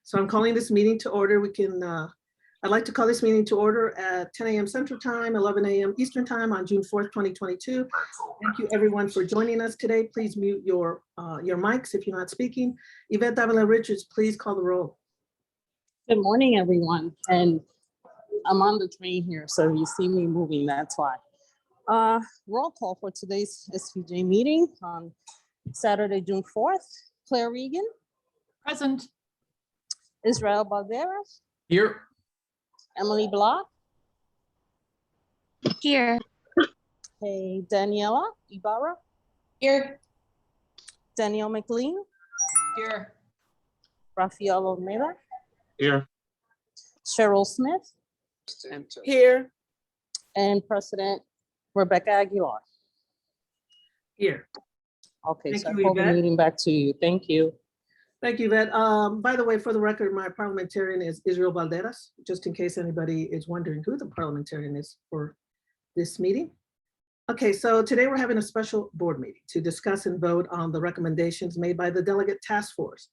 So I'm calling this meeting to order. I'd like to call this meeting to order at 10 a.m. Central Time, 11 a.m. Eastern Time on June 4th, 2022. Thank you everyone for joining us today. Please mute your mics if you're not speaking. Yvette Davila Richards, please call the roll. Good morning, everyone. And I'm on the train here, so you see me moving, that's why. Roll call for today's SPJ meeting on Saturday, June 4th. Claire Regan. Present. Israel Balderas. Here. Emily Block. Here. Hey, Daniela Ibarra. Here. Danielle McLean. Here. Rafael Almeida. Here. Cheryl Smith. Here. And President Rebecca Aguilar. Here. Okay, Thank so I you, call the Yvette. meeting back to you. Thank you. Thank you, Yvette. By the way, for the record, my parliamentarian is Israel Balderas, just in case anybody is wondering who the parliamentarian is for this meeting. Okay, so today we're having a special board meeting to discuss and vote on the recommendations made by the Delegate Task Force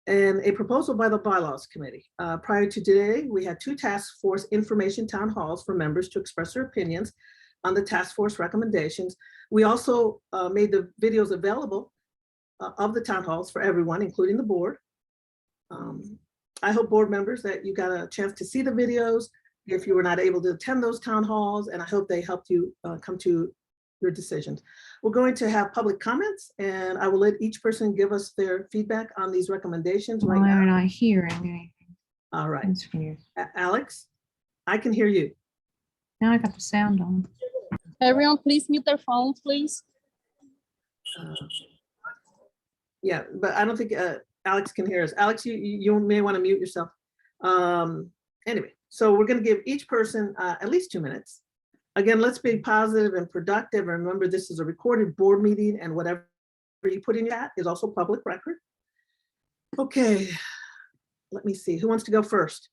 and a proposal by the Bylaws Committee. Prior to today, we had 2 task force information town halls for members to express their opinions on the task force recommendations. We also made the videos available of the town halls for everyone, including the board. I hope board members that you got a chance to see the videos if you were not able to attend those town halls, and I hope they helped you come to your decisions. We're going to have public comments, and I will let each person give us their feedback on these recommendations right now. Why aren't I hearing anything? All right, That's weird. Alex, I can hear you. Now I got the sound on. Everyone, please mute their phones, please. Yeah, but I don't think Alex can hear us. Alex, you may want to mute yourself. Anyway, so we're going to give each person at least 2 minutes. Again, let's be positive and productive. Remember, this is a recorded board meeting, and whatever you put in your chat is also public record. Okay, let me see. Who wants to go first?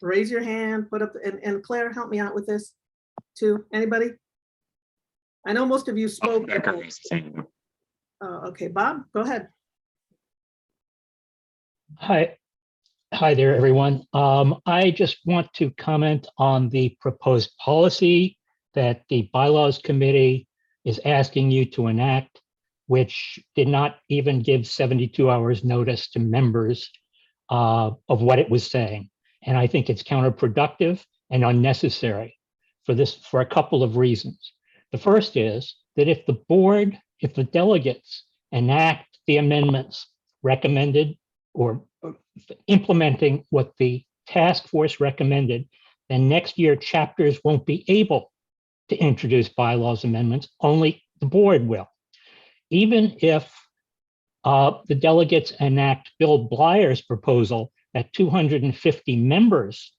Raise your hand, put up, and Claire, help me out with this too. Anybody? I know most of you spoke. Okay, Bob, go ahead. Hi there, everyone. I just want to comment on the proposed policy that the Bylaws Committee is asking you to enact, which did not even give 72 hours notice to members of what it was saying. And I think it's counterproductive and unnecessary for a couple of reasons. The first is that if the delegates enact the amendments recommended or implementing what the task force recommended, then next year chapters won't be able to introduce bylaws amendments, only the board will. Even if the delegates enact Bill Bleyer's proposal that 250 members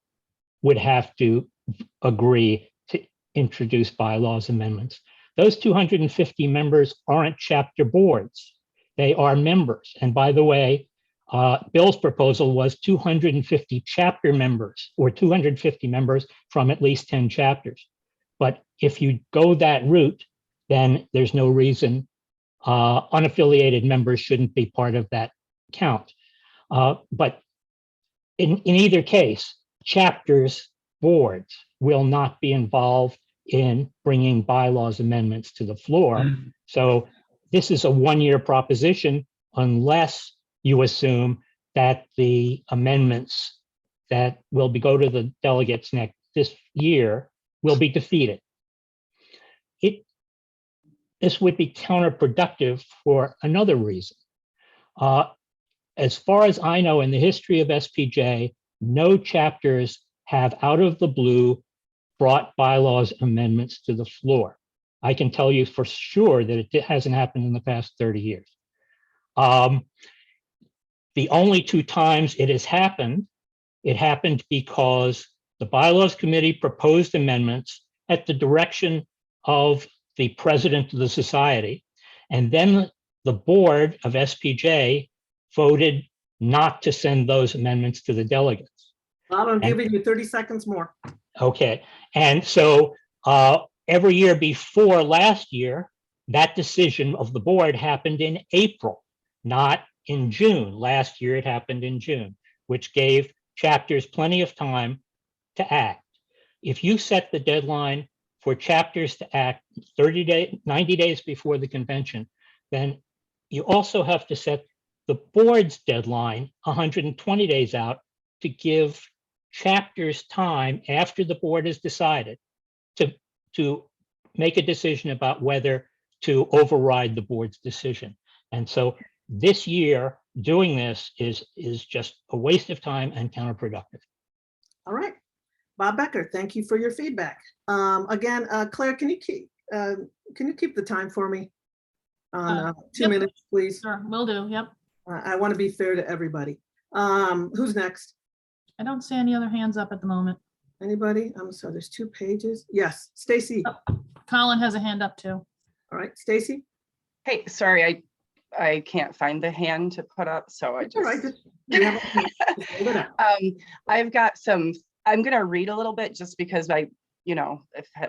would have to agree to introduce bylaws amendments, those 250 members aren't chapter boards. They are members. And by the way, Bill's proposal was 250 chapter members or 250 members from at least 10 chapters. But if you go that route, then there's no reason unaffiliated members shouldn't be part of that count. But in either case, chapters, boards will not be involved in bringing bylaws amendments to the floor. So this is a one-year proposition unless you assume that the amendments that will go to the delegates this year will be defeated. This would be counterproductive for another reason. As far as I know, in the history of SPJ, no chapters have out of the blue brought bylaws amendments to the floor. I can tell you for sure that it hasn't happened in the past 30 years. The only 2 times it has happened, it happened because the Bylaws Committee proposed amendments at the direction of the president of the society. And then the board of SPJ voted not to send those amendments to the delegates. Bob, I'm giving you 30 seconds more. Okay. And so every year before last year, that decision of the board happened in April, not in June. Last year, it happened in June, which gave chapters plenty of time to act. If you set the deadline for chapters to act 90 days before the convention, then you also have to set the board's deadline 120 days out to give chapters time after the board has decided to make a decision about whether to override the board's decision. And so this year, doing this is just a waste of time and counterproductive. All right. Bob Becker, thank you for your feedback. Again, Claire, can you keep the time for me? On 2 Yep. minutes, please. Sure, will do. Yep. I want to be fair to everybody. Who's next? I don't see any other hands up at the moment. Anybody? So there's 2 pages. Yes, Stacy. Colin has a hand up too. All right, Stacy. Hey, sorry, I can't find the hand to put up, so I It's all right. just. You have a- just hold it out. I've got some, I'm gonna read a little bit just because if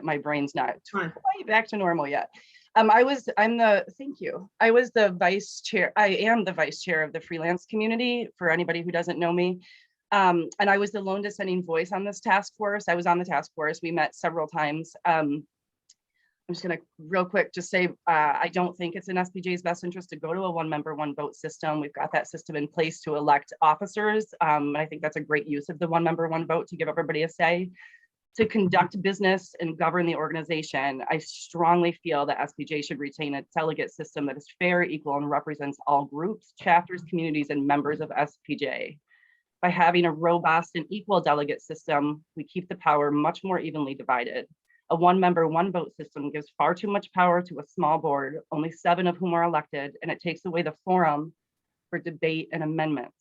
my brain's not Fine. quite back to normal yet. Thank you. I was the vice chair. I am the vice chair of the freelance community for anybody who doesn't know me. And I was the lone dissenting voice on this task force. I was on the task force. We met several times. I'm just gonna real quick just say, I don't think it's in SPJ's best interest to go to a 1-member, 1-vote system. We've got that system in place to elect officers. And I think that's a great use of the 1-member, 1-vote to give everybody a say. To conduct business and govern the organization, I strongly feel that SPJ should retain a delegate system that is fair, equal, and represents all groups, chapters, communities, and members of SPJ. By having a robust and equal delegate system, we keep the power much more evenly divided. A 1-member, 1-vote system gives far too much power to a small board, only 7 of whom are elected, and it takes away the forum for debate and amendments.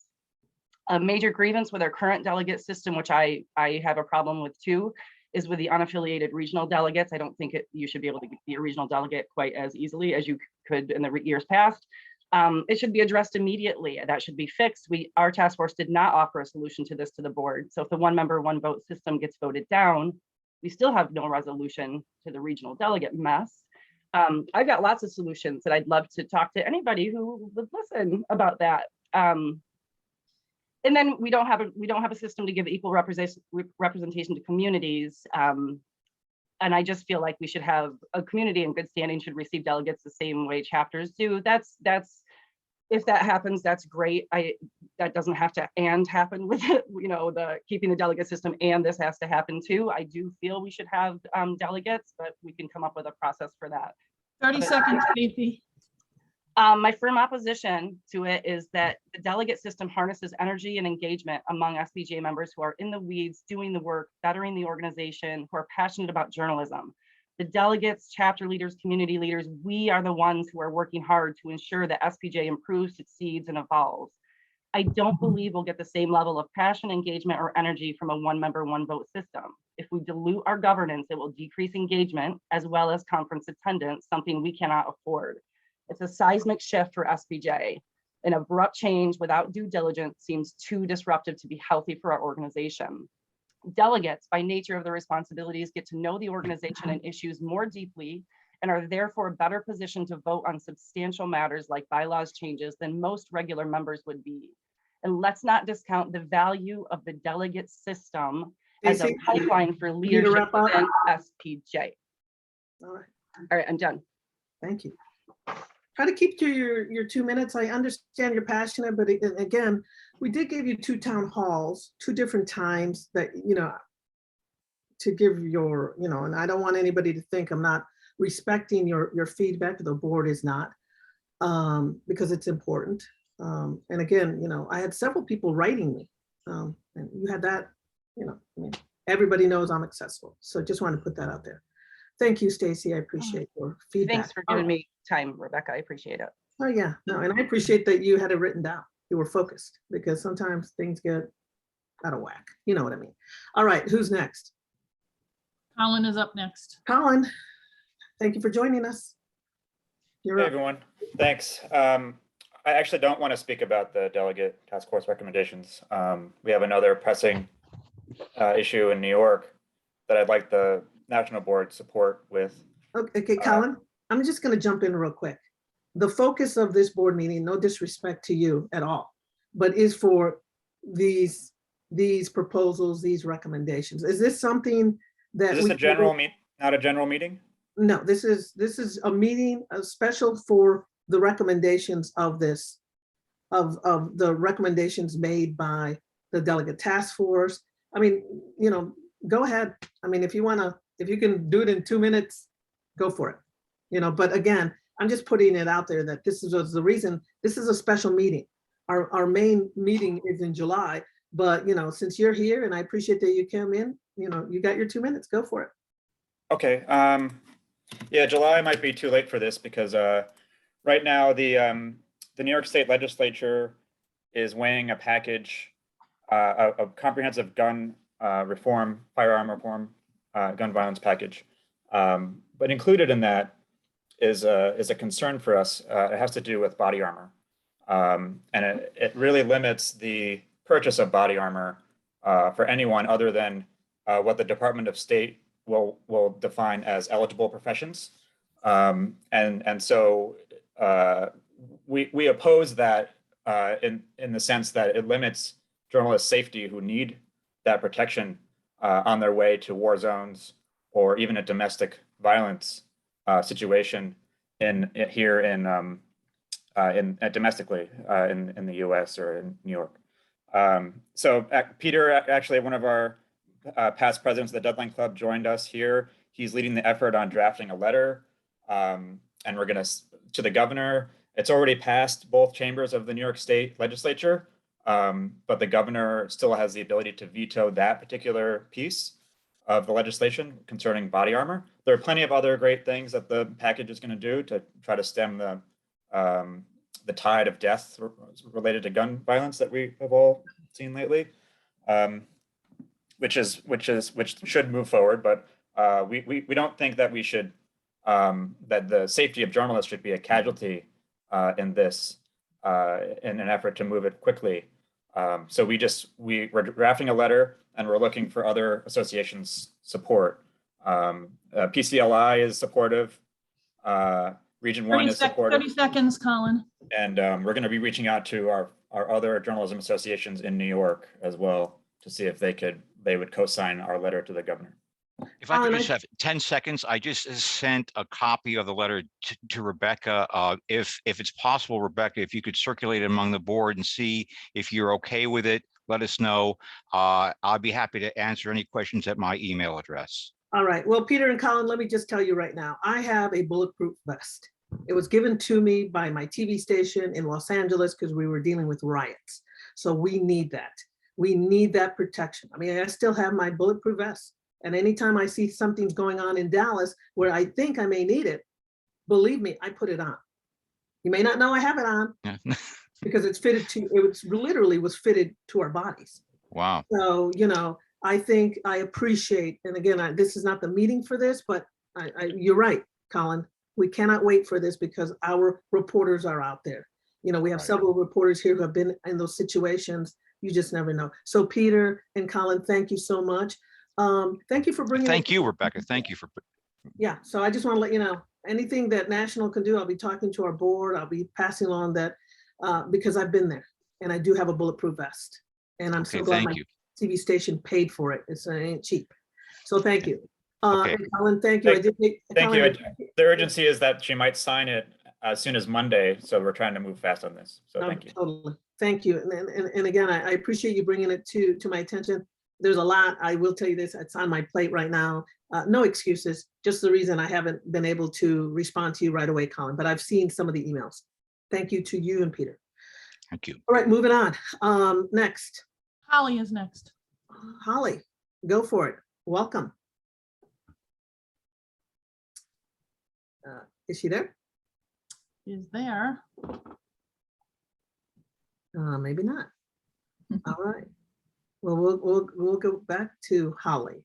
A major grievance with our current delegate system, which I have a problem with too, is with the unaffiliated regional delegates. I don't think you should be able to be a regional delegate quite as easily as you could in the years past. It should be addressed immediately. That should be fixed. Our task force did not offer a solution to this to the board. So if the 1-member, 1-vote system gets voted down, we still have no resolution to the regional delegate mess. I've got lots of solutions that I'd love to talk to anybody who would listen about that. And then we don't have a system to give equal representation to communities. And I just feel like we should have a community in good standing should receive delegates the same way chapters do. If that happens, that's great. That doesn't have to happen with it, the keeping the delegate system, and this has to happen too. I do feel we should have delegates, but we can come up with a process for that. 30 seconds, Stacy. My firm opposition to it is that the delegate system harnesses energy and engagement among SPJ members who are in the weeds, doing the work, bettering the organization, who are passionate about journalism. The delegates, chapter leaders, community leaders, we are the ones who are working hard to ensure that SPJ improves, succeeds, and evolves. I don't believe we'll get the same level of passion, engagement, or energy from a 1-member, 1-vote system. If we dilute our governance, it will decrease engagement as well as conference attendance, something we cannot afford. It's a seismic shift for SPJ. An abrupt change without due diligence seems too disruptive to be healthy for our organization. Delegates, by nature of their responsibilities, get to know the organization and issues more deeply and are therefore better positioned to vote on substantial matters like bylaws changes than most regular members would be. And let's not discount the value of the delegate system as a pipeline for leadership within SPJ. All right. All right, I'm done. Thank you. Try to keep to your 2 minutes. I understand you're passionate, but again, we did give you 2 town halls, 2 different times that, to give your, and I don't want anybody to think I'm not respecting your feedback. The board is not, because it's important. And again, I had several people writing me, and you had that, everybody knows I'm accessible. So just want to put that out there. Thank you, Stacy. I appreciate your feedback. Thanks for giving me time, Rebecca. I appreciate it. Oh yeah, no, and I appreciate that you had it written down. You were focused, because sometimes things get out of whack. You know what I mean? All right, who's next? Colin is up next. Colin, thank you for joining us. You're Hey up. everyone, thanks. I actually don't want to speak about the delegate task force recommendations. We have another pressing issue in New York that I'd like the national board support with. Okay, Colin, I'm just gonna jump in real quick. the focus of this board meeting, no disrespect to you at all, but is for these proposals, these recommendations. Is this something that Is this a general not a general meeting? No, this is a meeting, a special for the recommendations of this, of the recommendations made by the delegate task force. I mean, you know, go ahead. I mean, if you can do it in 2 minutes, go for it. You know, but again, I'm just putting it out there that this is the reason, this is a special meeting. Our main meeting is in July, but you know, since you're here and I appreciate that you came in, you know, you got your 2 minutes, go for it. Okay, yeah, July might be too late for this because right now the New York State Legislature is weighing a package, a comprehensive gun reform, firearm reform, gun violence package. But included in that is a concern for us. It has to do with body armor. And it really limits the purchase of body armor for anyone other than what the Department of State will define as eligible professions. And so we oppose that in the sense that it limits journalists' safety who need that protection on their way to war zones or even a domestic violence situation domestically in the U.S. or in New York. So Peter, actually one of our past presidents of the Deadline Club, joined us here. He's leading the effort on drafting a letter, and we're going to the governor. It's already passed both chambers of the New York State Legislature, but the governor still has the ability to veto that particular piece of the legislation concerning body armor. There are plenty of other great things that the package is going to do to try to stem the tide of death related to gun violence that we have all seen lately, which should move forward. But we don't think that we should that the safety of journalists should be a casualty in this in an effort to move it quickly. So we're drafting a letter and we're looking for other associations' support. PCLI is supportive. Region 1 is supportive. 30 seconds, Colin. And we're going to be reaching out to our other journalism associations in New York as well to see if they would co-sign our letter to the governor. If I could just have 10 seconds, I just sent a copy of the letter to Rebecca. If it's possible, Rebecca, if you could circulate it among the board and see if you're okay with it, let us know. I'll be happy to answer any questions at my email address. All right. Well, Peter and Colin, let me just tell you right now, I have a bulletproof vest. It was given to me by my TV station in Los Angeles because we were dealing with riots. So we need that. We need that protection. I mean, I still have my bulletproof vest. And anytime I see something's going on in Dallas where I think I may need it, believe me, I put it on. You may not know I have it on because it's fitted to, literally was fitted to our bodies. Wow. So, you know, I think I appreciate, and again, this is not the meeting for this, but you're right, Colin. We cannot wait for this because our reporters are out there. You know, we have several reporters here who have been in those situations. You just never know. So Peter and Colin, thank you so much. Thank you for bringing. Thank you, Rebecca. Thank you for. Yeah, so I just want to let you know, anything that National can do, I'll be talking to our board. I'll be passing on that because I've been there and I do have a bulletproof vest. And I'm so glad my TV station paid for it. It ain't cheap. So thank you. And Colin, thank you. Thank you. The urgency is that she might sign it as soon as Monday. So we're trying to move fast on this. So thank you. Totally. Thank you. And again, I appreciate you bringing it to my attention. There's a lot. I will tell you this, it's on my plate right now. No excuses, just the reason I haven't been able to respond to you right away, Colin, but I've seen some of the emails. Thank you to you and Peter. Thank you. All right, moving on. Next. Holly is next. Holly, go for it. Welcome. Is she there? Is there. Maybe not. All right. Well, we'll go back to Holly.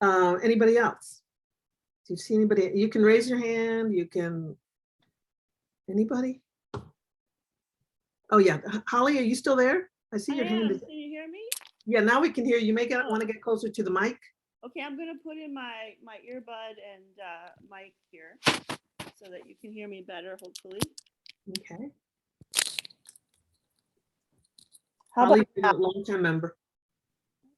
Anybody else? Do you see anybody? You can raise your hand. You can. Anybody? Oh yeah, Holly, are you still there? I see your hand. Can you hear me? Yeah, now we can hear you. You may want to get closer to the mic. Okay, I'm gonna put in my earbud and mic here. so that you can hear me better, hopefully. Okay. How Holly, about, long-time member.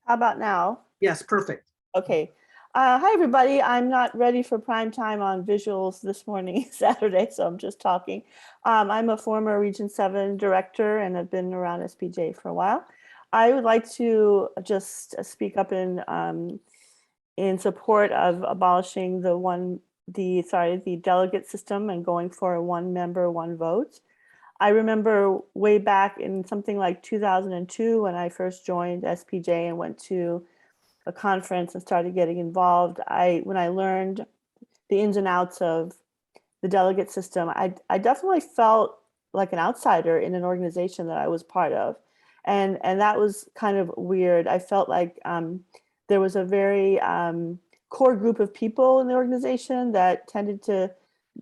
how about now? Yes, perfect. Okay. Hi, everybody. I'm not ready for prime time on visuals this morning, Saturday, so I'm just talking. I'm a former Region 7 director and have been around SPJ for a while. I would like to just speak up in support of abolishing the delegate system and going for a one member, one vote. I remember way back in something like 2002 when I first joined SPJ and went to a conference and started getting involved. When I learned the ins and outs of the delegate system, I definitely felt like an outsider in an organization that I was part of. And that was kind of weird. I felt like there was a very core group of people in the organization that tended to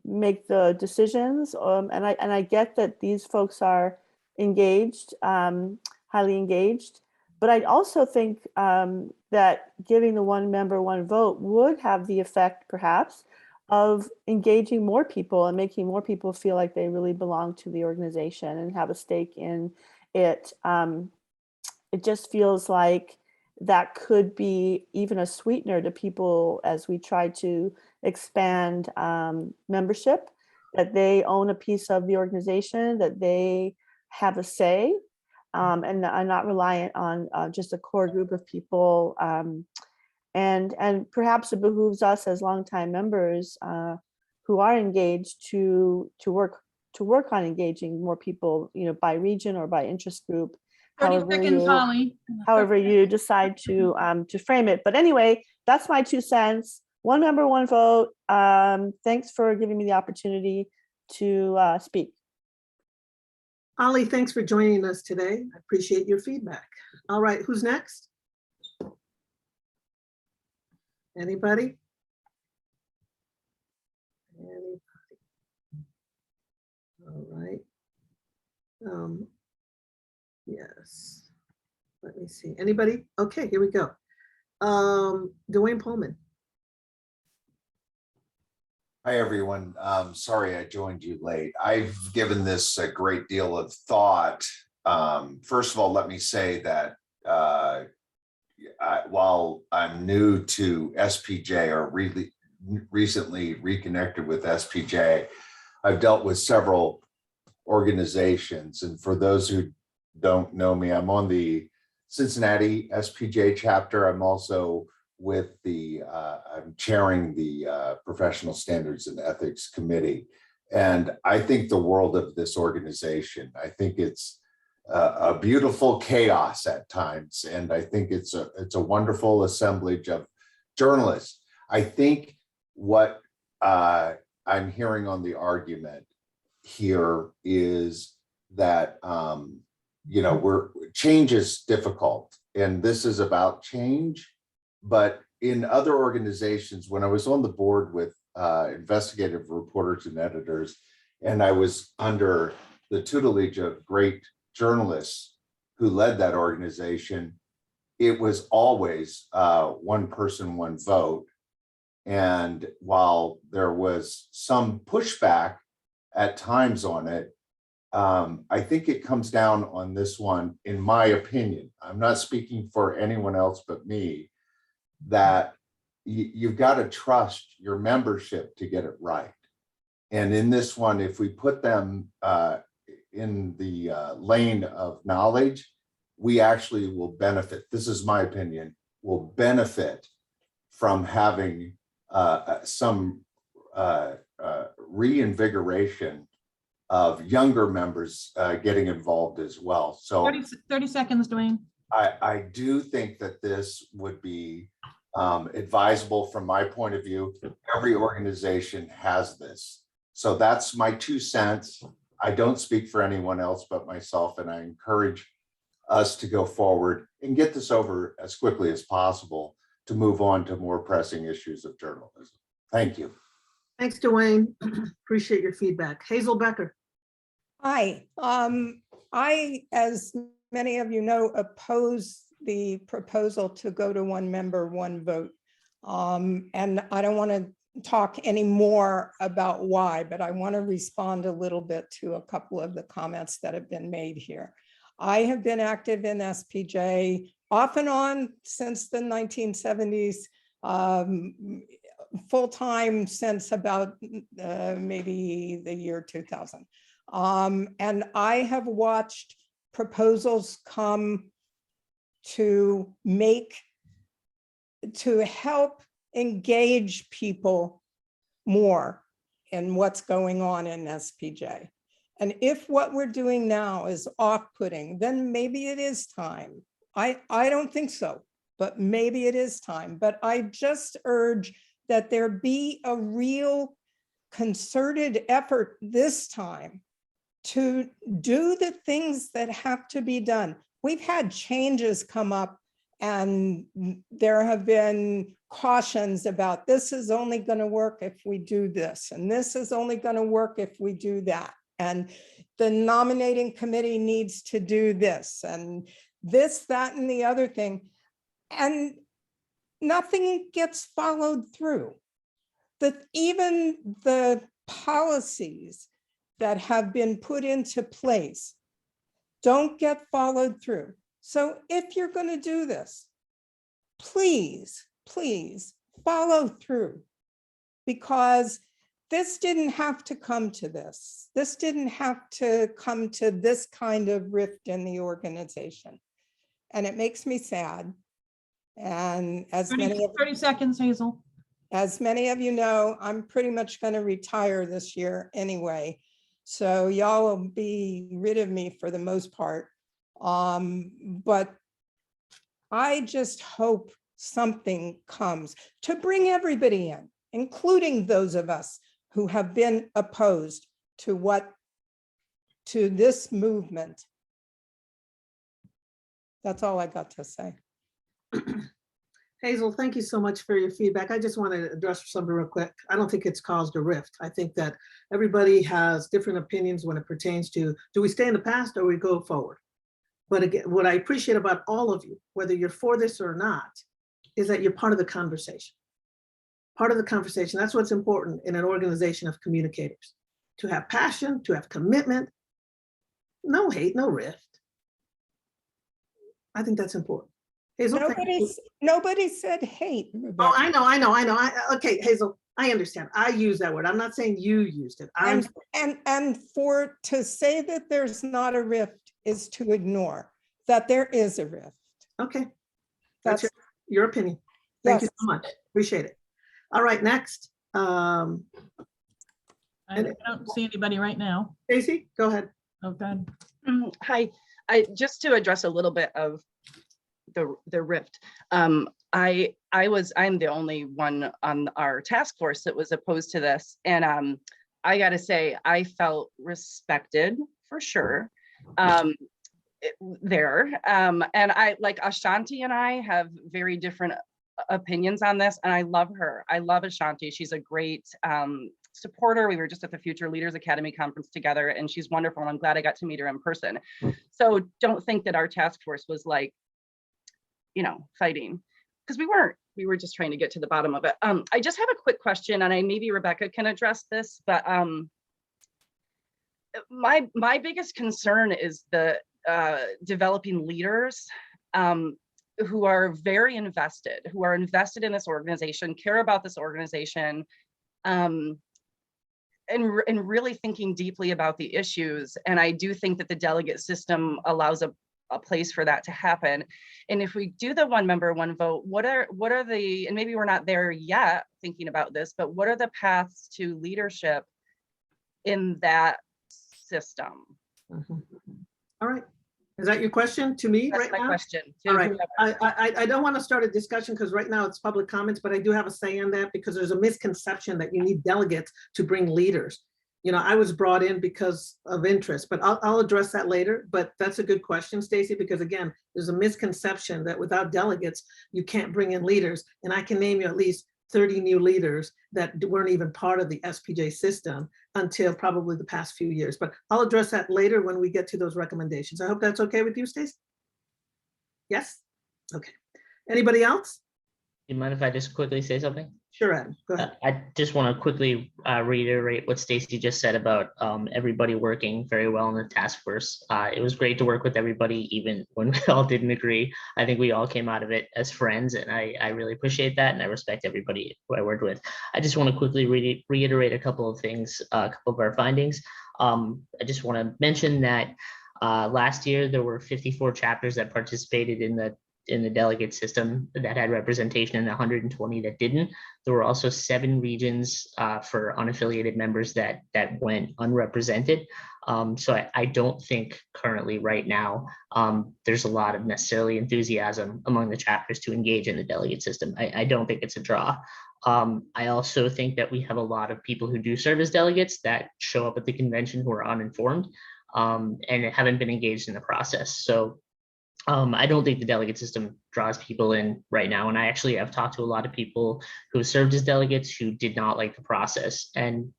make the decisions. And I get that these folks are engaged, highly engaged. But I also think that giving the one member, one vote would have the effect, perhaps, of engaging more people and making more people feel like they really belong to the organization and have a stake in it. It just feels like that could be even a sweetener to people as we try to expand membership, that they own a piece of the organization, that they have a say, and are not reliant on just a core group of people. And perhaps it behooves us as longtime members who are engaged to work on engaging more people, by region or by interest group, 30 seconds, Holly. however you decide to frame it. But anyway, that's my 2 cents. One member, one vote. Thanks for giving me the opportunity to speak. Holly, thanks for joining us today. I appreciate your feedback. All right, who's next? Anybody? Anybody? All right. Yes. Let me see. Anybody? Okay, here we go. Dwayne Pullman. Hi, everyone. Sorry I joined you late. I've given this a great deal of thought. First of all, let me say that while I'm new to SPJ or really recently reconnected with SPJ, I've dealt with several organizations. And for those who don't know me, I'm on the Cincinnati SPJ chapter. I'm also with I'm chairing the Professional Standards and Ethics Committee. And I think the world of this organization. I think it's a beautiful chaos at times. And I think it's a wonderful assemblage of journalists. I think what I'm hearing on the argument here is that, change is difficult. And this is about change. But in other organizations, when I was on the board with investigative reporters and editors, and I was under the tutelage of great journalists who led that organization, it was always one person, one vote. And while there was some pushback at times on it, I think it comes down on this one, in my opinion. I'm not speaking for anyone else but me, that you've got to trust your membership to get it right. And in this one, if we put them in the lane of knowledge, we actually will benefit. This is my opinion, will benefit from having some reinvigoration of younger members getting involved as well. So 30 seconds, Dwayne. I do think that this would be advisable from my point of view. Every organization has this. So that's my 2 cents. I don't speak for anyone else but myself, and I encourage us to go forward and get this over as quickly as possible to move on to more pressing issues of journalism. Thank you. Thanks, Dwayne. Appreciate your feedback. Hazel Becker. Hi, I, as many of you know, oppose the proposal to go to one member, one vote. And I don't want to talk any more about why, but I want to respond a little bit to a couple of the comments that have been made here. I have been active in SPJ off and on since the 1970s, full-time since about maybe the year 2000. And I have watched proposals come to help engage people more in what's going on in SPJ. And if what we're doing now is off-putting, then maybe it is time. I don't think so, but maybe it is time. But I just urge that there be a real concerted effort this time to do the things that have to be done. We've had changes come up and there have been cautions about this is only going to work if we do this, and this is only going to work if we do that. And the nominating committee needs to do this and this, that, and the other thing. And nothing gets followed through. Even the policies that have been put into place don't get followed through. So if you're going to do this, please, please follow through, because this didn't have to come to this. This didn't have to come to this kind of rift in the organization. And it makes me sad. And as 30 seconds, Hazel. As many of you know, I'm pretty much going to retire this year anyway. So y'all will be rid of me for the most part. But I just hope something comes to bring everybody in, including those of us who have been opposed to this movement. That's all I got to say. Hazel, thank you so much for your feedback. I just want to address something real quick. I don't think it's caused a rift. I think that everybody has different opinions when it pertains to, do we stay in the past or we go forward? But again, what I appreciate about all of you, whether you're for this or not, is that you're part of the conversation. Part of the conversation. That's what's important in an organization of communicators. To have passion, to have commitment, no hate, no rift. I think that's important. Hazel, nobody said hate. Rebecca. Oh, I know. Okay, Hazel, I understand. I use that word. I'm not saying you used it. And to say that there's not a rift is to ignore that there is a rift. Okay, that's your opinion. Thank you so much. Appreciate it. All right, next. I don't see anybody right now. Stacey, go ahead. Oh, good. Hi, just to address a little bit of the rift. I'm the only one on our task force that was opposed to this. And I gotta say, I felt respected for sure there. And I, like Ashanti and I have very different opinions on this, and I love her. I love Ashanti. She's a great supporter. We were just at the Future Leaders Academy conference together, and she's wonderful. And I'm glad I got to meet her in person. So don't think that our task force was like, you know, fighting, because we weren't. We were just trying to get to the bottom of it. I just have a quick question, and maybe Rebecca can address this, but my biggest concern is the developing leaders who are very invested, in this organization, care about this organization, and really thinking deeply about the issues. And I do think that the delegate system allows a place for that to happen. And if we do the one member, one vote, what are the, and maybe we're not there yet thinking about this, but what are the paths to leadership in that system? Mm-hmm. All right. Is that your question to me? That's right my now? question. All right. I don't want to start a discussion because right now it's public comments, but I do have a say in that because there's a misconception that you need delegates to bring leaders. You know, I was brought in because of interest, but I'll address that later. But that's a good question, Stacey, because again, there's a misconception that without delegates, you can't bring in leaders. And I can name you at least 30 new leaders that weren't even part of the SPJ system until probably the past few years. But I'll address that later when we get to those recommendations. I hope that's okay with you, Stacey? Yes? Okay. Anybody else? You mind if I just quickly say something? Sure, Adam, go ahead. I just want to quickly reiterate what Stacy just said about everybody working very well in the task force. It was great to work with everybody, even when we all didn't agree. I think we all came out of it as friends, and I really appreciate that, and I respect everybody who I worked with. I just want to quickly reiterate a couple of things, a couple of our findings. I just want to mention that last year there were 54 chapters that participated in the delegate system that had representation and 120 that didn't. There were also 7 regions for unaffiliated members that went unrepresented. So I don't think currently right now there's a lot of necessarily enthusiasm among the chapters to engage in the delegate system. I don't think it's a draw. I also think that we have a lot of people who do serve as delegates that show up at the convention who are uninformed and haven't been engaged in the process. So I don't think the delegate system draws people in right now. And I actually have talked to a lot of people who served as delegates who did not like the process and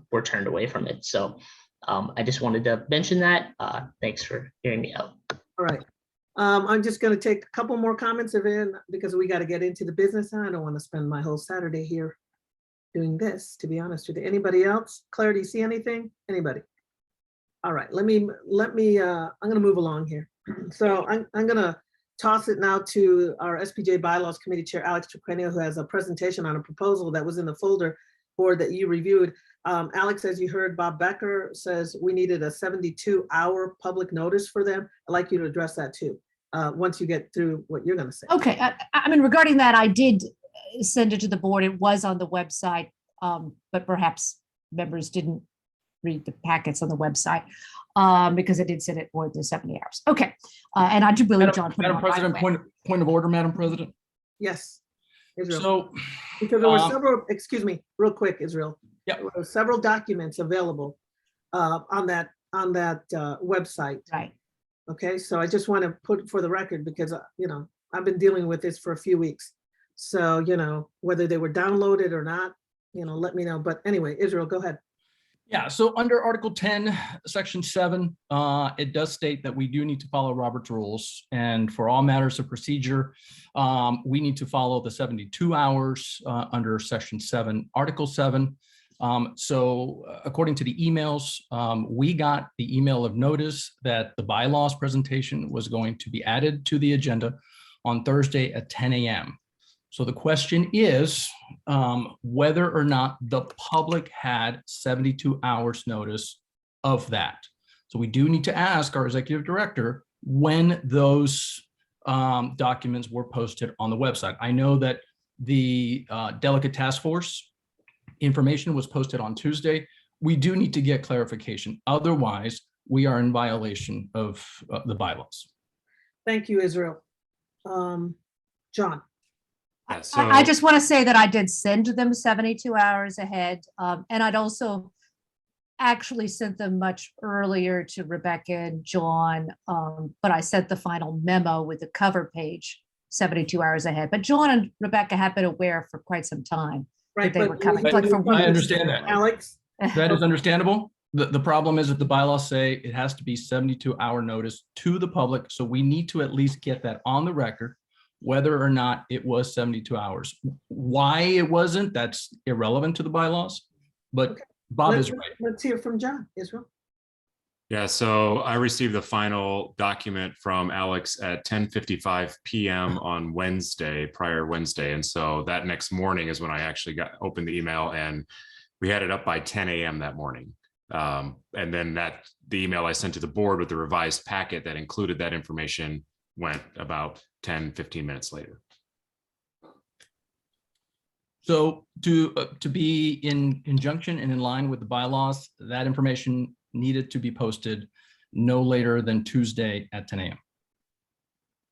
were turned away from it. So I just wanted to mention that. Thanks for hearing me out. All right. I'm just going to take a couple more comments because we got to get into the business. And I don't want to spend my whole Saturday here doing this, to be honest with you. Anybody else? Claire, do you see anything? Anybody? All right, I'm going to move along here. So I'm going to toss it now to our SPJ Bylaws Committee Chair, Alex Triquenio, who has a presentation on a proposal that was in the folder board that you reviewed. Alex, as you heard, Bob Becker says we needed a 72-hour public notice for them. I'd like you to address that too, once you get through what you're going to say. Okay, I mean, regarding that, I did send it to the board. It was on the website, but perhaps members didn't read the packets on the website because I did send it more than 70 hours. Okay, and I do believe John. Madam President, point of order, Madam President. Yes, Israel. So, because there were several, excuse me, real quick, Israel. Yeah. There were several documents available on that website. Right. Okay, so I just want to put for the record because I've been dealing with this for a few weeks. So whether they were downloaded or not, let me know. But anyway, Israel, go ahead. yeah, so under Article 10, Section 7, it does state that we do need to follow Robert's rules. And for all matters of procedure, we need to follow the 72 hours under Section 7, Article 7. So according to the emails, we got the email of notice that the bylaws presentation was going to be added to the agenda on Thursday at 10 a.m. So the question is whether or not the public had 72 hours notice of that. So we do need to ask our executive director when those documents were posted on the website. I know that the delegate task force information was posted on Tuesday. We do need to get clarification. Otherwise, we are in violation of the bylaws. Thank you, Israel. John. Yeah, so, I just want to say that I did send them 72 hours ahead. And I'd also actually sent them much earlier to Rebecca and John, but I sent the final memo with the cover page 72 hours ahead. But John and Rebecca have been aware for quite some time that they were coming. Like for I understand that. Alex. That is understandable. The problem is that the bylaws say it has to be 72-hour notice to the public. So we need to at least get that on the record, whether or not it was 72 hours. Why it wasn't, that's irrelevant to the bylaws, but okay. Bob is right. Let's hear from John, Israel. Yeah, so I received the final document from Alex at 10:55 p.m. on prior Wednesday. And so that next morning is when I actually opened the email, and we had it up by 10 a.m. that morning. And then the email I sent to the board with the revised packet that included that information went about 10-15 minutes later. So to be in conjunction and in line with the bylaws, that information needed to be posted no later than Tuesday at 10 a.m.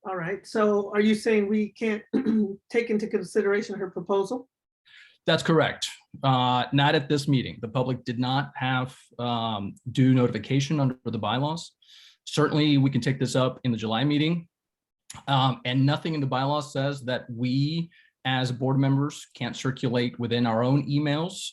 All right. So are you saying we can't take into consideration her proposal? That's correct. Not at this meeting. The public did not have due notification under the bylaws. Certainly, we can take this up in the July meeting. And nothing in the bylaws says that we as board members can't circulate within our own emails,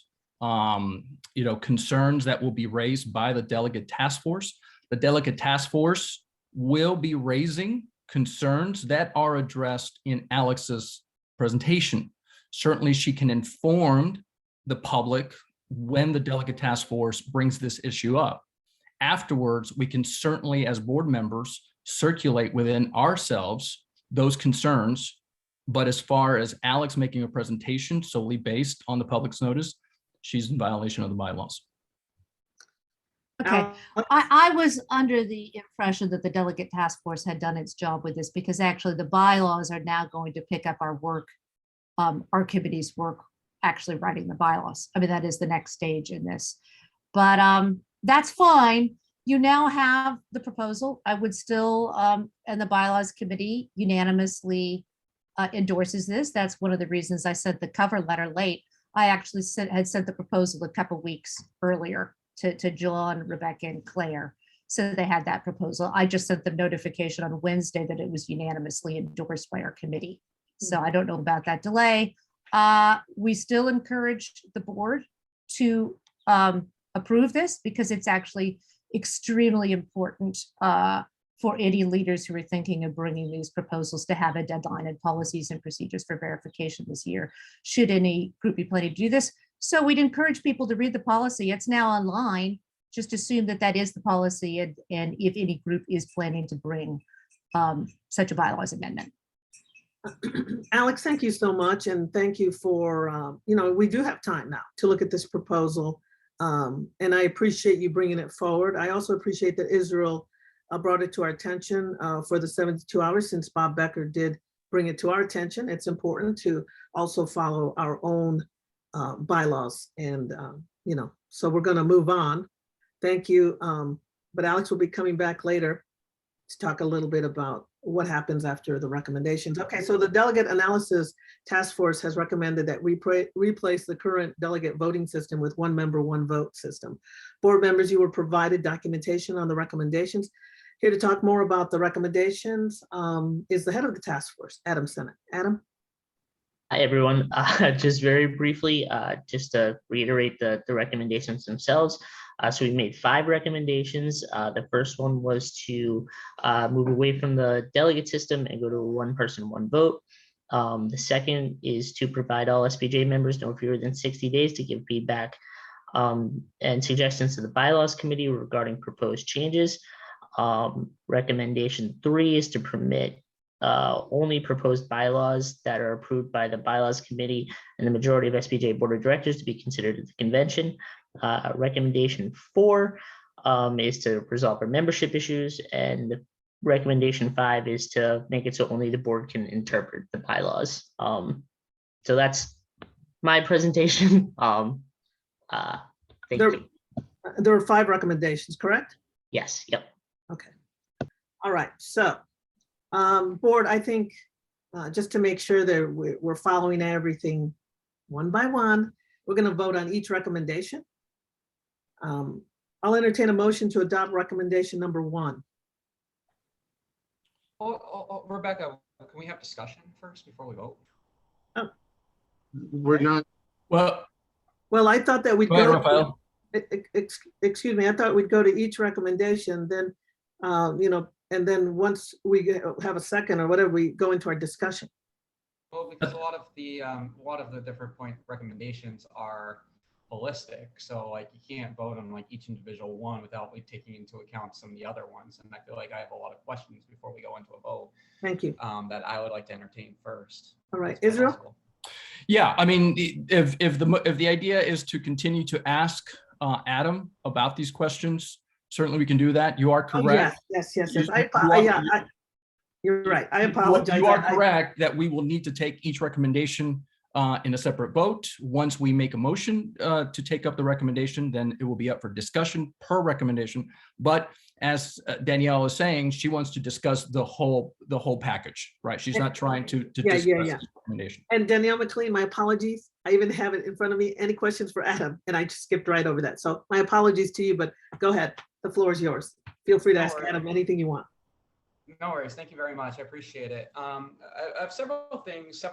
concerns that will be raised by the delegate task force. The delegate task force will be raising concerns that are addressed in Alex's presentation. Certainly, she can inform the public when the delegate task force brings this issue up. Afterwards, we can certainly, as board members, circulate within ourselves those concerns. But as far as Alex making a presentation solely based on the public's notice, she's in violation of the bylaws. Okay, I was under the impression that the delegate task force had done its job with this, because actually the bylaws are now going to pick up our work, our committee's work, actually writing the bylaws. I mean, that is the next stage in this. But that's fine. You now have the proposal. I would still, and the bylaws committee unanimously endorses this. That's one of the reasons I sent the cover letter late. I actually had sent the proposal a couple weeks earlier to John, Rebecca, and Claire. So they had that proposal. I just sent them notification on Wednesday that it was unanimously endorsed by our committee. So I don't know about that delay. We still encourage the board to approve this, because it's actually extremely important for any leaders who are thinking of bringing these proposals to have a deadline and policies and procedures for verification this year, should any group be planning to do this. So we'd encourage people to read the policy. It's now online. Just assume that that is the policy, and if any group is planning to bring such a bylaws amendment. Alex, thank you so much. And thank you for, we do have time now to look at this proposal. And I appreciate you bringing it forward. I also appreciate that Israel brought it to our attention for the 72 hours, since Bob Becker did bring it to our attention. It's important to also follow our own bylaws. And, so we're going to move on. Thank you. But Alex will be coming back later to talk a little bit about what happens after the recommendations. Okay, so the Delegate Analysis Task Force has recommended that we replace the current delegate voting system with one member, one vote system. Board members, you were provided documentation on the recommendations. Here to talk more about the recommendations is the head of the task force, Adam Sennett. Adam? Hi, everyone. Just very briefly, just to reiterate the recommendations themselves. So we made 5 recommendations. The first one was to move away from the delegate system and go to a one person, one vote. The second is to provide all SPJ members no fewer than 60 days to give feedback and suggestions to the Bylaws Committee regarding proposed changes. Recommendation 3 is to permit only proposed bylaws that are approved by the Bylaws Committee and the majority of SPJ Board of Directors to be considered at the convention. Recommendation 4 is to resolve our membership issues, and recommendation 5 is to make it so only the board can interpret the bylaws. So that's my presentation. Thank you. There are 5 recommendations, correct? Yes. Yep. Okay. All right. So, board, I think just to make sure that we're following everything one by one, we're going to vote on each recommendation. I'll entertain a motion to adopt recommendation number 1. Rebecca, can we have discussion first before we vote? Oh. We're not. Well, I thought that we'd go ahead, go. Rafael. Excuse me. I thought we'd go to each recommendation, then, and then once we have a second or whatever, we go into our discussion. Well, because a lot of the different point recommendations are holistic, so like you can't vote on like each individual one without like taking into account some of the other ones. And I feel like I have a lot of questions before we go into a vote. Thank you. That I would like to entertain first. All right, Israel. Yeah, I mean, if the idea is to continue to ask Adam about these questions, certainly we can do that. You are correct. Oh, yes. You're right. I apologize. You are correct that we will need to take each recommendation in a separate vote. Once we make a motion to take up the recommendation, then it will be up for discussion per recommendation. But as Danielle is saying, she wants to discuss the whole package, right? She's not trying to discuss the recommendation. And Danielle McLean, my apologies. I even have it in front of me. Any questions for Adam? And I just skipped right over that. So my apologies to you, but go ahead. The floor is yours. Feel free to ask Adam anything you want. No worries. Thank you very much. I appreciate it. I have several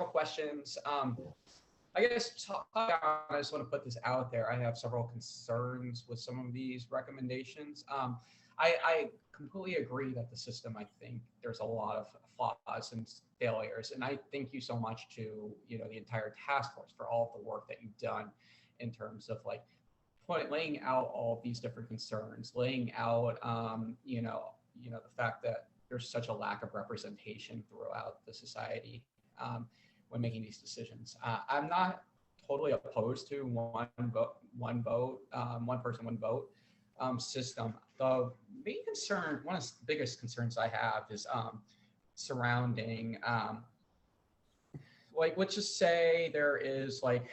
questions. I guess I just want to put this out there. I have several concerns with some of these recommendations. I completely agree that the system, I think there's a lot of flaws and failures. And I thank you so much to, the entire task force for all of the work that you've done in terms of like laying out all of these different concerns, laying out, the fact that there's such a lack of representation throughout the society when making these decisions. I'm not totally opposed to one person, one vote system. The main concern, one of the biggest concerns I have is surrounding, like, let's just say there is like,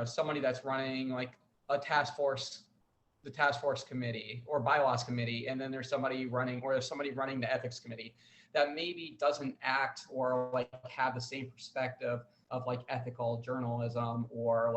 somebody that's running like a task force, the task force committee or bylaws committee, and then there's somebody running the ethics committee that maybe doesn't act or like have the same perspective of like ethical journalism or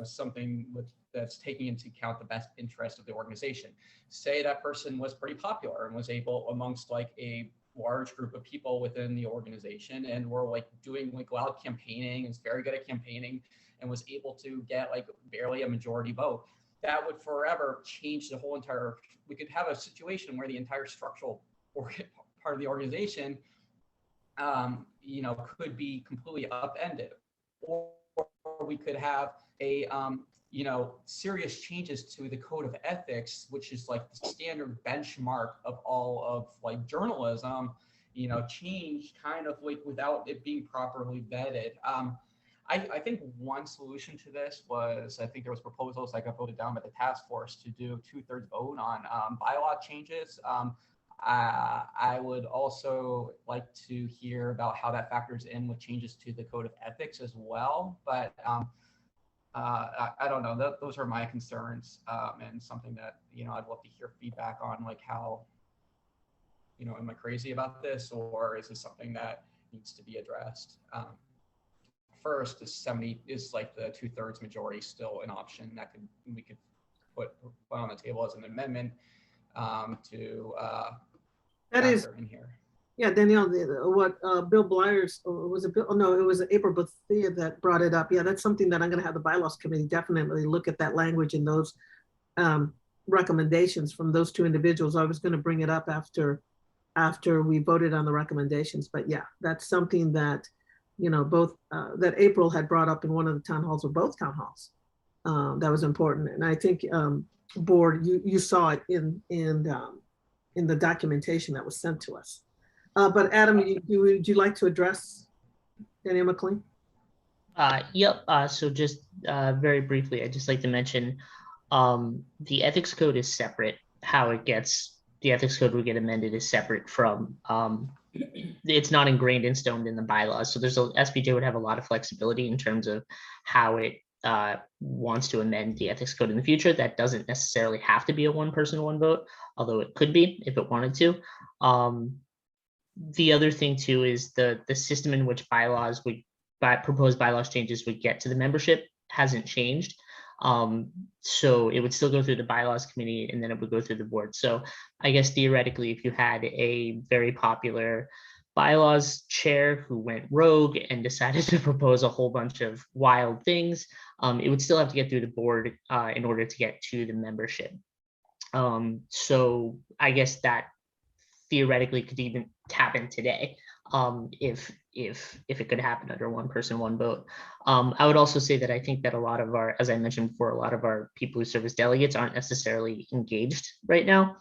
something that's taking into account the best interest of the organization. Say that person was pretty popular and was able amongst like a large group of people within the organization and were like doing like loud campaigning, is very good at campaigning, and was able to get like barely a majority vote. That would forever change the whole entire, we could have a situation where the entire structural part of the organization could be completely upended, or we could have a serious changes to the code of ethics, which is like the standard benchmark of all of like journalism, change kind of like without it being properly vetted. I think one solution to this was, I think there was proposals that got voted down by the task force to do 2/3 vote on bylaw changes. I would also like to hear about how that factors in with changes to the code of ethics as well. But I don't know. Those are my concerns, and something that I'd love to hear feedback on, like how am I crazy about this, or is this something that needs to be addressed? First, is like the 2/3 majority still an option that we could put on the table as an amendment to that is in here. Yeah, Danielle, what Bill Blyers, or was it Bill? Oh, no, it was April Bethia that brought it up. Yeah, that's something that I'm going to have the bylaws committee definitely look at, that language and those recommendations from those two individuals. I was going to bring it up after we voted on the recommendations, but yeah, that's something that both that April had brought up in one of the town halls, or both town halls. That was important, and I think board, you saw it in the documentation that was sent to us. But Adam, would you like to address Danielle McLean? Yep. So just very briefly, I'd just like to mention the ethics code is separate. How it gets, the ethics code will get amended is separate from, it's not ingrained in stone in the bylaws. So SPJ would have a lot of flexibility in terms of how it wants to amend the ethics code in the future. That doesn't necessarily have to be a one person, one vote, although it could be if it wanted to. The other thing too is the system in which proposed bylaws changes would get to the membership hasn't changed. So it would still go through the bylaws committee and then it would go through the board. So I guess theoretically, if you had a very popular bylaws chair who went rogue and decided to propose a whole bunch of wild things, it would still have to get through the board in order to get to the membership. So I guess that theoretically could even happen today, if it could happen under one person, one vote. I would also say that I think that a lot of our, as I mentioned before, a lot of our people who serve as delegates aren't necessarily engaged right now.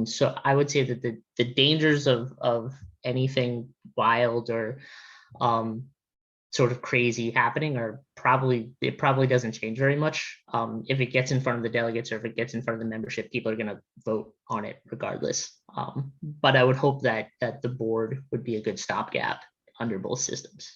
So I would say that the dangers of anything wild or sort of crazy happening it probably doesn't change very much. If it gets in front of the delegates or if it gets in front of the membership, people are going to vote on it regardless. But I would hope that the board would be a good stopgap under both systems.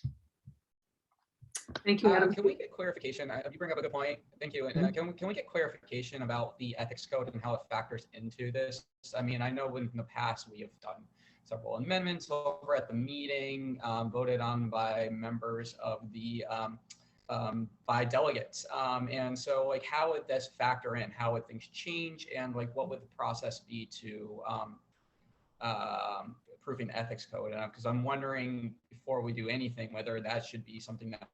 Thank you, Adam. Can we get clarification? You bring up a good point. Thank you. And can we get clarification about the ethics code and how it factors into this? I mean, I know in the past we have done several amendments over at the meeting, voted on by members of the by delegates. And so like, how would this factor in? How would things change? And like, what would the process be to approving the ethics code? Because I'm wondering, before we do anything, whether that should be something that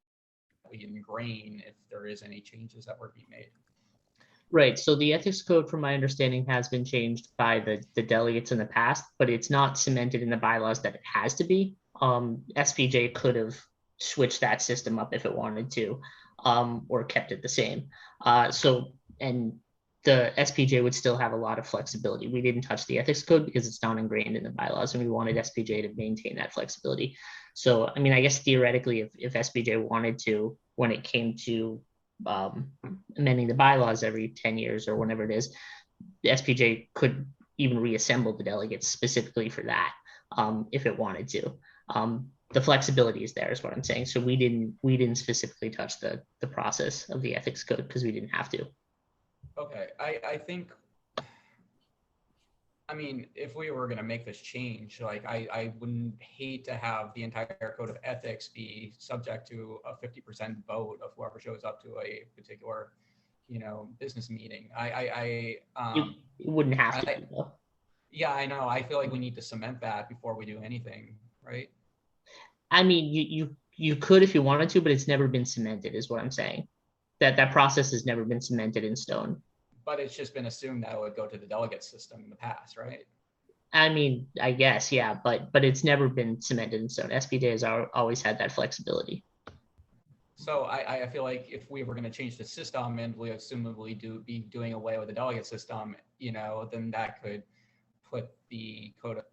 we ingrain if there is any changes that were being made. Right, so the ethics code, from my understanding, has been changed by the delegates in the past, but it's not cemented in the bylaws that it has to be. SPJ could have switched that system up if it wanted to, or kept it the same. And the SPJ would still have a lot of flexibility. We didn't touch the ethics code because it's not ingrained in the bylaws, and we wanted SPJ to maintain that flexibility. So, I mean, I guess theoretically, if SPJ wanted to, when it came to amending the bylaws every 10 years or whenever it is, the SPJ could even reassemble the delegates specifically for that, if it wanted to. The flexibility is there, is what I'm saying. So we didn't specifically touch the process of the ethics code because we didn't have to. Okay, I think, I mean, if we were gonna make this change, like I wouldn't hate to have the entire code of ethics be subject to a 50% vote of whoever shows up to a particular, business meeting. You wouldn't have to. Though. Yeah, I know. I feel like we need to cement that before we do anything, right? I mean, you could if you wanted to, but it's never been cemented, is what I'm saying. That process has never been cemented in stone. But it's just been assumed that it would go to the delegate system in the past, right? I mean, I guess, yeah, but it's never been cemented in stone. SPJ has always had that flexibility. So I feel like if we were going to change the system and we assumably be doing away with the delegate system, then that could put the code of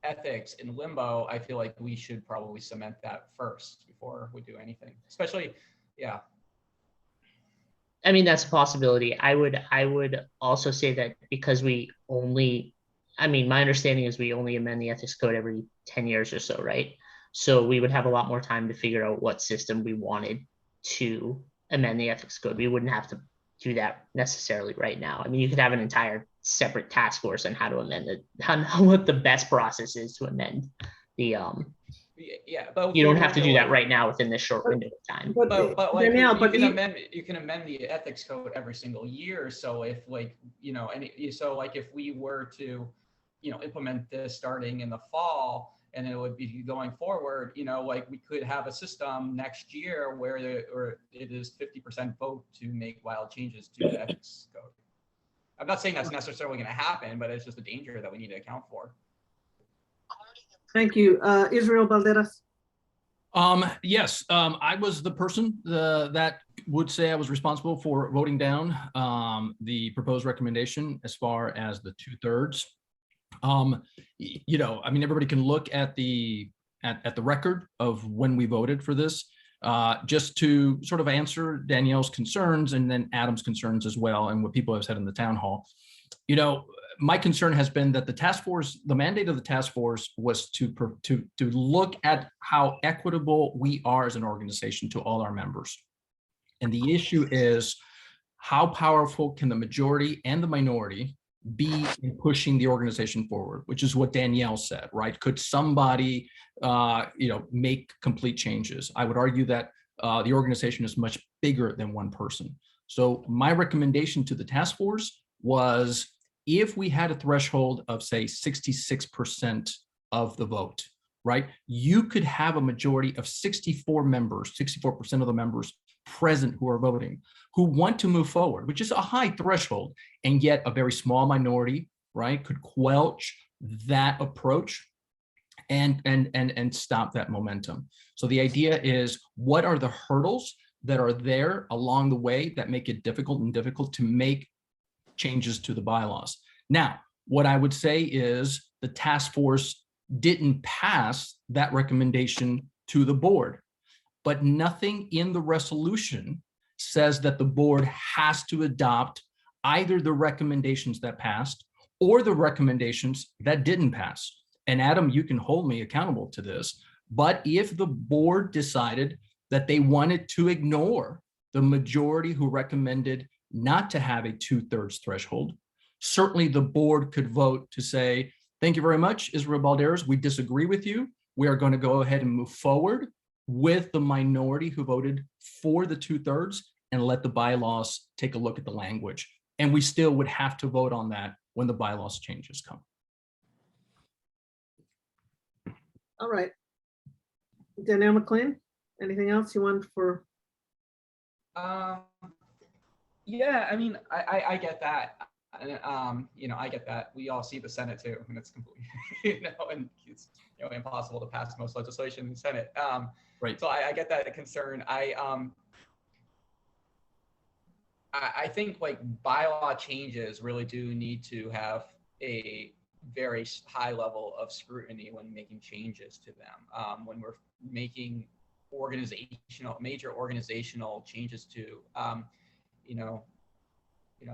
ethics in limbo. I feel like we should probably cement that first before we do anything, especially, yeah. I mean, that's a possibility. I would also say that because my understanding is we only amend the ethics code every 10 years or so, right? So we would have a lot more time to figure out what system we wanted to amend the ethics code. We wouldn't have to do that necessarily right now. I mean, you could have an entire separate task force on how to amend it, what the best process is to amend the Yeah, but you don't have to do that right now within this short window of time. But like Danielle, you can amend the ethics code every single year. So if if we were to, implement this starting in the fall, and it would be going forward, we could have a system next year where it is 50% vote to make wild changes to the ethics code. I'm not saying that's necessarily going to happen, but it's just a danger that we need to account for. Thank you. Israel Balderas. Yes, I was the person that would say I was responsible for voting down the proposed recommendation as far as the 2/3. I mean, everybody can look at the record of when we voted for this, just to sort of answer Danielle's concerns and then Adam's concerns as well, and what people have said in the town hall. My concern has been that the task force, the mandate of the task force was to look at how equitable we are as an organization to all our members. And the issue is, how powerful can the majority and the minority be in pushing the organization forward, which is what Danielle said, right? Could somebody, make complete changes? I would argue that the organization is much bigger than one person. So my recommendation to the task force was, if we had a threshold of, say, 66% of the vote, right? You could have a majority of 64 members, 64% of the members present who are voting, who want to move forward, which is a high threshold, and yet a very small minority, right, could quelch that approach and stop that momentum. So the idea is, what are the hurdles that are there along the way that make it difficult to make changes to the bylaws? Now, what I would say is the task force didn't pass that recommendation to the board, but nothing in the resolution says that the board has to adopt either the recommendations that passed or the recommendations that didn't pass. And Adam, you can hold me accountable to this, but if the board decided that they wanted to ignore the majority who recommended not to have a 2/3 threshold, certainly the board could vote to say, thank you very much, Israel Balderas, we disagree with you. We are going to go ahead and move forward with the minority who voted for the 2/3 and let the bylaws take a look at the language. And we still would have to vote on that when the bylaws changes come. All right. Danielle McLean, anything else you want for? Yeah, I mean, I get that. You know, I get that. We all see the Senate too, and it's completely, you know, and it's, you know, impossible to pass most legislation in the Senate. Right. So I get that concern. I think like bylaw changes really do need to have a very high level of scrutiny when making changes to them. When we're making major organizational changes to, you know,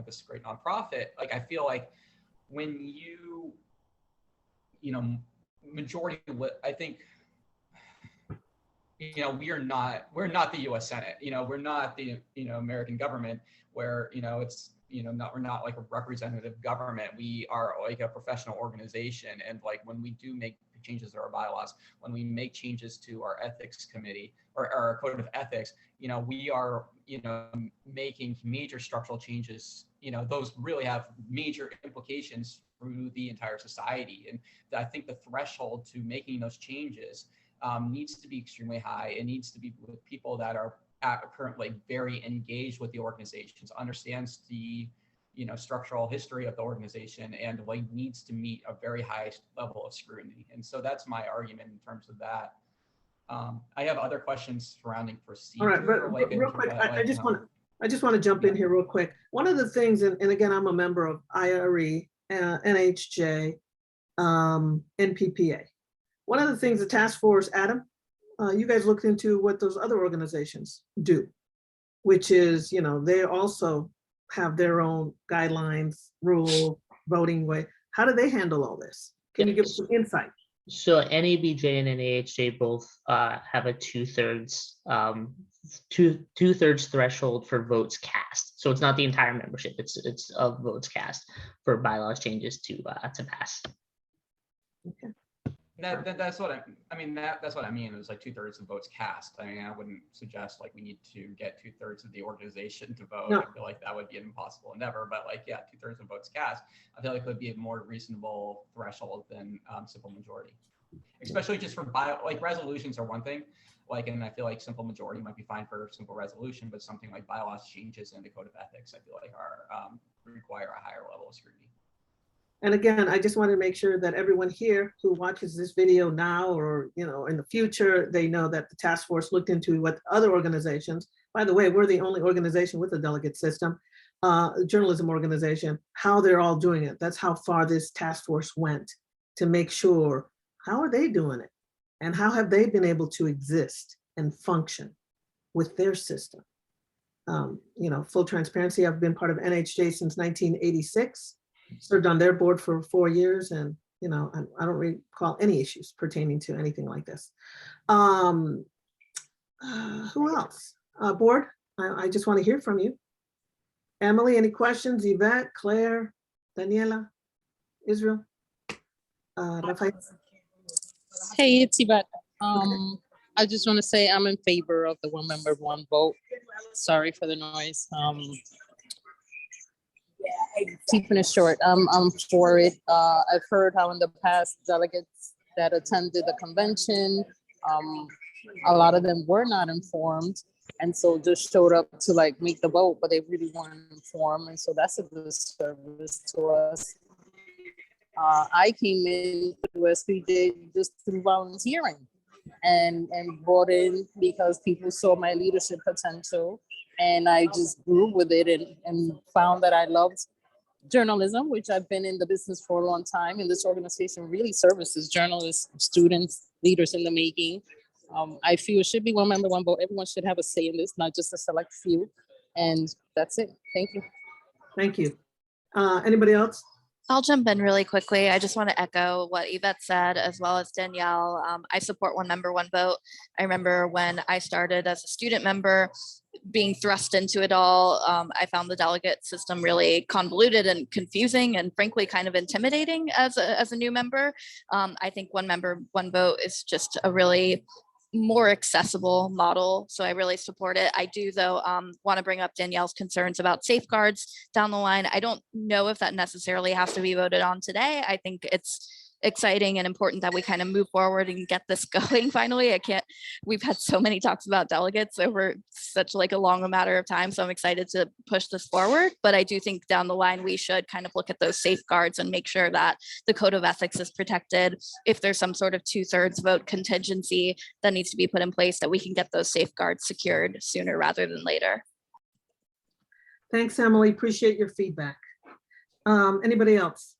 this great nonprofit, like I feel like when you know, majority, I think, you know, we're not the U.S. Senate. You know, we're not the, you know, American government where, you know, it's, you know, we're not like a representative government. We are like a professional organization. And like when we do make changes to our bylaws, when we make changes to our ethics committee or our code of ethics, you know, we are, you know, making major structural changes. You know, those really have major implications through the entire society. And I think the threshold to making those changes needs to be extremely high. It needs to be with people that are currently very engaged with the organizations, understands the, you know, structural history of the organization, and like needs to meet a very high level of scrutiny. And so that's my argument in terms of that. I have other questions surrounding procedure. All right, but like real quick, I just you know, want to jump in here real quick. One of the things, and again, I'm a member of IRE, NHJ, NPPA. One of the things the task force, Adam, you guys looked into what those other organizations do, which is, you know, they also have their own guidelines, rules, voting way. How do they handle all this? Can you give us some insight? So NABJ and NAHJ both have a two-thirds threshold for votes cast. So it's not the entire membership; it's of votes cast for bylaws changes to pass. Okay. That's what I mean. That's what I mean. It's like 2/3 of votes cast. I mean, I wouldn't suggest like we need to get 2/3 of the organization to vote. No. I feel like that would be an impossible endeavor. But like, yeah, 2/3 of votes cast, I feel like would be a more reasonable threshold than simple majority. Especially just for like resolutions are one thing. Like, and I feel like simple majority might be fine for simple resolution, but something like bylaws changes in the code of ethics, I feel like are require a higher level of scrutiny. And again, I just want to make sure that everyone here who watches this video now or, you know, in the future, they know that the task force looked into what other organizations, by the way, we're the only organization with a delegate system, journalism organization, how they're all doing it. That's how far this task force went to make sure, how are they doing it? And how have they been able to exist and function with their system? You know, full transparency, I've been part of NHJ since 1986. Served on their board for 4 years, and you know, I don't recall any issues pertaining to anything like this. Who else? Board, I just want to hear from you. Emily, any questions? Yvette, Claire, Daniela, Israel, Rafael? Hey, it's Yvette. I just want to say I'm in favor of the one member, one vote. Sorry for the noise. Keeping it short, I'm for it. I've heard how in the past delegates that attended the convention, a lot of them were not informed, and so just showed up to like make the vote, but they really weren't informed, and so that's a disservice to us. I came in to SPJ just through volunteering and brought in because people saw my leadership potential, and I just grew with it and found that I loved journalism, which I've been in the business for a long time, and this organization really services journalists, students, leaders in the making. I feel it should be one member, one vote. Everyone should have a say in this, not just a select few. And that's it. Thank you. Thank you. Anybody else? I'll jump in really quickly. I just want to echo what Yvette said, as well as Danielle. I support one member, one vote. I remember when I started as a student member, being thrust into it all, I found the delegate system really convoluted and confusing, and frankly kind of intimidating as a new member. I think one member, one vote is just a really more accessible model, so I really support it. I do, though, want to bring up Danielle's concerns about safeguards down the line. I don't know if that necessarily has to be voted on today. I think it's exciting and important that we kind of move forward and get this going finally. We've had so many talks about delegates over such like a long matter of time. So I'm excited to push this forward. But I do think down the line, we should kind of look at those safeguards and make sure that the code of ethics is protected. If there's some sort of 2/3 vote contingency that needs to be put in place, that we can get those safeguards secured sooner rather than later. Thanks, Emily. Appreciate your feedback. Anybody else?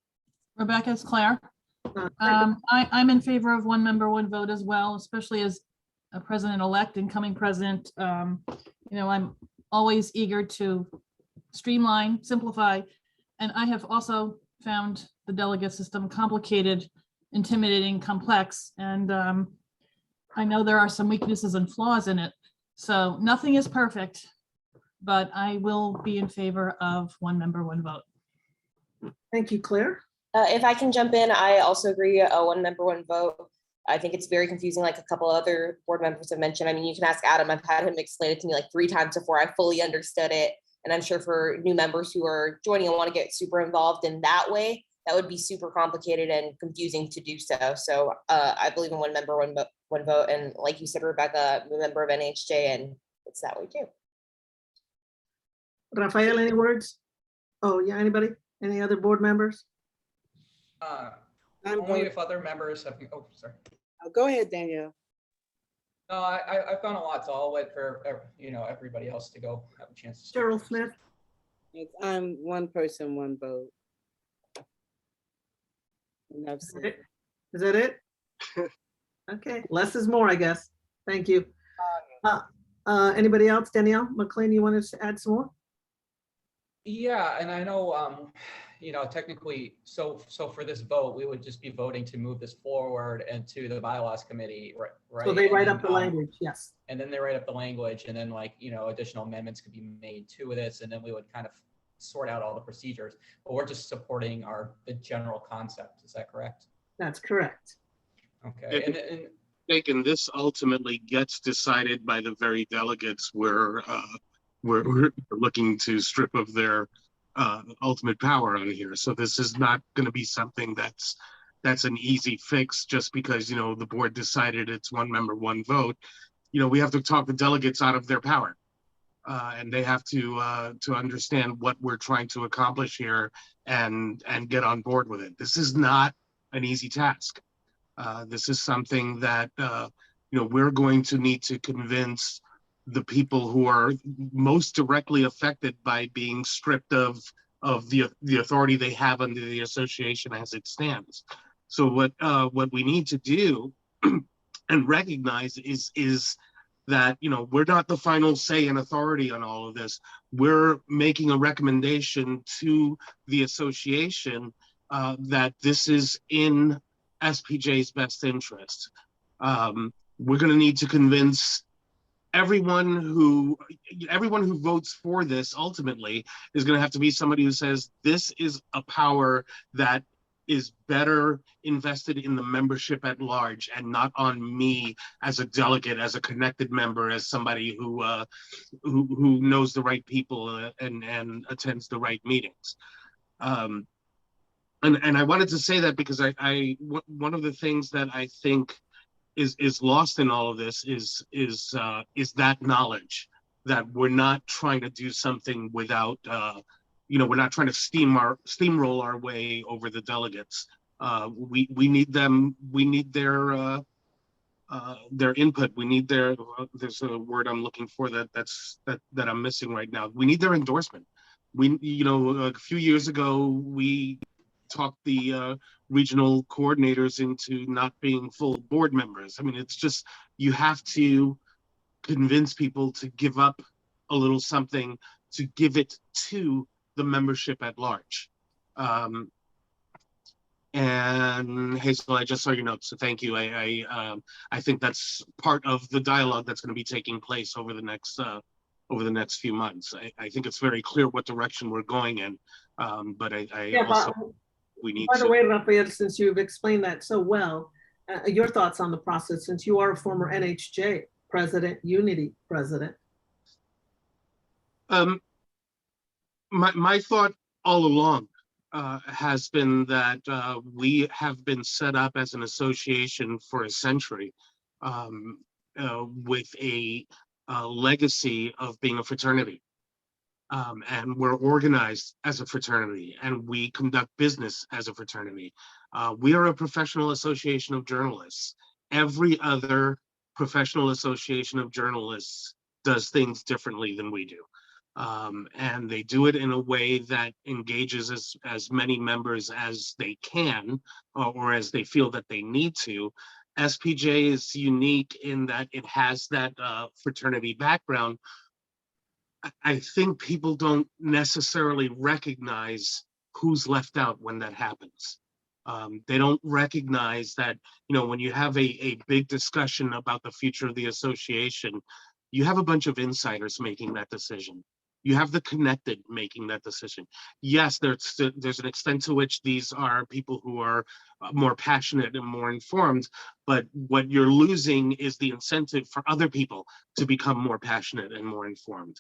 Rebecca, it's Claire. Second. I'm in favor of one member, one vote as well, especially as a president-elect, incoming president. I'm always eager to streamline, simplify, and I have also found the delegate system complicated, intimidating, complex, and I know there are some weaknesses and flaws in it. So nothing is perfect, but I will be in favor of one member, one vote. Thank you, Claire. If I can jump in, I also agree, one member, one vote. I think it's very confusing, like a couple other board members have mentioned. I mean, you can ask Adam. I've had him explain it to me like 3 times before I fully understood it. And I'm sure for new members who are joining and want to get super involved in that way, that would be super complicated and confusing to do so. So I believe in one member, one vote. And like you said, Rebecca, I'm a member of NHJ, and it's that way too. Rafael, any words? Oh, yeah, anybody? Any other board members? Only if other members have, oh, sorry. Go ahead, Danielle. No, I've gone a lot, so I'll wait for, everybody else to go have a chance to speak. Cheryl Smith. I'm one person, one vote. Enough said. Is that it? Okay, less is more, I guess. Thank you. Anybody else? Danielle McLean, you wanted to add some more? Yeah, and I know, technically, so for this vote, we would just be voting to move this forward and to the Bylaws Committee, right? So they And write then, up the language, yes. And then they write up the language, and then additional amendments could be made to this, and then we would kind of sort out all the procedures. But we're just supporting the general concept. Is that correct? That's correct. Okay. And taken, this ultimately gets decided by the very delegates we're looking to strip of their ultimate power on here. So this is not going to be something that's an easy fix just because the board decided it's one member, one vote. We have to talk the delegates out of their power, and they have to understand what we're trying to accomplish here and get on board with it. This is not an easy task. This is something that we're going to need to convince the people who are most directly affected by being stripped of the authority they have under the association as it stands. So what we need to do and recognize is that we're not the final say and authority on all of this. We're making a recommendation to the association that this is in SPJ's best interest. We're going to need to convince everyone who votes for this ultimately is going to have to be somebody who says this is a power that is better invested in the membership at large and not on me as a delegate, as a connected member, as somebody who knows the right people and attends the right meetings. And I wanted to say that because one of the things that I think is lost in all of this is that knowledge that we're not trying to do something without we're not trying to steamroll our way over the delegates. We need them. We need their input. We need there's a word I'm looking for that I'm missing right now. We need their endorsement. A few years ago we talked the regional coordinators into not being full board members. I mean, it's just, you have to convince people to give up a little something to give it to the membership at large. And Hazel, I just saw your notes, so thank you. I think that's part of the dialogue that's going to be taking place over the next few months. I think it's very clear what direction we're going in, but we need By the way, Rafael, since you've explained that so well, your thoughts on the process, since you are a former NHJ president, Unity president. My thought all along has been that we have been set up as an association for a century with a legacy of being a fraternity. And we're organized as a fraternity and we conduct business as a fraternity. We are a professional association of journalists. Every other professional association of journalists does things differently than we do. And they do it in a way that engages as many members as they can or as they feel that they need to. SPJ is unique in that it has that fraternity background. I think people don't necessarily recognize who's left out when that happens. They don't recognize that, you know, when you have a big discussion about the future of the association, you have a bunch of insiders making that decision. You have the connected making that decision. Yes, there's an extent to which these are people who are more passionate and more informed, but what you're losing is the incentive for other people to become more passionate and more informed.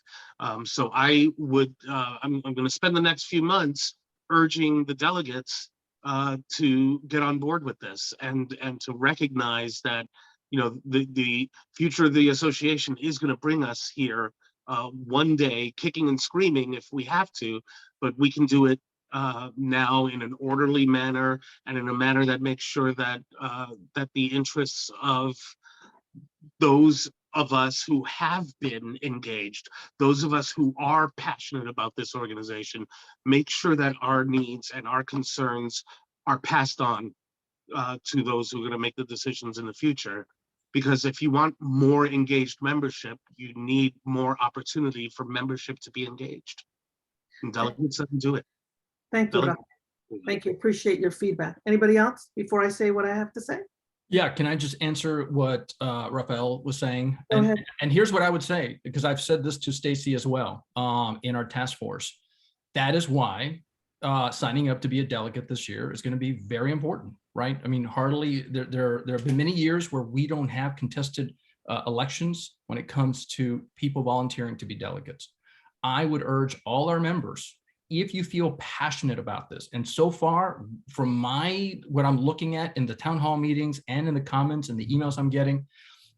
So I would, I'm going to spend the next few months urging the delegates to get on board with this and to recognize that, you know, the future of the association is going to bring us here one day, kicking and screaming if we have to, but we can do it now in an orderly manner and in a manner that makes sure that that the interests of those of us who have been engaged, those of us who are passionate about this organization, make sure that our needs and our concerns are passed on to those who are going to make the decisions in the future. Because if you want more engaged membership, you need more opportunity for membership to be engaged. And delegates doesn't do it. Thank you, Rafa. Thank you. Appreciate your feedback. Anybody else before I say what I have to say? Yeah, can I just answer what Raphael was saying? Go ahead. And here's what I would say, because I've said this to Stacy as well in our task force. That is why signing up to be a delegate this year is going to be very important, right? I mean, hardly there have been many years where we don't have contested elections when it comes to people volunteering to be delegates. I would urge all our members, if you feel passionate about this, and so far from what I'm looking at in the town hall meetings and in the comments and the emails I'm getting,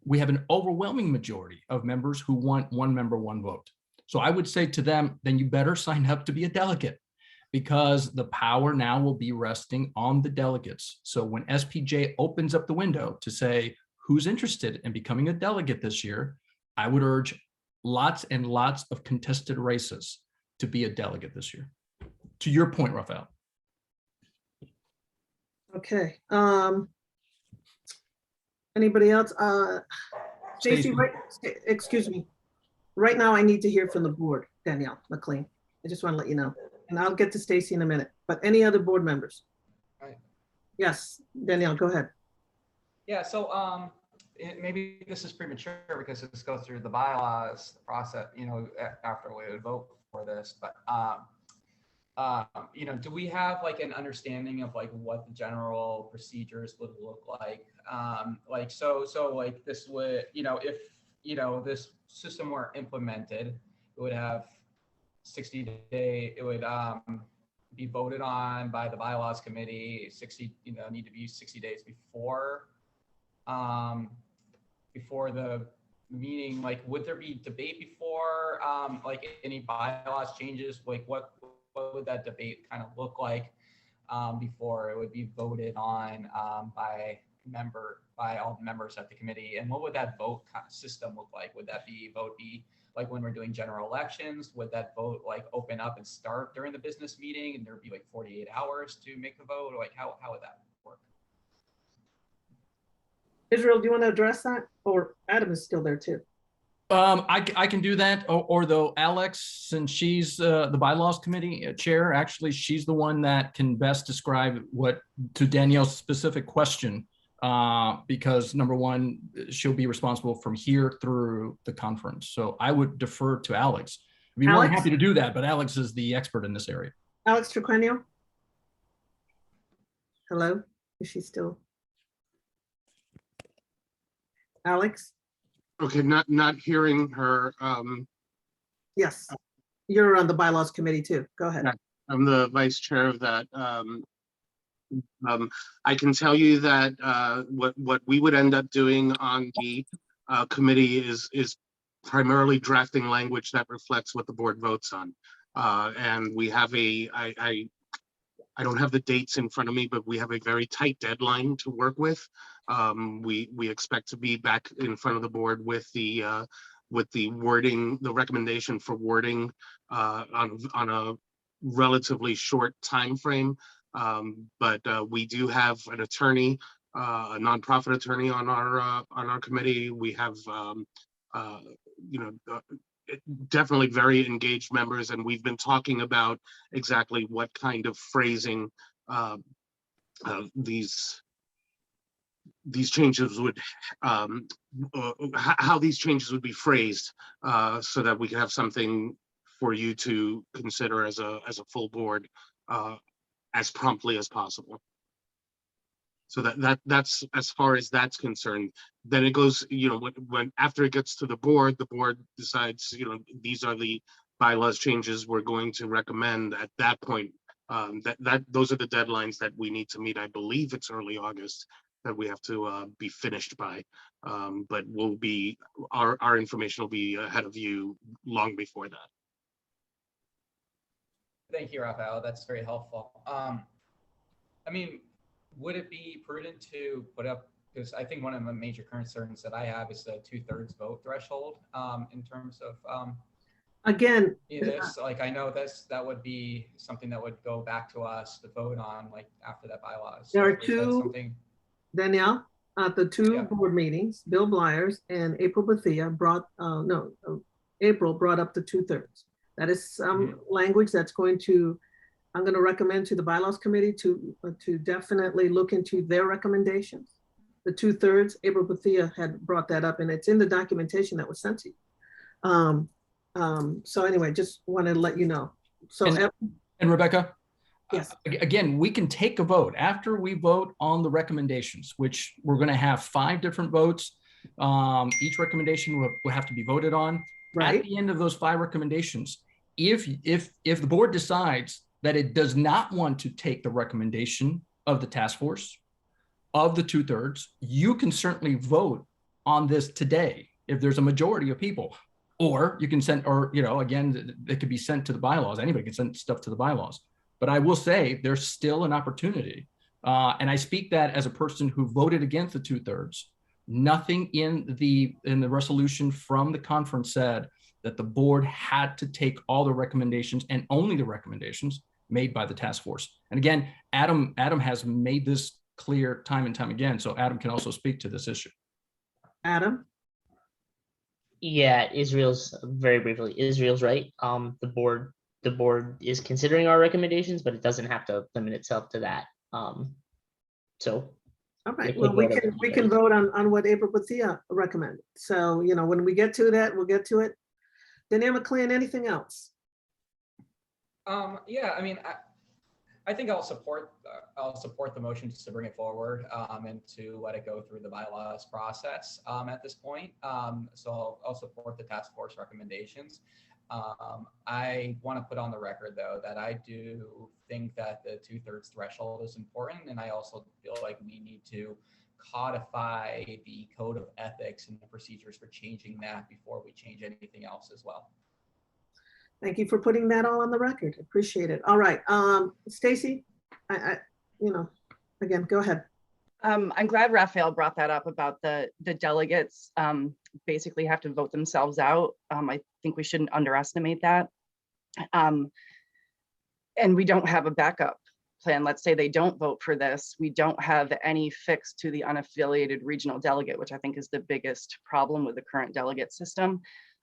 we have an overwhelming majority of members who want one member, one vote. So I would say to them, then you better sign up to be a delegate, because the power now will be resting on the delegates. So when SPJ opens up the window to say who's interested in becoming a delegate this year, I would urge lots and lots of contested races to be a delegate this year. To your point, Raphael. Okay. Anybody else? Stacy, right, excuse me. Right now, I need to hear from the board, Danielle McLean. I just want to let you know, and I'll get to Stacy in a minute, but any other board members? Right. Yes, Danielle, go ahead. Yeah, so maybe this is premature because this goes through the bylaws process, you know, after we would vote for this, but you know, do we have like an understanding of like what the general procedures would look like? Like, so like this would, you know, if, you know, this system were implemented, it would have 60-day, it would be voted on by the Bylaws Committee, 60, you know, need to be 60 days before before the meeting. Like, would there be debate before like any bylaws changes? Like what would that debate kind of look like before it would be voted on by all the members at the committee? And what would that vote kind of system look like? Would that vote be like when we're doing general elections? Would that vote like open up and start during the business meeting and there'd be like 48 hours to make the vote? Or like how would that work? Israel, do you want to address that? Or Adam is still there too. I can do that, or though Alex, since she's the Bylaws Committee chair, actually she's the one that can best describe what, to Danielle's specific question, because number one, she'll be responsible from here through the conference. So I would defer to Alex. I'd be more than happy to do that, but Alex is the expert in this area. Alex Trequenio? Hello, is she still? Alex? Okay, not hearing her. Yes, you're on the Bylaws Committee too. Go ahead. I'm the vice chair of that. I can tell you that what we would end up doing on the committee is primarily drafting language that reflects what the board votes on. And we have I don't have the dates in front of me, but we have a very tight deadline to work with. We expect to be back in front of the board with the wording, the recommendation for wording on a relatively short time frame. But we do have an attorney, a nonprofit attorney on our committee. We have definitely very engaged members, and we've been talking about exactly what kind of phrasing these changes would how these changes would be phrased so that we can have something for you to consider as a full board as promptly as possible. So that's as far as that's concerned. Then it goes, when after it gets to the board decides, these are the bylaws changes we're going to recommend at that point. Those are the deadlines that we need to meet. I believe it's early August that we have to be finished by. But our information will be ahead of you long before that. Thank you, Raphael. That's very helpful. I mean, would it be prudent to put up, because I think one of the major concerns that I have is the 2/3 vote threshold in terms of Again, this. Like, I know that would be something that would go back to us to vote on, like after that bylaws. there are Is that two, something? Danielle, at the two board meetings, Bill Bliers and April Bethia April brought up the 2/3. That is some language that's I'm going to recommend to the Bylaws Committee to definitely look into their recommendations. The 2/3, April Bethia had brought that up, and it's in the documentation that was sent to you. So anyway, just wanted to let you know. So and Rebecca, yes, again, we can take a vote after we vote on the recommendations, which we're going to have 5 different votes. Each recommendation will have to be voted on. Right. At the end of those 5 recommendations, if the board decides that it does not want to take the recommendation of the task force of the 2/3, you can certainly vote on this today if there's a majority of people, or you can send, or again, it could be sent to the bylaws. Anybody can send stuff to the bylaws. But I will say there's still an opportunity, and I speak that as a person who voted against the 2/3. Nothing in the resolution from the conference said that the board had to take all the recommendations and only the recommendations made by the task force. And again, Adam has made this clear time and time again, so Adam can also speak to this issue. Adam? Yeah, very briefly, Israel's right. The board is considering our recommendations, but it doesn't have to limit itself to that. So. All right, well, we can vote on what April Bethia recommended. So, when we get to that, we'll get to it. Danielle McLean, anything else? Yeah, I mean, I think I'll support the motion just to bring it forward and to let it go through the bylaws process at this point. So I'll support the task force recommendations. I want to put on the record, though, that I do think that the 2/3 threshold is important, and I also feel like we need to codify the code of ethics and the procedures for changing that before we change anything else as well. Thank you for putting that all on the record. Appreciate it. All right, Stacy, again, go ahead. I'm glad Raphael brought that up about the delegates basically have to vote themselves out. I think we shouldn't underestimate that. And we don't have a backup plan. Let's say they don't vote for this. We don't have any fix to the unaffiliated regional delegate, which I think is the biggest problem with the current delegate system.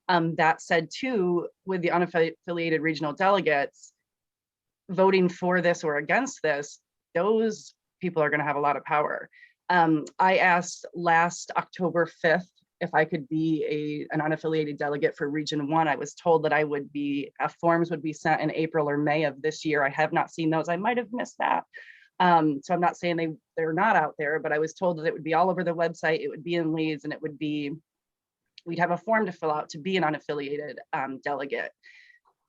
That said, too, with the unaffiliated regional delegates, voting for this or against this, those people are going to have a lot of power. I asked last October 5th if I could be an unaffiliated delegate for Region 1. I was told that forms would be sent in April or May of this year. I have not seen those. I might have missed that. So I'm not saying they're not out there, but I was told that it would be all over the website. It would be in Leeds, and we'd have a form to fill out to be an unaffiliated delegate.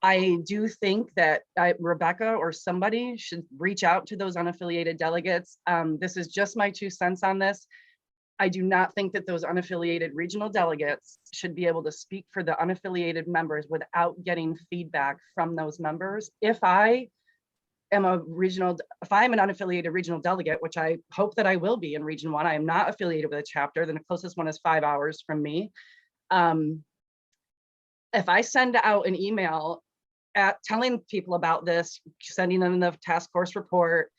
I do think that Rebecca or somebody should reach out to those unaffiliated delegates. This is just my 2 cents on this. I do not think that those unaffiliated regional delegates should be able to speak for the unaffiliated members without getting feedback from those members. If I'm an unaffiliated regional delegate, which I hope that I will be in Region 1, I am not affiliated with a chapter, then the closest one is 5 hours from me. If I send out an email telling people about this, sending them the task force report,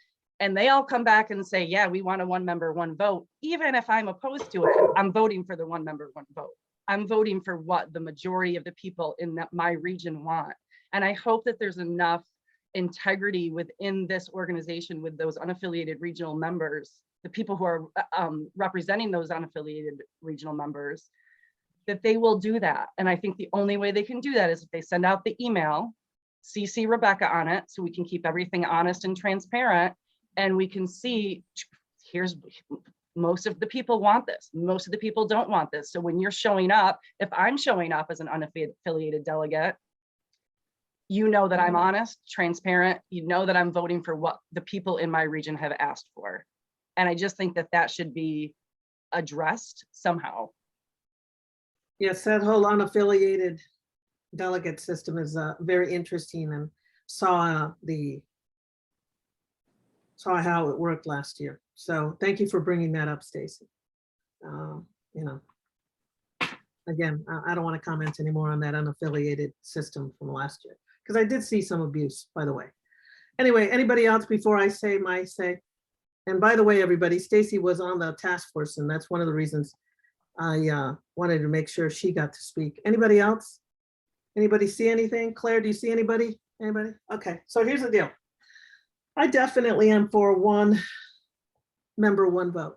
and they all come back and say, yeah, we want a 1 member, 1 vote. Even if I'm opposed to it, I'm voting for the 1 member, 1 vote. I'm voting for what the majority of the people in my region want. And I hope that there's enough integrity within this organization with those unaffiliated regional members, the people who are representing those unaffiliated regional members, that they will do that. And I think the only way they can do that is if they send out the email, CC Rebecca on it, so we can keep everything honest and transparent, and we can see, here's, most of the people want this, most of the people don't want this. So when you're showing up, if I'm showing up as an unaffiliated delegate, you know that I'm honest, transparent, you know that I'm voting for what the people in my region have asked for. And I just think that that should be addressed somehow. Yes, that whole unaffiliated delegate system is very interesting, and saw how it worked last year. So thank you for bringing that up, Stacy. You know, again, I don't want to comment anymore on that unaffiliated system from last year, because I did see some abuse, by the way. Anyway, anybody else before I say my say? And by the way, everybody, Stacy was on the task force, and that's one of the reasons I wanted to make sure she got to speak. Anybody else? Anybody see anything? Claire, do you see anybody? Anybody? Okay, so here's the deal. I definitely am for 1 member, 1 vote.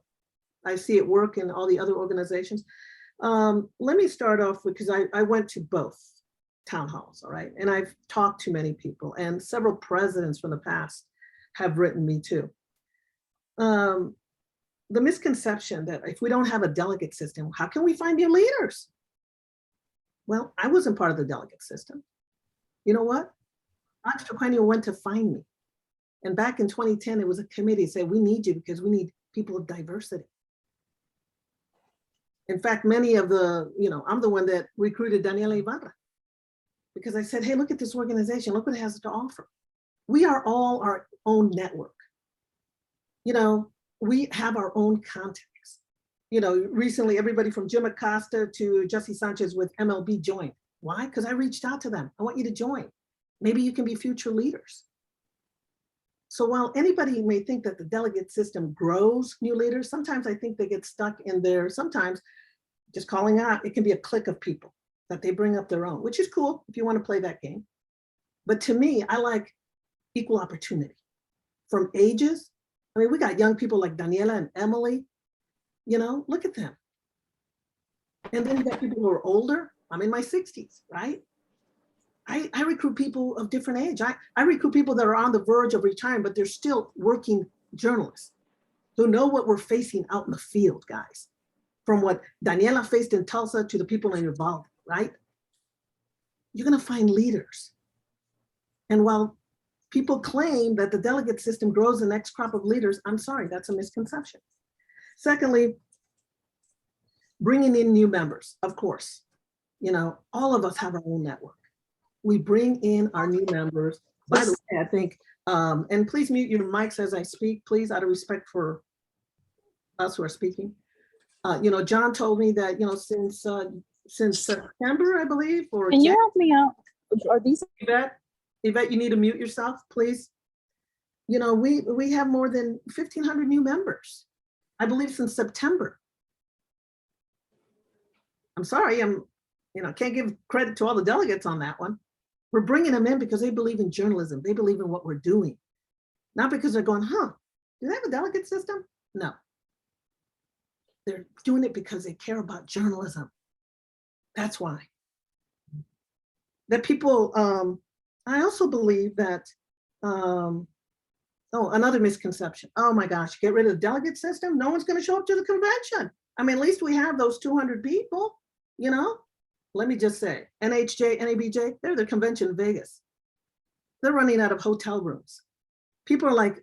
I see it work in all the other organizations. Let me start off with, because I went to both town halls, all right? And I've talked to many people, and several presidents from the past have written me too. The misconception that if we don't have a delegate system, how can we find new leaders? Well, I wasn't part of the delegate system. You know what? Entrepreneur went to find me. And back in 2010, it was a committee that said, we need you because we need people of diversity. In fact, many of the, I'm the one that recruited Daniela Ibarra, because I said, hey, look at this organization. Look what it has to offer. We are all our own network. We have our own contacts. Recently, everybody from Jim Acosta to Jesse Sanchez with MLB joined. Why? Because I reached out to them. I want you to join. Maybe you can be future leaders. So while anybody may think that the delegate system grows new leaders, sometimes I think they get stuck in there. Sometimes just calling out, it can be a clique of people that they bring up their own, which is cool if you want to play that game. But to me, I like equal opportunity from ages. I mean, we got young people like Daniela and Emily, look at them. And then you got people who are older. I'm in my 60s, right? I recruit people of different age. I recruit people that are on the verge of retiring, but they're still working journalists who know what we're facing out in the field, guys. From what Daniela faced in Tulsa to the people in Uvalde, right? You're gonna find leaders. And while people claim that the delegate system grows the next crop of leaders, I'm sorry, that's a misconception. Secondly, bringing in new members, of course. All of us have our own network. We bring in our new members. By the way, I think, and please mute your mics as I speak, please, out of respect for us who are speaking. John told me that, since September, I believe, or can you help me out? Are these Yvette, you need to mute yourself, please. We have more than 1,500 new members, I believe, since September. I'm sorry, can't give credit to all the delegates on that one. We're bringing them in because they believe in journalism. They believe in what we're doing. Not because they're going, do they have a delegate system? No. They're doing it because they care about journalism. That's why. That people, I also believe that, another misconception. Oh my gosh, get rid of the delegate system? No one's going to show up to the convention. I mean, at least we have those 200 people, At let me just say, NHJ, NABJ, they're the convention in Vegas. They're running out of hotel rooms. People are like,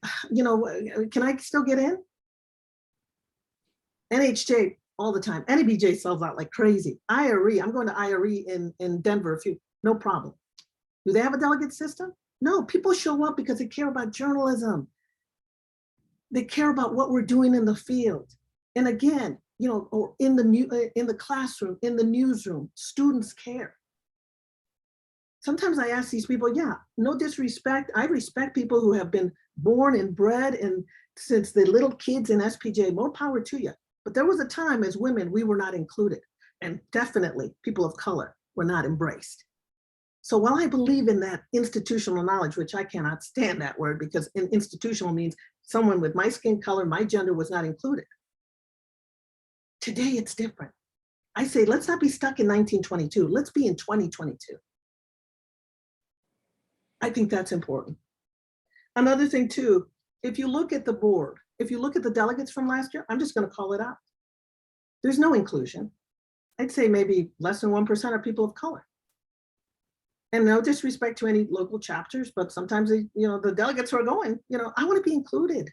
can I still get in? NHJ all the time. NABJ sells out like crazy. IRE, I'm going to IRE in Denver, no problem. Do they have a delegate system? No, people show up because they care about journalism. They care about what we're doing in the field. And again, or in the classroom, in the newsroom, students care. Sometimes I ask these people, yeah, no disrespect. I respect people who have been born and bred and since the little kids in SPJ, more power to you. But there was a time as women, we were not included. And definitely people of color were not embraced. So while I believe in that institutional knowledge, which I cannot stand that word because institutional means someone with my skin color, my gender was not included. Today it's different. I say, let's not be stuck in 1922. Let's be in 2022. I think that's important. Another thing too, if you look at the board, if you look at the delegates from last year, I'm just going to call it out. There's no inclusion. I'd say maybe less than 1% are people of color. And no disrespect to any local chapters, but sometimes the delegates who are going, I want to be included.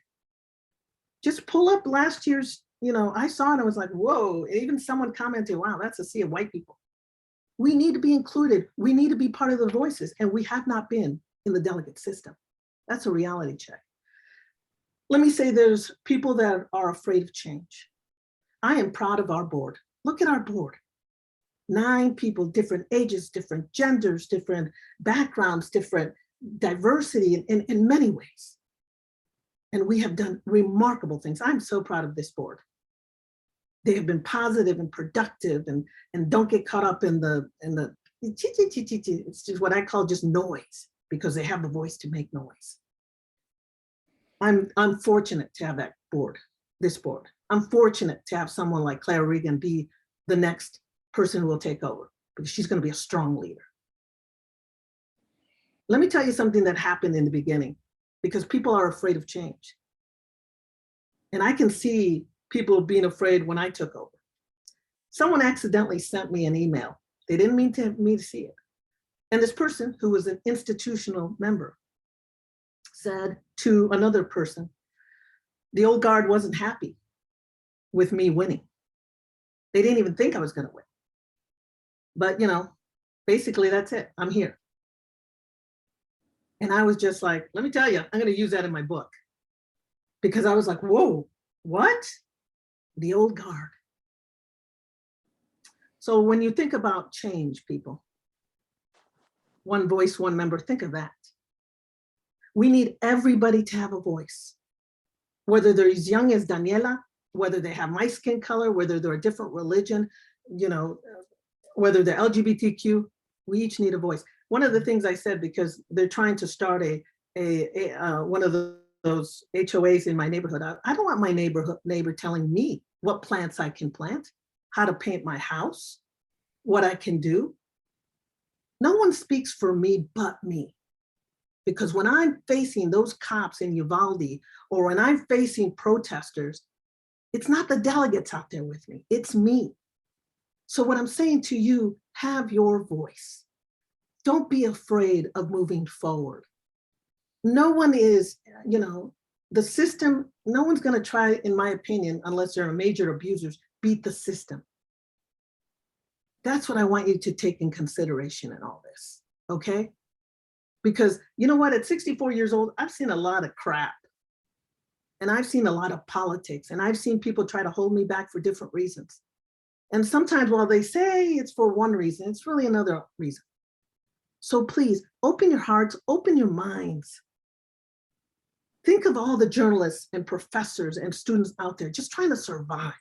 Just pull up last year's, I saw it and I was like, whoa, even someone commented, wow, that's a sea of white people. We need to be included. We need to be part of the voices, and we have not been in the delegate system. That's a reality check. Let me say there's people that are afraid of change. I am proud of our board. Look at our board. 9 people, different ages, different genders, different backgrounds, different diversity in many ways. And we have done remarkable things. I'm so proud of this board. They have been positive and productive and don't get caught up in the it's just what I call just noise, because they have the voice to make noise. I'm fortunate to have that board, this board. I'm fortunate to have someone like Claire Regan be the next person who will take over, because she's going to be a strong leader. Let me tell you something that happened in the beginning, because people are afraid of change. And I can see people being afraid when I took over. Someone accidentally sent me an email. They didn't mean me to see it. And this person, who was an institutional member, said to another person, the old guard wasn't happy with me winning. They didn't even think I was going to win. But, basically that's it. I'm here. And I was just like, let me tell you, I'm going to use that in my book. Because I was like, whoa, what? The old guard. So when you think about change, people, one voice, one member, think of that. We need everybody to have a voice, whether they're as young as Daniela, whether they have my skin color, whether they're a different religion, whether they're LGBTQ, we each need a voice. One of the things I said, because they're trying to start one of those HOAs in my neighborhood, I don't want my neighbor telling me what plants I can plant, how to paint my house, what I can do. No one speaks for me but me. Because when I'm facing those cops in Uvalde, or when I'm facing protesters, it's not the delegates out there with me, it's me. So what I'm saying to you, have your voice. Don't be afraid of moving forward. No one is, the system, no one's gonna try, in my opinion, unless they're major abusers, beat the system. That's what I want you to take in consideration in all this, okay? Because you know what, at 64 years old, I've seen a lot of crap. And I've seen a lot of politics, and I've seen people try to hold me back for different reasons. And sometimes while they say it's for one reason, it's really another reason. So please open your hearts, open your minds. Think of all the journalists and professors and students out there just trying to survive,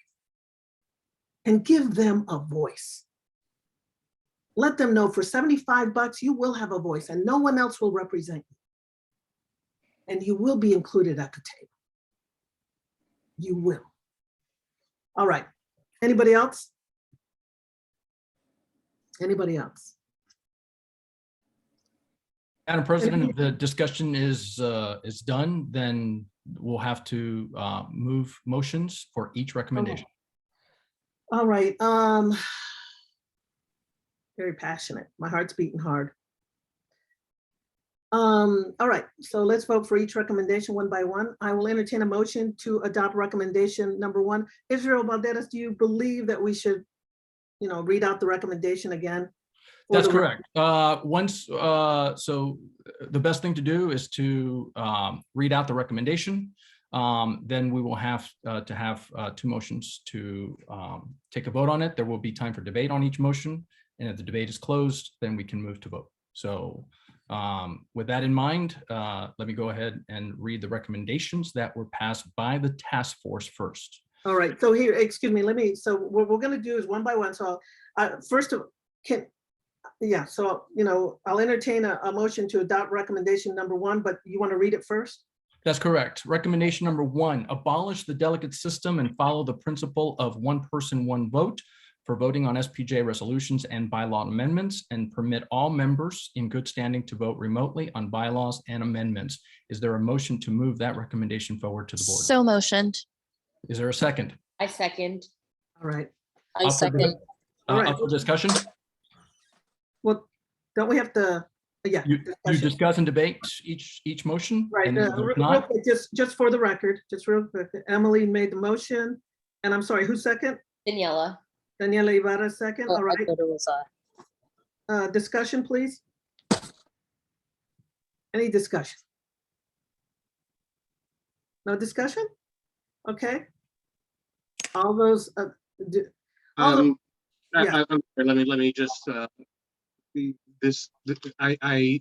and give them a voice. Let them know for $75, you will have a voice and no one else will represent you. And you will be included at the table. You will. All right. Anybody else? Anybody else? Madam President, if the discussion is done, then we'll have to move motions for each recommendation. All right. very passionate. My heart's beating hard. All right, so let's vote for each recommendation one by one. I will entertain a motion to adopt recommendation number one. Israel Valderas, do you believe that we should, read out the recommendation again? That's correct. So the best thing to do is to read out the recommendation. Then we will have to have two motions to take a vote on it. There will be time for debate on each motion. And if the debate is closed, then we can move to vote. So with that in mind, let me go ahead and read the recommendations that were passed by the task force first. All right, so here, excuse me, so what we're gonna do is one by one. So first of, I'll entertain a motion to adopt recommendation number one, but you wanna read it first? That's correct. Recommendation number one, abolish the delegate system and follow the principle of one person, one vote for voting on SPJ resolutions and bylaw amendments, and permit all members in good standing to vote remotely on bylaws and amendments. Is there a motion to move that recommendation forward to the board? So motioned. Is there a second? I second. All right. I second. Up for discussion? Well, don't we have to, yeah. You discuss and debate each motion? Right, and if real not, quick, just for the record, just real quick, Emily made the motion, and I'm sorry, who's second? Daniela. Daniela Ibarra, second, all I right. thought it was Discussion, please. Any discussion? No discussion? Okay. All those, I'm sorry, let me just, I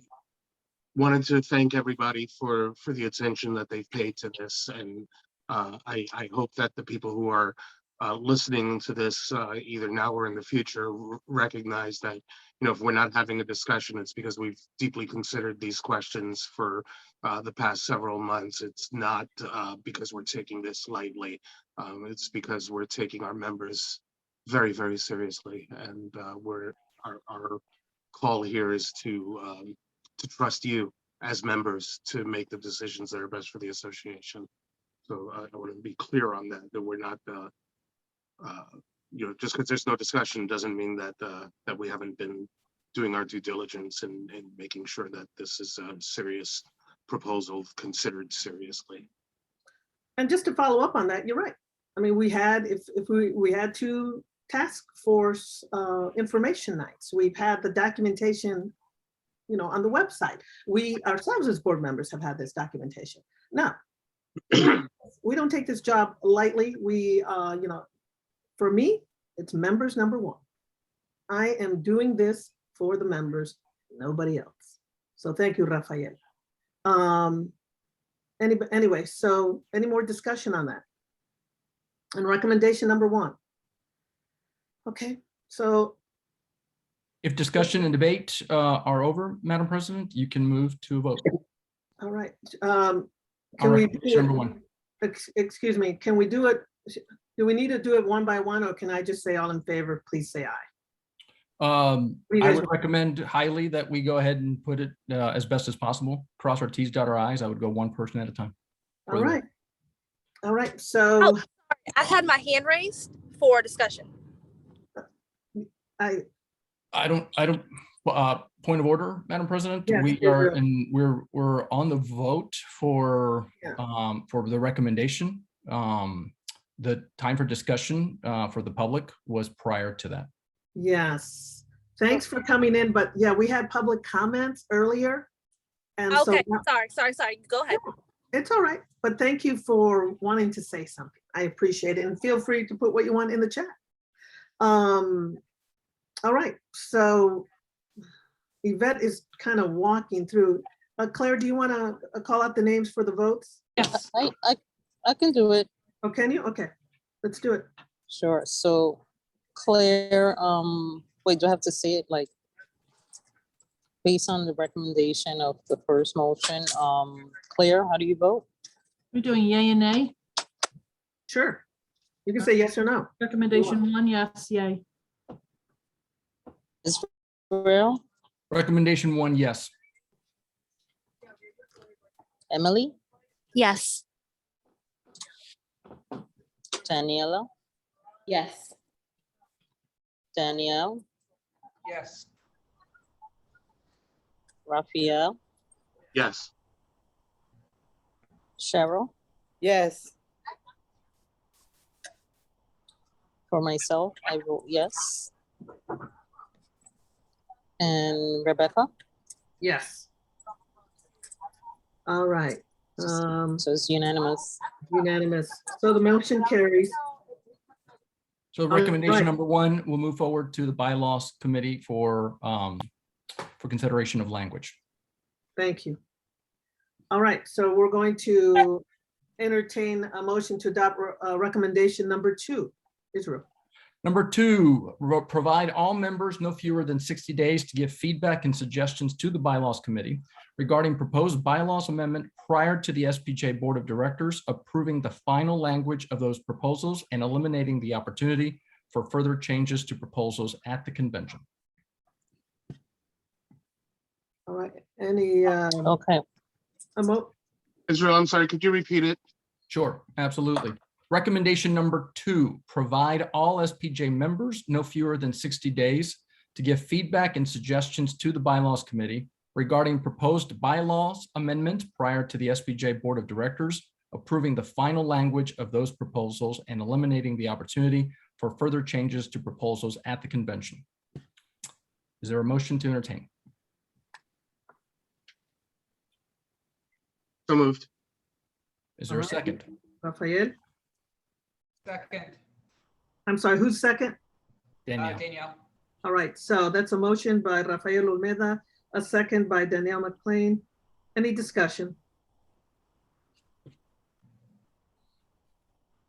wanted to thank everybody for the attention that they've paid to this. And I hope that the people who are listening to this either now or in the future recognize that, if we're not having a discussion, it's because we've deeply considered these questions for the past several months. It's not because we're taking this lightly. It's because we're taking our members very, very seriously. And our call here is to trust you as members to make the decisions that are best for the association. So I want to be clear on that we're not, just because there's no discussion doesn't mean that that we haven't been doing our due diligence and making sure that this is a serious proposal considered seriously. and just to follow up on that, you're right. I mean, we had, if we had two task force information nights. We've had the documentation, on the website. We ourselves as board members have had this documentation. Now, we don't take this job lightly. We, for me, it's members number one. I am doing this for the members, nobody else. So thank you, Rafael. Anyway, so any more discussion on that? And recommendation number one. Okay, so. if discussion and debate are over, Madam President, you can move to a vote. All right. All Can we, right, number one. excuse me, can we do it? Do we need to do it one by one, or can I just say all in favor, please say aye? I would recommend highly that we go ahead and put it as best as possible. Cross our T's, dot our I's. I would go one person at a time. All right. All right, so. Oh, sorry. I had my hand raised for discussion. I don't, point of order, Madam President. Yes, We yes, are, yes. and we're on the vote for the recommendation. The time for discussion for the public was prior to that. Yes, thanks for coming in, but yeah, we had public comments earlier. And so Okay, sorry. Go ahead. it's all right, but thank you for wanting to say something. I appreciate it, and feel free to put what you want in the chat. All right, so Yvette is kind of walking through. Claire, do you want to call out the names for the votes? Yes. I can do it. Oh, can you? Okay, let's do it. Sure. So Claire, wait, do I have to say it like based on the recommendation of the first motion? Claire, how do you vote? We're doing yay and nay. Sure. You can say yes or no. Recommendation one, yes, yay. Israel, Recommendation one, yes. Emily, Yes. Daniela, Yes. Danielle, Yes. Raphael, Yes. Cheryl, Yes. for myself, I vote yes. And Rebecca, Yes. All right. so it's unanimous. Unanimous. So the motion carries. So right. recommendation number one, we'll move forward to the Bylaws Committee for consideration of language. Thank you. All right, so we're going to entertain a motion to adopt recommendation number 2. Israel. Number 2, provide all members no fewer than 60 days to give feedback and suggestions to the Bylaws Committee regarding proposed bylaws amendment prior to the SPJ Board of Directors approving the final language of those proposals and eliminating the opportunity for further changes to proposals at the convention. All right, any? Okay. Israel, I'm sorry, could you repeat it? Sure, absolutely. Recommendation number 2, provide all SPJ members no fewer than 60 days to give feedback and suggestions to the Bylaws Committee regarding proposed bylaws amendment prior to the SPJ Board of Directors approving the final language of those proposals and eliminating the opportunity for further changes to proposals at the convention. Is there a motion to entertain? So moved. Is there a second? Raphael? Second. I'm sorry, who's second? Danielle. Danielle. All right, so that's a motion by Rafael Olmeda, a second by Danielle McLean. Any discussion?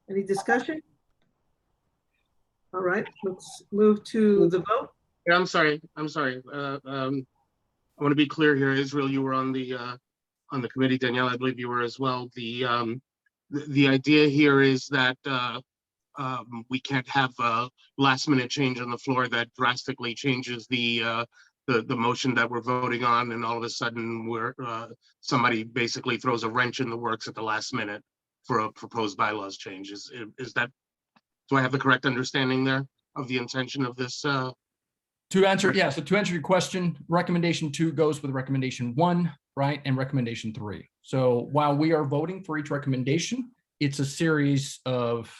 Any discussion? All right, let's move to the vote. Yeah, I'm sorry. I want to be clear here. Israel, you were on the committee. Danielle, I believe you were as well. The idea here is that we can't have a last minute change on the floor that drastically changes the motion that we're voting on, and all of a sudden somebody basically throws a wrench in the works at the last minute for a proposed bylaws change. Is that, do I have the correct understanding there of the intention of this? To answer your question, recommendation 2 goes with recommendation 1, right? And recommendation 3. So while we are voting for each recommendation, it's a series of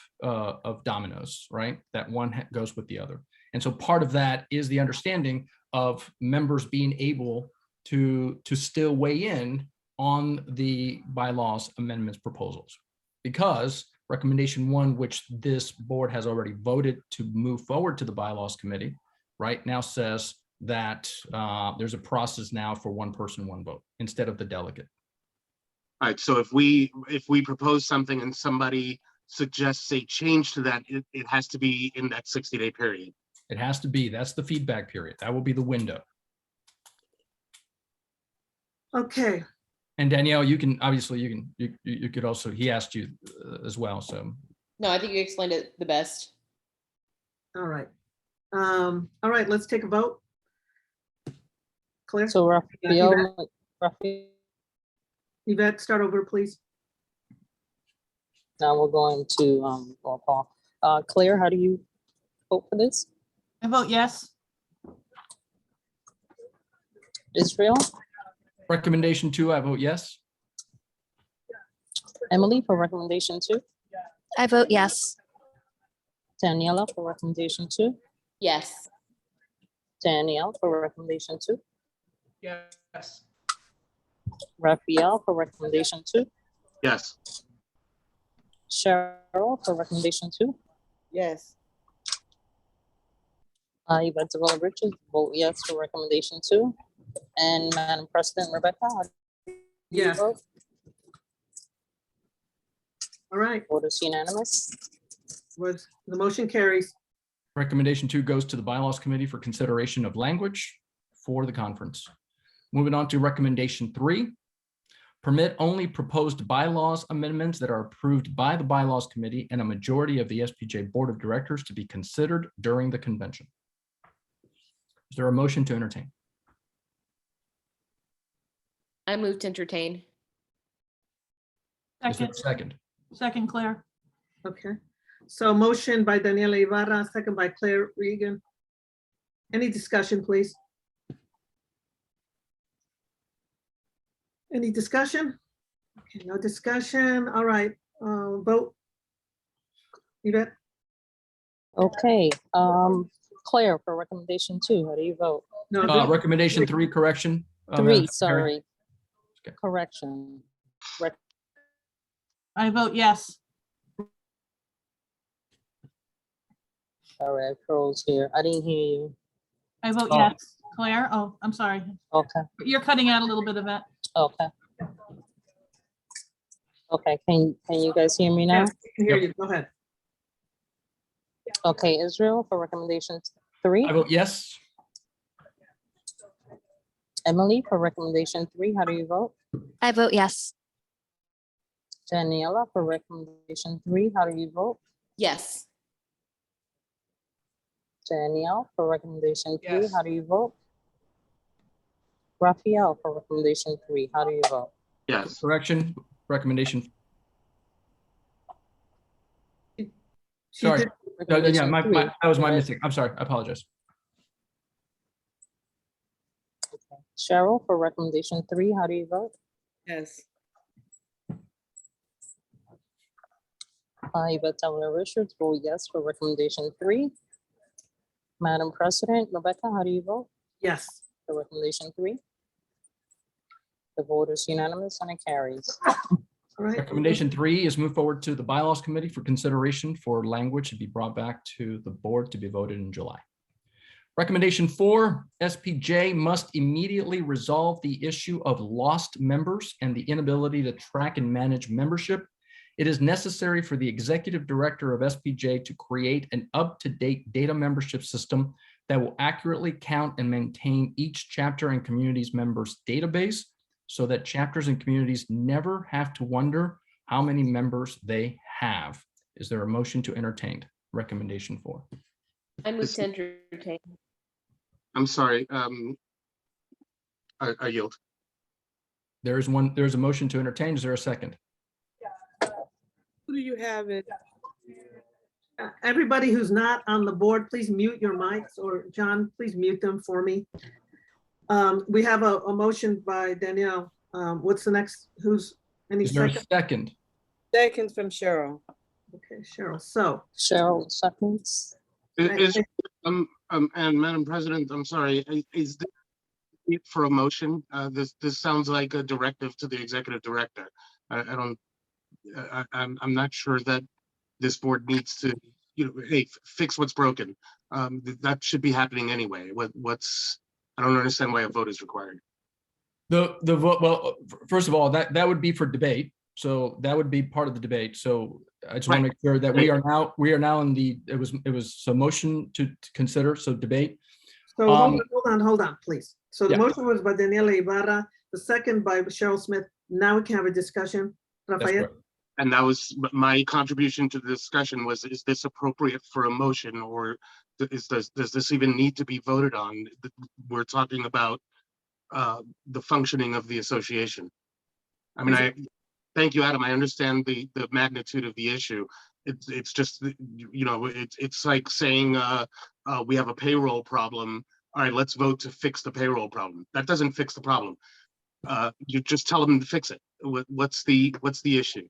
dominoes, right? That one goes with the other. And so part of that is the understanding of members being able to still weigh in on the bylaws amendments proposals. Because recommendation 1, which this board has already voted to move forward to the Bylaws Committee, right now says that there's a process now for one person, one vote instead of the delegate. All right, so if we propose something and somebody suggests a change to that, it has to be in that 60-day period. It has to be, that's the feedback period. That will be the window. Okay. And Danielle, you can, obviously you could also, he asked you as well, so. No, I think you explained it the best. All right. All right, let's take a vote. Claire? So Raphael, Yvette, start over, please. now we're going to roll call. Claire, how do you vote for this? I vote yes. Israel? Recommendation 2, I vote yes. Emily for recommendation 2? I vote yes. Daniela for recommendation 2? Yes. Danielle for recommendation 2? Yes. Raphael for recommendation 2? Yes. Cheryl for recommendation 2? Yes. Yvette Richards, vote yes for recommendation 2. And Madam President, Rebecca, how do you Yes. vote? All right. Vote is unanimous. The motion carries. Recommendation 2 goes to the Bylaws Committee for consideration of language for the conference. Moving on to recommendation 3, permit only proposed bylaws amendments that are approved by the Bylaws Committee and a majority of the SPJ Board of Directors to be considered during the convention. Is there a motion to entertain? I move to entertain. Is there a second? Second, Claire. Okay. So motion by Daniela Ibarra, second by Claire Regan. Any discussion, please? Any discussion? Okay, no discussion. All right, vote. Yvette? Okay, Claire for recommendation 2, how do you vote? No, Recommendation 3, correction. 3, Madam Secretary. sorry. Okay. Correction. I vote yes. Sorry, I froze here. I didn't hear you. I vote Oh. yes. Claire? Oh, I'm sorry. Okay, You're cutting out a little bit of it. okay. Okay, can you guys hear me now? Yes, I can hear you. Go ahead. Okay, Israel for recommendation 3. I vote yes. Emily for recommendation 3, how do you vote? I vote yes. Daniela for recommendation 3, how do you vote? Yes. Danielle for recommendation 3, Yes. how do you vote? Raphael for recommendation 3, how do you vote? Yes. Correction, recommendation. She Sorry. did- Yeah, Recommendation three, that was my right? mistake. I'm sorry. I apologize. Cheryl for recommendation 3, how do you vote? Yes. Yvette Taylor Richards vote yes for recommendation 3. Madam President, Rebecca, how do you vote Yes. for recommendation 3? The vote is unanimous and it carries. All right. Recommendation 3 is move forward to the Bylaws Committee for consideration for language to be brought back to the board to be voted in July. Recommendation 4, SPJ must immediately resolve the issue of lost members and the inability to track and manage membership. It is necessary for the executive director of SPJ to create an up-to-date data membership system that will accurately count and maintain each chapter and community's members database so that chapters and communities never have to wonder how many members they have. Is there a motion to entertain recommendation 4? I move to entertain. I'm sorry. I yield. There's a motion to entertain. Is there a second? Who do you have it? Everybody who's not on the board, please mute your mics, or John, please mute them for me. We have a motion by Danielle. What's the next, any Is there a second? second? Second from Cheryl. Okay, Cheryl, so. Cheryl seconds. And Madam President, I'm sorry, is this it for a motion? This sounds like a directive to the executive director. I'm not sure that this board needs to, hey, fix what's broken. That should be happening anyway. I don't understand why a vote is required. The vote, well, first of all, that would be for debate. So that would be part of the debate. So I just want to make sure that we are now in the, it was a motion to consider, so debate. So hold on, please. So the motion was by Daniela Ibarra, the second by Cheryl Smith. Now we can have a discussion. Rafael? And that was my contribution to the discussion was, is this appropriate for a motion, or does this even need to be voted on? We're talking about the functioning of the association. I mean, thank you, Adam. I understand the magnitude of the issue. It's just, it's like saying we have a payroll problem. All right, let's vote to fix the payroll problem. That doesn't fix the problem. You just tell them to fix it. What's the issue?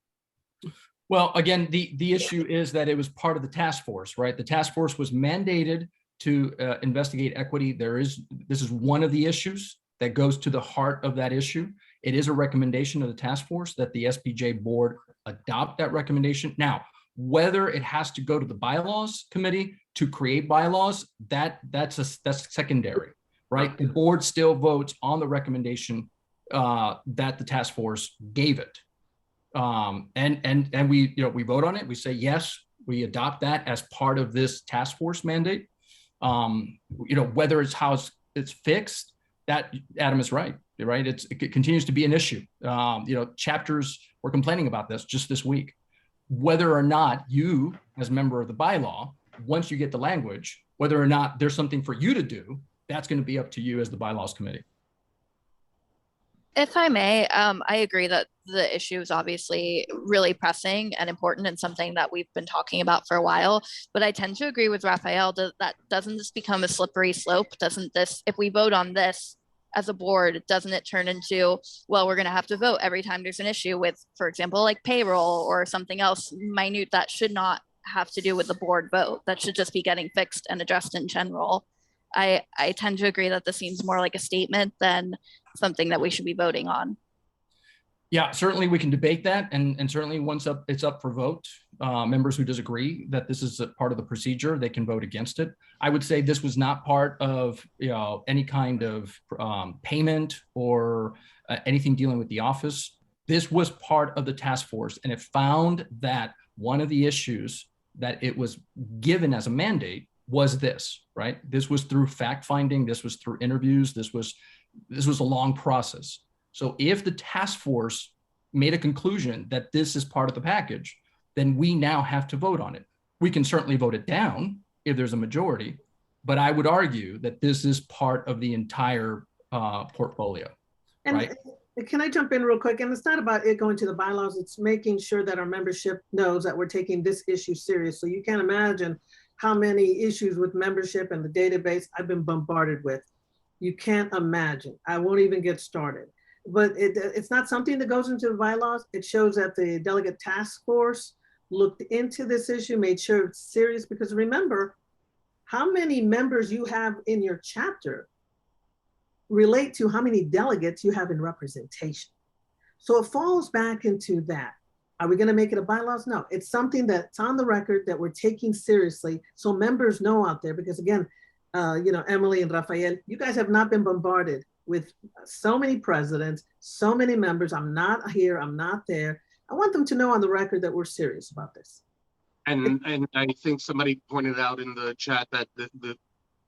Well, again, the issue is that it was part of the task force, right? The task force was mandated to investigate equity. This is one of the issues that goes to the heart of that issue. It is a recommendation of the task force that the SPJ board adopt that recommendation. Now, whether it has to go to the bylaws committee to create bylaws, that's secondary, right? The board still votes on the recommendation that the task force gave it. And we vote on it. We say, yes, we adopt that as part of this task force mandate. Whether it's how it's fixed, that Adam is right. It continues to be an issue. Chapters were complaining about this just this week. Whether or not you, as a member of the bylaw, once you get the language, whether or not there's something for you to do, that's going to be up to you as the bylaws committee. If I may, I agree that the issue is obviously really pressing and important and something that we've been talking about for a while. But I tend to agree with Raphael that doesn't this become a slippery slope? Doesn't this, if we vote on this as a board, doesn't it turn into, well, we're going to have to vote every time there's an issue with, for example, like payroll or something else minute that should not have to do with the board vote, that should just be getting fixed and addressed in general. I tend to agree that this seems more like a statement than something that we should be voting on. Yeah, certainly we can debate that, and certainly once it's up for vote, members who disagree that this is a part of the procedure, they can vote against it. I would say this was not part of any kind of payment or anything dealing with the office. This was part of the task force, and it found that one of the issues that it was given as a mandate was this, right? This was through fact finding. This was through interviews. This was a long process. So if the task force made a conclusion that this is part of the package, then we now have to vote on it. We can certainly vote it down if there's a majority, but I would argue that this is part of the entire portfolio, And right? Can I jump in real quick? And it's not about it going to the bylaws, it's making sure that our membership knows that we're taking this issue serious. So you can't imagine how many issues with membership and the database I've been bombarded with. You can't imagine. I won't even get started. But it's not something that goes into the bylaws. It shows that the delegate task force looked into this issue, made sure it's serious, because remember, how many members you have in your chapter relate to how many delegates you have in representation. So it falls back into that. Are we going to make it a bylaws? No, it's something that's on the record that we're taking seriously. So members know out there, because again, Emily and Raphael, you guys have not been bombarded with so many presidents, so many members. I'm not here, I'm not there. I want them to know on the record that we're serious about this. And I think somebody pointed out in the chat that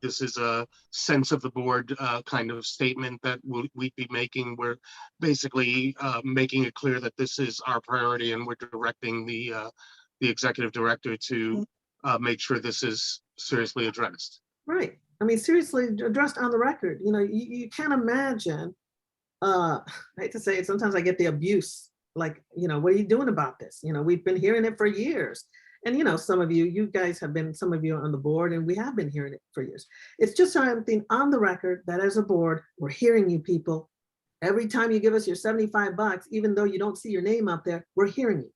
this is a sense of the board kind of statement that we'd be making. We're basically making it clear that this is our priority, and we're directing the executive director to make sure this is seriously addressed. Right. I mean, seriously addressed on the record. You can't imagine, I hate to say it, sometimes I get the abuse, like, what are you doing about this? We've been hearing it for years. And, some of you guys have been, some of you on the board, and we have been hearing it for years. It's just something on the record that as a board, we're hearing you people. Every time you give us your $75, even though you don't see your name up there, we're hearing you.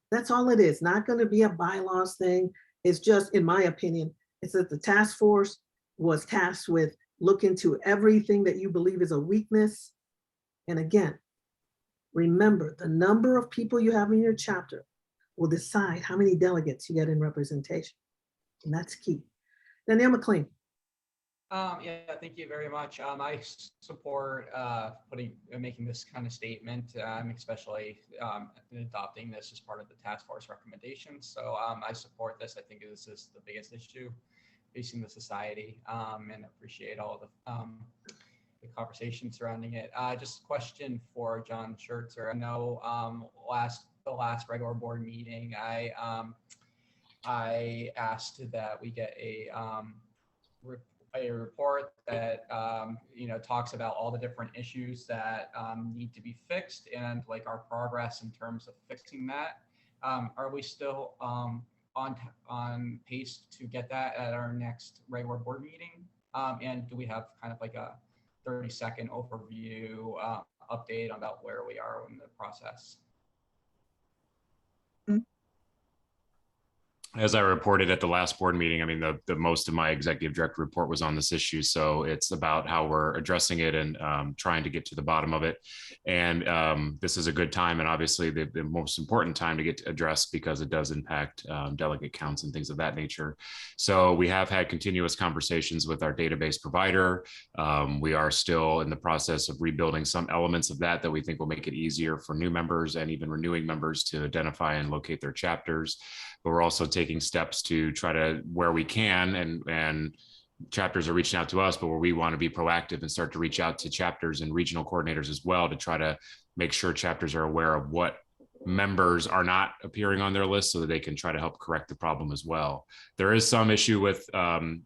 That's all it is. Not going to be a bylaws thing. It's just, in my opinion, it's that the task force was tasked with look into everything that you believe is a weakness. And again, remember, the number of people you have in your chapter will decide how many delegates you get in representation. And that's key. Danielle McLean. Yeah, thank you very much. I support making this kind of statement. I'm especially adopting this as part of the task force recommendations. So I support this. I think this is the biggest issue facing the society, and appreciate all the conversation surrounding it. Just a question for John Schertzer. I know the last regular board meeting, I asked that we get a report that talks about all the different issues that need to be fixed and like our progress in terms of fixing that. Are we still on pace to get that at our next regular board meeting? And do we have kind of like a 30-second overview update about where we are in the process? As I reported at the last board meeting, I mean, the most of my executive director report was on this issue. So it's about how we're addressing it and trying to get to the bottom of it. And this is a good time, and obviously the most important time to get addressed, because it does impact delegate counts and things of that nature. So we have had continuous conversations with our database provider. We are still in the process of rebuilding some elements of that we think will make it easier for new members and even renewing members to identify and locate their chapters. But we're also taking steps to try to, where we can, and chapters are reaching out to us, but where we want to be proactive and start to reach out to chapters and regional coordinators as well, to try to make sure chapters are aware of what members are not appearing on their list so that they can try to help correct the problem as well. There is some issue with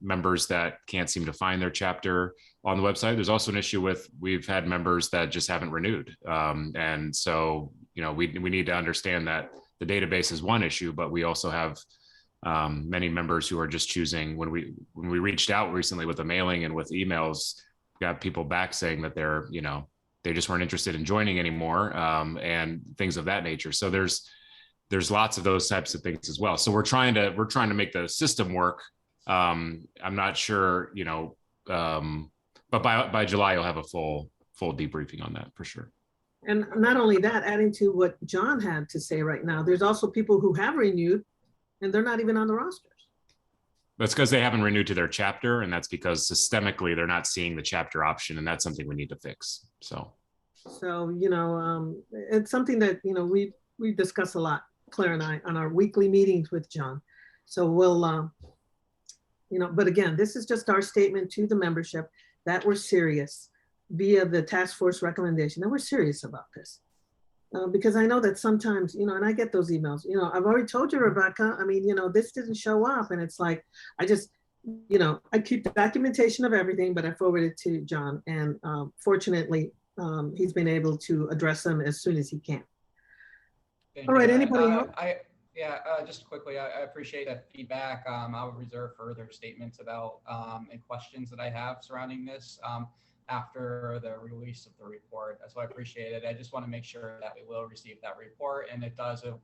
members that can't seem to find their chapter on the website. There's also an issue with, we've had members that just haven't renewed. And so, you know, we need to understand that the database is one issue, but we also have many members who are just choosing. When we reached out recently with a mailing and with emails, got people back saying that they're, you know, they just weren't interested in joining anymore, and things of that nature. So there's lots of those types of things as well. So we're trying to make the system work. I'm not sure, you know, but by July you'll have a full debriefing on that for sure. And not only that, adding to what John had to say right now, there's also people who have renewed and they're not even on the rosters. That's because they haven't renewed to their chapter, and that's because systemically they're not seeing the chapter option, and that's something we need to fix. So, you know, it's something that, you know, we discuss a lot, Claire and I, on our weekly meetings with John. So we'll, you know, but again, this is just our statement to the membership that we're serious via the task force recommendation, and we're serious about this. Because I know that sometimes, you know, and I get those emails, you know, I've already told you, Rebecca, I mean, you know, this didn't show up, and it's like, I just, you know, I keep the documentation of everything, but I forward it to John, and fortunately, he's been able to address them as soon as he can. Thank All right, you. anybody else? Just quickly, I appreciate that feedback. I would reserve further statements about and questions that I have surrounding this after the release of the report. So I appreciate it. I just want to make sure that we will receive that report, and it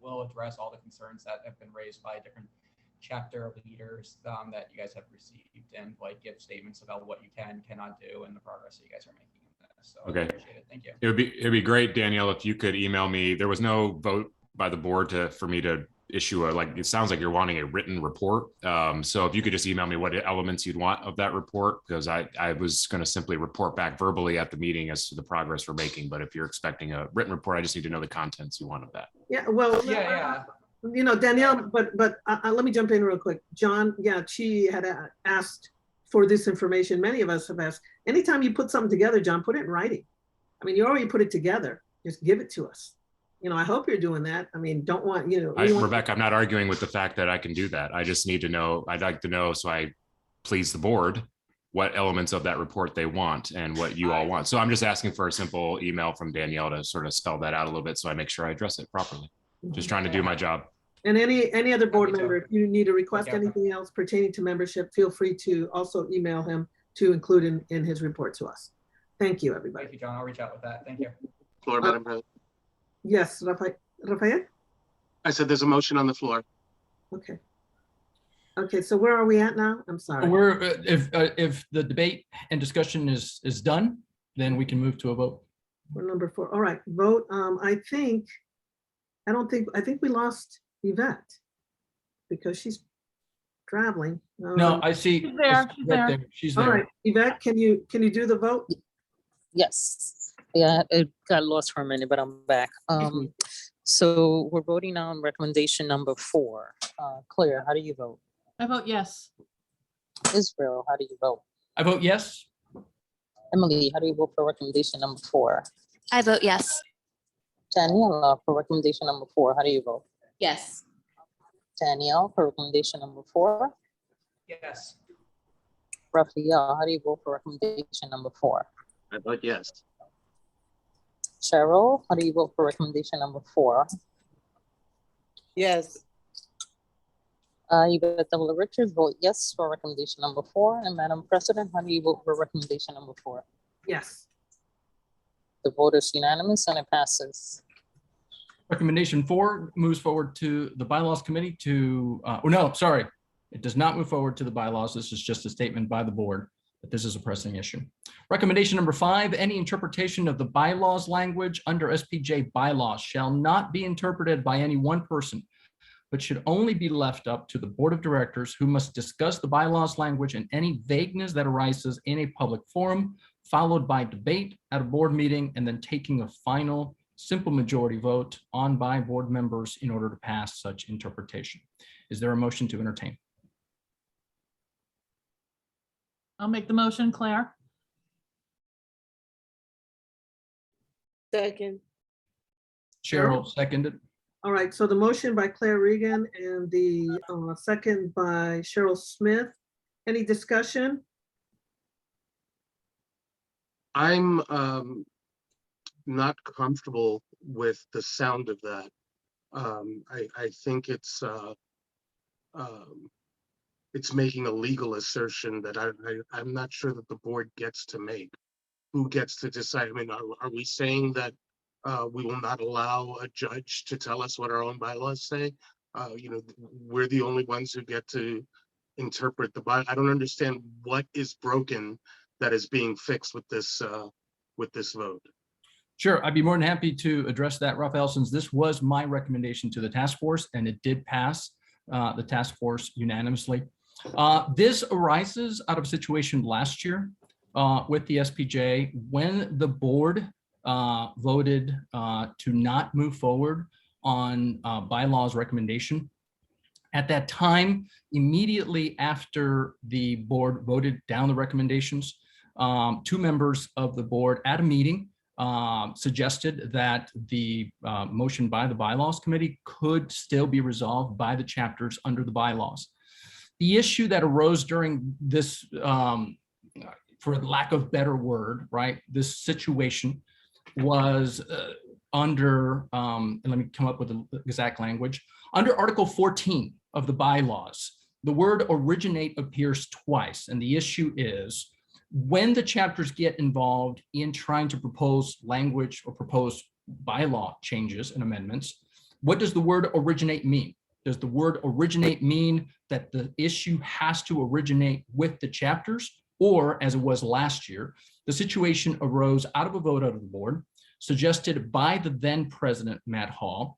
will address all the concerns that have been raised by different chapter leaders that you guys have received, and like give statements about what you cannot do and the progress that you guys are making in this. So okay. I appreciate it. Thank you. It'd be great, Danielle, if you could email me. There was no vote by the board for me to issue it sounds like you're wanting a written report. So if you could just email me what elements you'd want of that report, because I was going to simply report back verbally at the meeting as to the progress we're making. But if you're expecting a written report, I just need to know the contents you want of that. Yeah, well, you know, Danielle, but let me jump in real quick. John, yeah, she had asked for this information. Many of us have asked. Anytime you put something together, John, put it in writing. I mean, you already put it together. Just give it to us. You know, I hope you're doing that. I mean, don't want, you know. Rebecca, I'm not arguing with the fact that I can do that. I just need to know, I'd like to know, so I please the board, what elements of that report they want and what you all want. So I'm just asking for a simple email from Danielle to sort of spell that out a little bit so I make sure I address it properly. Just trying to do my job. And any other board member, if you need to request anything else pertaining to membership, feel free to also email him to include in his report to us. Thank you, everybody. Thank you, John. I'll reach out with that. Thank you. Floor, Madam President. Yes, Rafael? I said there's a motion on the floor. Okay. Okay, so where are we at now? I'm sorry. We're if the debate and discussion is done, then we can move to a vote. We're number 4. All right, vote. I think we lost Yvette because she's traveling. No, I see. She's there. She's there. She's All there. right, Yvette, can you do the vote? Yes. Yeah, it got lost for a minute, but I'm back. So we're voting on recommendation number 4. Claire, how do you vote? I vote yes. Israel, how do you vote? I vote yes. Emily, how do you vote for recommendation number 4? I vote yes. Daniela, for recommendation number 4, how do you vote? Yes. Danielle, for recommendation number 4. Yes. Raphael, how do you vote for recommendation number 4? I vote yes. Cheryl, how do you vote for recommendation number 4? Yes. Yvette Richards, vote yes for recommendation number 4. And Madam President, how do you vote for recommendation number 4? Yes. The vote is unanimous and it passes. Recommendation 4 moves forward to the Bylaws Committee to, it does not move forward to the bylaws. This is just a statement by the board that this is a pressing issue. Recommendation number 5, any interpretation of the bylaws language under SPJ bylaws shall not be interpreted by any one person, but should only be left up to the board of directors, who must discuss the bylaws language and any vagueness that arises in a public forum, followed by debate at a board meeting, and then taking a final simple majority vote on by board members in order to pass such interpretation. Is there a motion to entertain? I'll make the motion, Claire. Second. Cheryl seconded. All right, so the motion by Claire Regan and the second by Cheryl Smith. Any discussion? I'm not comfortable with the sound of that. I think it's making a legal assertion that I'm not sure that the board gets to make. Who gets to decide? I mean, are we saying that we will not allow a judge to tell us what our own bylaws say? You know, we're the only ones who get to interpret the bylaw. I don't understand what is broken that is being fixed with this vote. Sure, I'd be more than happy to address that, Raphael, since this was my recommendation to the task force and it did pass the task force unanimously. This arises out of a situation last year with the SPJ when the board voted to not move forward on bylaws recommendation. At that time, immediately after the board voted down the recommendations, two members of the board at a meeting suggested that the motion by the Bylaws Committee could still be resolved by the chapters under the bylaws. The issue that arose during this, for lack of better word, right, this situation was under, and let me come up with the exact language, under Article 14 of the bylaws, the word originate appears twice. And the issue is when the chapters get involved in trying to propose language or propose bylaw changes and amendments, what does the word originate mean? Does the word originate mean that the issue has to originate with the chapters? Or as it was last year, the situation arose out of a vote out of the board suggested by the then president, Matt Hall.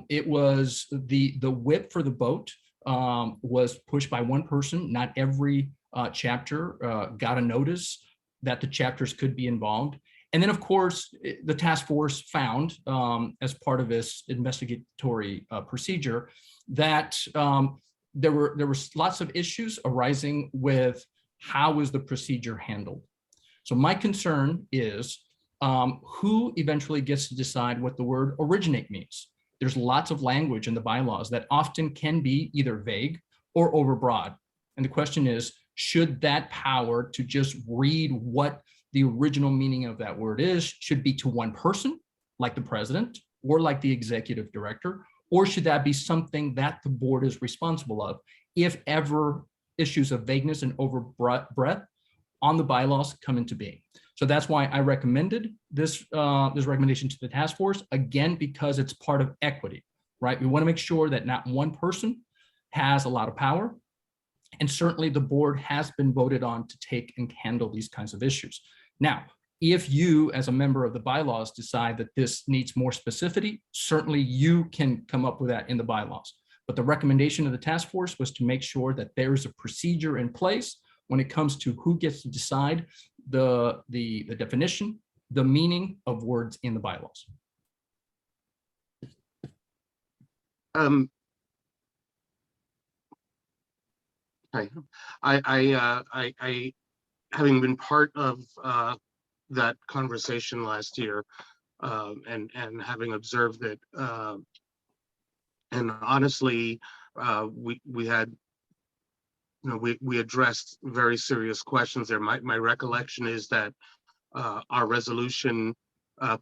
It was the whip for the vote was pushed by one person. Not every chapter got a notice that the chapters could be involved. And then, of course, the task force found, as part of this investigatory procedure, that there were lots of issues arising with how was the procedure handled. So my concern is who eventually gets to decide what the word originate means. There's lots of language in the bylaws that often can be either vague or overbroad. And the question is, should that power to just read what the original meaning of that word is should be to one person, like the president, or like the executive director, or should that be something that the board is responsible of if ever issues of vagueness and overbreadth on the bylaws come into being? So that's why I recommended this recommendation to the task force, again, because it's part of equity, right? We want to make sure that not one person has a lot of power. And certainly the board has been voted on to take and handle these kinds of issues. Now, if you as a member of the bylaws decide that this needs more specificity, certainly you can come up with that in the bylaws. But the recommendation of the task force was to make sure that there is a procedure in place when it comes to who gets to decide the definition, the meaning of words in the bylaws. I having been part of that conversation last year and having observed it, and honestly, we had, you know, we addressed very serious questions there. My recollection is that our resolution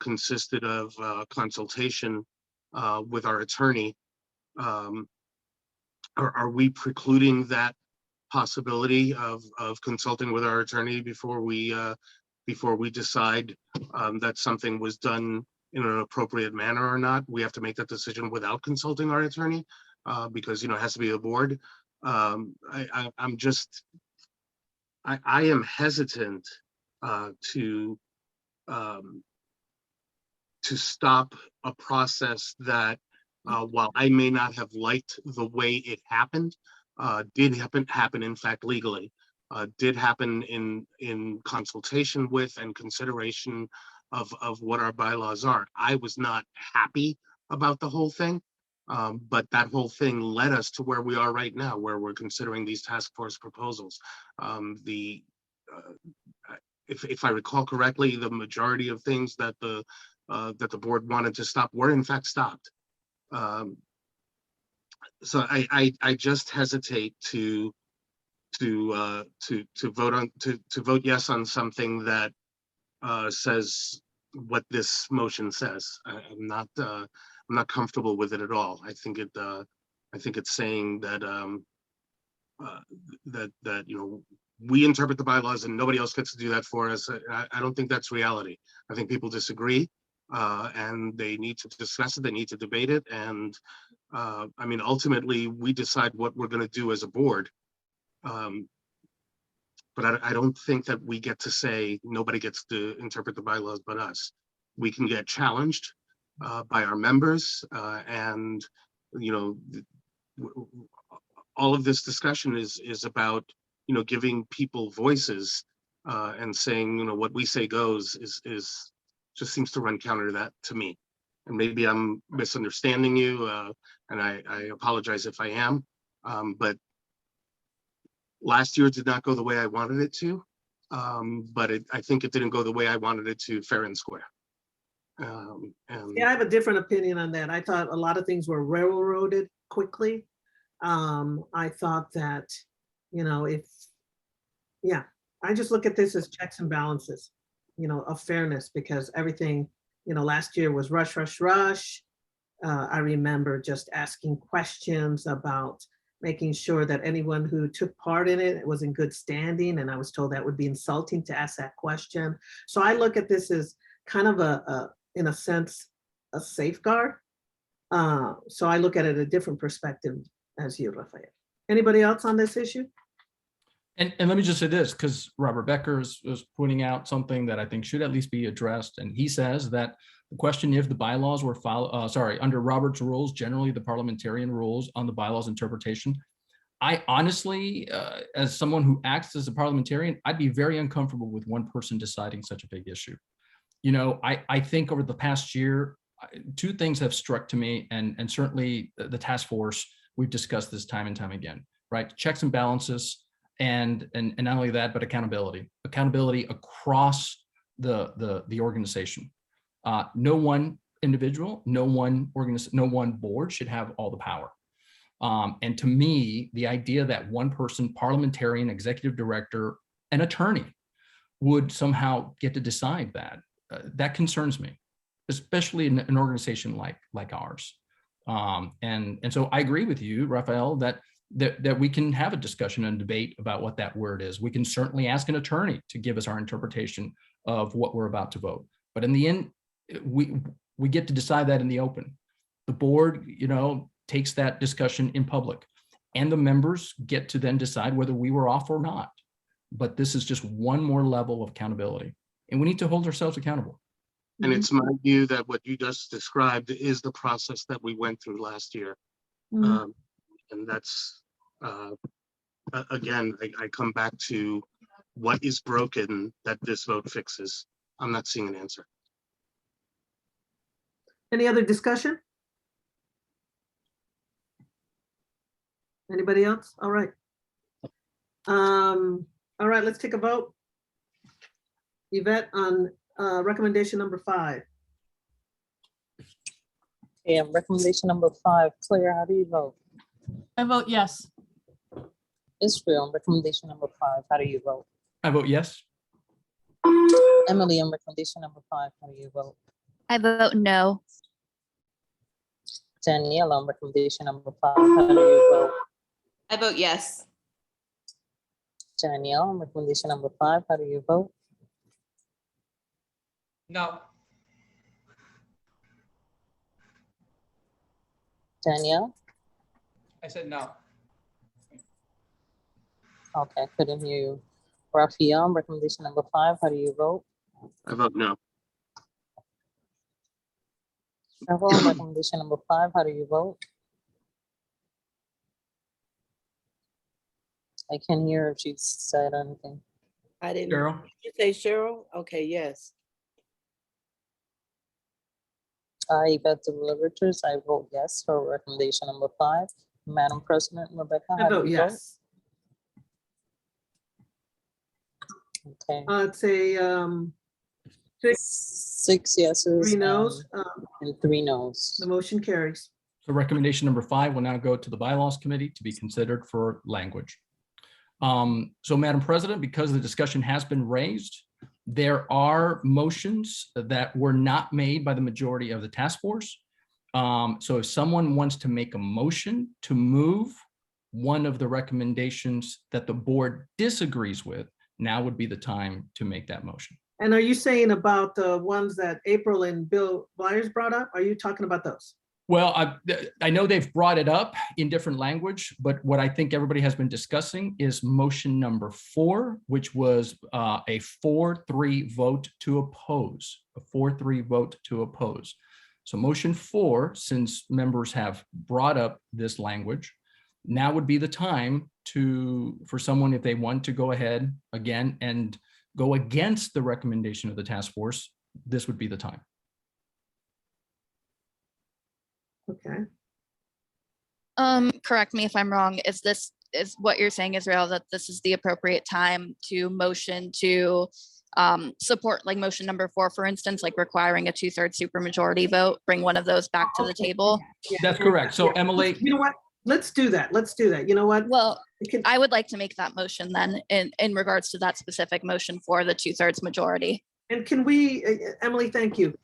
consisted of consultation with our attorney. Are we precluding that possibility of consulting with our attorney before we decide that something was done in an appropriate manner or not? We have to make that decision without consulting our attorney because, you know, it has to be a board. I am hesitant to stop a process that while I may not have liked the way it happened, did happen in fact legally, did happen in consultation with and consideration of what our bylaws are. I was not happy about the whole thing, but that whole thing led us to where we are right now, where we're considering these task force proposals. If I recall correctly, the majority of things that the board wanted to stop were in fact stopped. So I just hesitate to vote yes on something that says what this motion says. I'm not comfortable with it at all. I think it's saying that that you know, we interpret the bylaws and nobody else gets to do that for us. I don't think that's reality. I think people disagree, and they need to discuss it. They need to debate it, and I mean, ultimately, we decide what we're going to do as a board. But I don't think that we get to say nobody gets to interpret the bylaws but us. We can get challenged by our members, and you know, all of this discussion is about, you know, giving people voices and saying, you know, what we say goes is just seems to run counter to that to me. And maybe I'm misunderstanding you, and I apologize if I am, but last year did not go the way I wanted it to, but I think it didn't go the way I wanted it to, fair and square. Yeah, I have a different opinion on that. I thought a lot of things were railroaded quickly. I thought that, you know, I just look at this as checks and balances, you know, of fairness, because everything, you know, last year was rush, rush, rush. I remember just asking questions about making sure that anyone who took part in it was in good standing, and I was told that would be insulting to ask that question. So I look at this as kind of in a sense, a safeguard. So I look at it a different perspective as you, Rafael. Anybody else on this issue? And let me just say this, because Robert Becker is pointing out something that I think should at least be addressed. And he says that the question if the bylaws were under Robert's rules, generally the parliamentarian rules on the bylaws interpretation. I honestly, as someone who acts as a parliamentarian, I'd be very uncomfortable with one person deciding such a big issue. You know, I think over the past year, two things have struck to me, and certainly the task force, we've discussed this time and time again, right? Checks and balances, and not only that, but accountability across the organization. No one individual, no one board should have all the power. And to me, the idea that one person, parliamentarian, executive director, an attorney, would somehow get to decide that concerns me, especially in an organization like ours. And so I agree with you, Rafael, that we can have a discussion and debate about what that word is. We can certainly ask an attorney to give us our interpretation of what we're about to vote. But in the end, we get to decide that in the open. The board, you know, takes that discussion in public, and the members get to then decide whether we were off or not. But this is just one more level of accountability, and we need to hold ourselves accountable. And it's my view that what you just described is the process that we went through last year. And that's, again, I come back to what is broken that this vote fixes. I'm not seeing an answer. Any other discussion? Anybody else? All right. All right, let's take a vote. Yvette, on recommendation number 5. Yeah, recommendation number 5. Claire, how do you vote? I vote yes. Israel, on recommendation number 5, how do you vote? I vote yes. Emily, on recommendation number 5, how do you vote? I vote no. Danielle, on recommendation number 5, how do you vote? I vote yes. Danielle, on recommendation number 5, how do you vote? No. Danielle? I said no. Okay, couldn't hear you. Rafael, on recommendation number 5, how do you vote? I vote no. Cheryl, on recommendation number 5, how do you vote? I can't hear if she said anything. I didn't. Cheryl? Did you say Cheryl? Okay, yes. Yvette Deliverators, I vote yes for recommendation number 5. Madam President, Rebecca, I how do vote you vote? yes. Okay. It's a 6 yeses 3 no's. and 3 no's. The motion carries. So recommendation number 5 will now go to the Bylaws Committee to be considered for language. So Madam President, because the discussion has been raised, there are motions that were not made by the majority of the task force. So if someone wants to make a motion to move one of the recommendations that the board disagrees with, now would be the time to make that motion. And are you saying about the ones that April and Bill Byers brought up? Are you talking about those? Well, I know they've brought it up in different language, but what I think everybody has been discussing is motion number 4, which was a 4-3 vote to oppose, a 4-3 vote to oppose. So motion 4, since members have brought up this language, now would be the time for someone, if they want to go ahead again and go against the recommendation of the task force, this would be the time. Okay. Correct me if I'm wrong. Is what you're saying, Israel, that this is the appropriate time to motion to support, like motion number 4, for instance, like requiring a 2/3 supermajority vote, bring one of those back to the table? That's correct. So Emily, you know what? Let's do that. Let's do that. You know what? Well, I would like to make that motion then in regards to that specific motion for the 2/3 majority. And can we, Emily, thank you.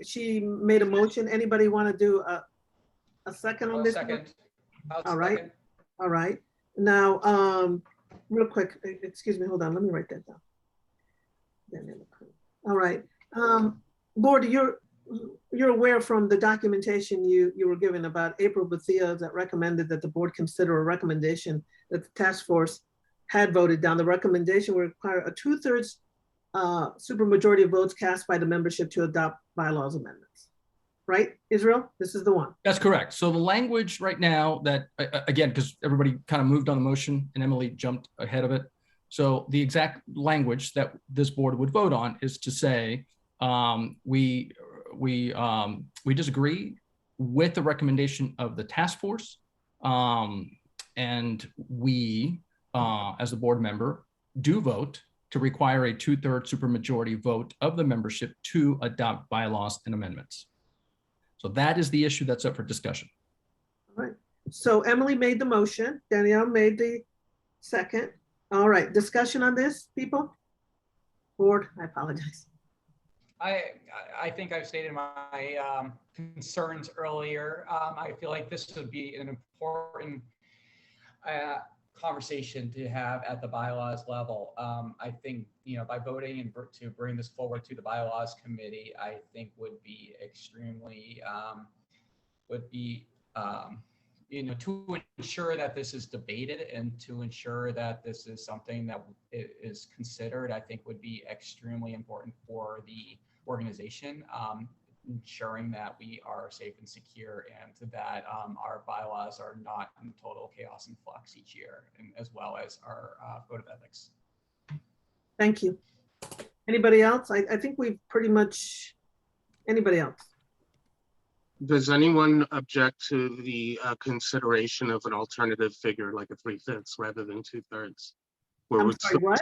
She made a motion. Anybody want to do a second on this? Second. All right. All right. Now, real quick, excuse me, hold on. Let me write that down. All right. Board, you're aware from the documentation you were given about April Bethia that recommended that the board consider a recommendation that the task force had voted down. The recommendation would require a 2/3 supermajority of votes cast by the membership to adopt bylaws amendments. Right, Israel? This is the one. that's correct. So the language right now that, again, because everybody kind of moved on the motion and Emily jumped ahead of it. So the exact language that this board would vote on is to say, we disagree with the recommendation of the task force. And we, as a board member, do vote to require a 2/3 supermajority vote of the membership to adopt bylaws and amendments. So that is the issue that's up for discussion. All right. So Emily made the motion. Danielle made the second. All right. Discussion on this, people? Board, I apologize. I think I've stated my concerns earlier. I feel like this would be an important conversation to have at the bylaws level. I think, by voting and to bring this forward to the bylaws committee, I think would be extremely, to ensure that this is debated and to ensure that this is something that is considered, I think would be extremely important for the organization, ensuring that we are safe and secure and that our bylaws are not in total chaos and flux each year, and as well as our code of ethics. Thank you. Anybody else? I think we've pretty much, anybody else? Does anyone object to the consideration of an alternative figure like a 3/5 rather than 2/3? I'm sorry, what?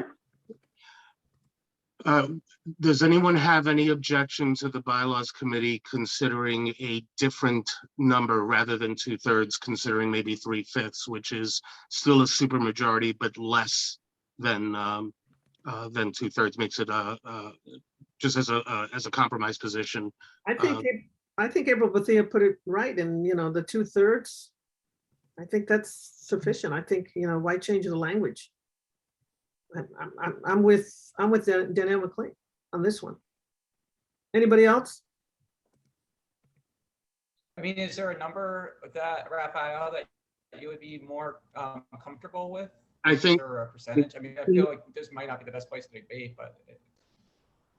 Does anyone have any objection to the bylaws committee considering a different number rather than 2/3, considering maybe 3/5, which is still a supermajority but less than 2/3, makes it just as a compromise position? I think April Bethia put it right, and the 2/3. I think that's sufficient. I think why change the language? I'm with Danielle McLean on this one. Anybody else? I mean, is there a number that, Raphael, that you would be more comfortable with? I think, or a percentage? I mean, I feel like this might not be the best place to debate, but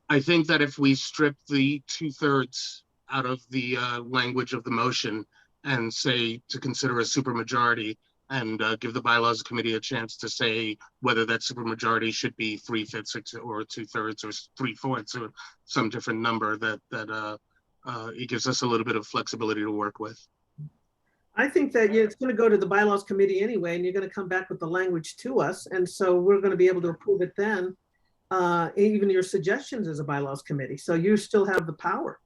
I think that if we strip the 2/3 out of the language of the motion and say to consider a supermajority, and give the bylaws committee a chance to say whether that supermajority should be 3/5 or 2/3 or 3/4 or some different number, that it gives us a little bit of flexibility to work with. I think that it's going to go to the bylaws committee anyway, and you're going to come back with the language to us, and so we're going to be able to approve it then, even your suggestions as a bylaws committee. So you still have the power.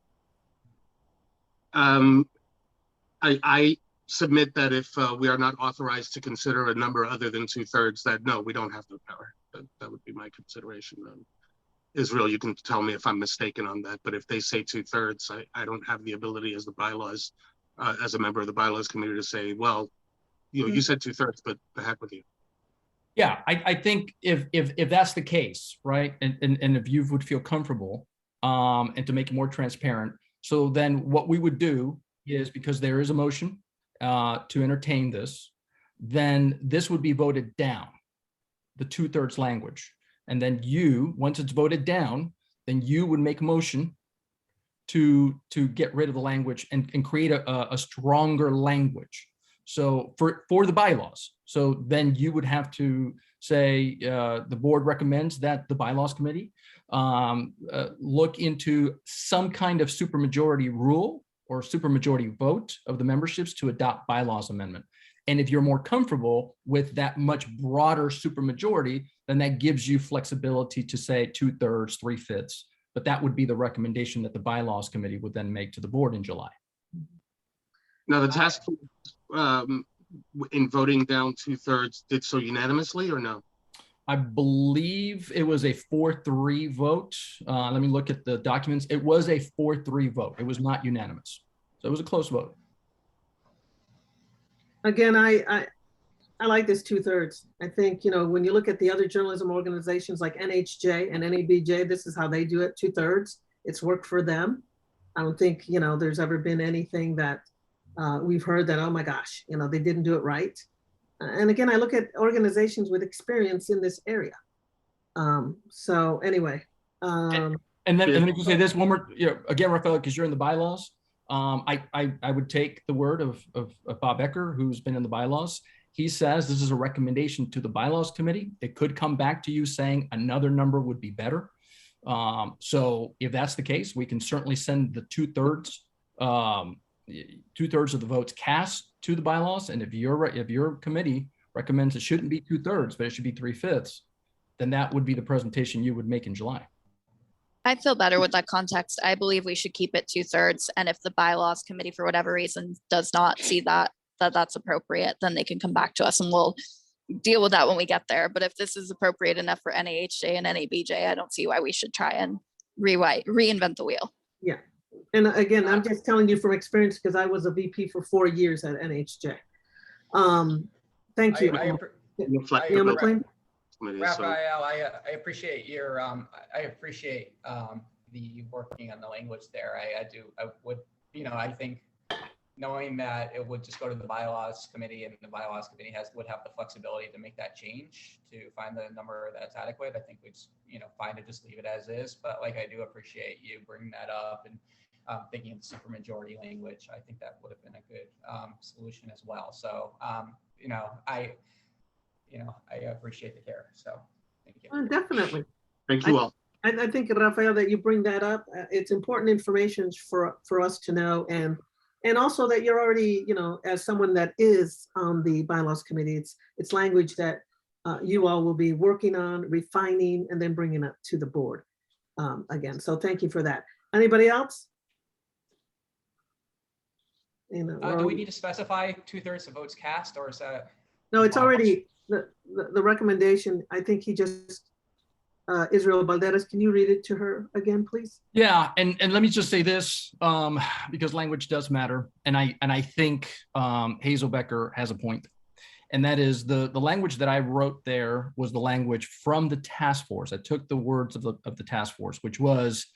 I submit that if we are not authorized to consider a number other than 2/3, that no, we don't have the power. That would be my consideration. Israel, you can tell me if I'm mistaken on that, but if they say 2/3, I don't have the ability as the bylaws, as a member of the bylaws committee to say, well, you said 2/3, but the heck with you. Yeah, I think if that's the case, right, and if you would feel comfortable, and to make it more transparent, so then what we would do is, because there is a motion to entertain this, then this would be voted down, the 2/3 language. And then you, once it's voted down, then you would make a motion to get rid of the language and create a stronger language. So for the bylaws. So then you would have to say the board recommends that the bylaws committee look into some kind of supermajority rule or supermajority vote of the memberships to adopt bylaws amendment. And if you're more comfortable with that much broader supermajority, then that gives you flexibility to say 2/3, 3/5. But that would be the recommendation that the bylaws committee would then make to the board in July. Now, the task force in voting down 2/3 did so unanimously or no? I believe it was a 4-3 vote. Let me look at the documents. It was a 4-3 vote. It was not unanimous. So it was a close vote. Again, I like this 2/3. I think, when you look at the other journalism organizations like NHJ and NABJ, this is how they do it, 2/3. It's worked for them. I don't think, there's ever been anything that we've heard that, oh my gosh, they didn't do it right. And again, I look at organizations with experience in this area. So anyway. And then let me just say this one more, again, Rafael, because you're in the bylaws. I would take the word of Bob Ecker, who's been in the bylaws. He says this is a recommendation to the bylaws committee. It could come back to you saying another number would be better. So if that's the case, we can certainly send the 2/3 of the votes cast to the bylaws. And if your committee recommends it shouldn't be 2/3, but it should be 3/5, then that would be the presentation you would make in July. I feel better with that context. I believe we should keep it 2/3. And if the bylaws committee, for whatever reason, does not see that's appropriate, then they can come back to us and we'll deal with that when we get there. But if this is appropriate enough for NAHJ and NABJ, I don't see why we should try and reinvent the wheel. Yeah. And again, I'm just telling you from experience because I was a VP for 4 years at NHJ. Thank you. Raphael, I appreciate your the working on the language there. I think knowing that it would just go to the bylaws committee and the bylaws committee would have the flexibility to make that change to find the number that's adequate. I think we'd fine to just leave it as is. But like, I do appreciate you bringing that up and thinking of the supermajority language. I think that would have been a good solution as well. So I appreciate the care. So thank you. Definitely. Thank you all. I think, Rafael, that you bring that up. It's important information for us to know, and also that you're already, as someone that is on the bylaws committee, it's language that you all will be working on, refining, and then bringing up to the board again. So thank you for that. Anybody else? Do we need to specify 2/3 of votes cast, or is that? No, it's already the recommendation. I think he just Israel Balderas, can you read it to her again, please? Yeah, and let me just say this, because language does matter, and I think Hazel Becker has a point, and that is the language that I wrote there was the language from the task force. I took the words of the task force, which was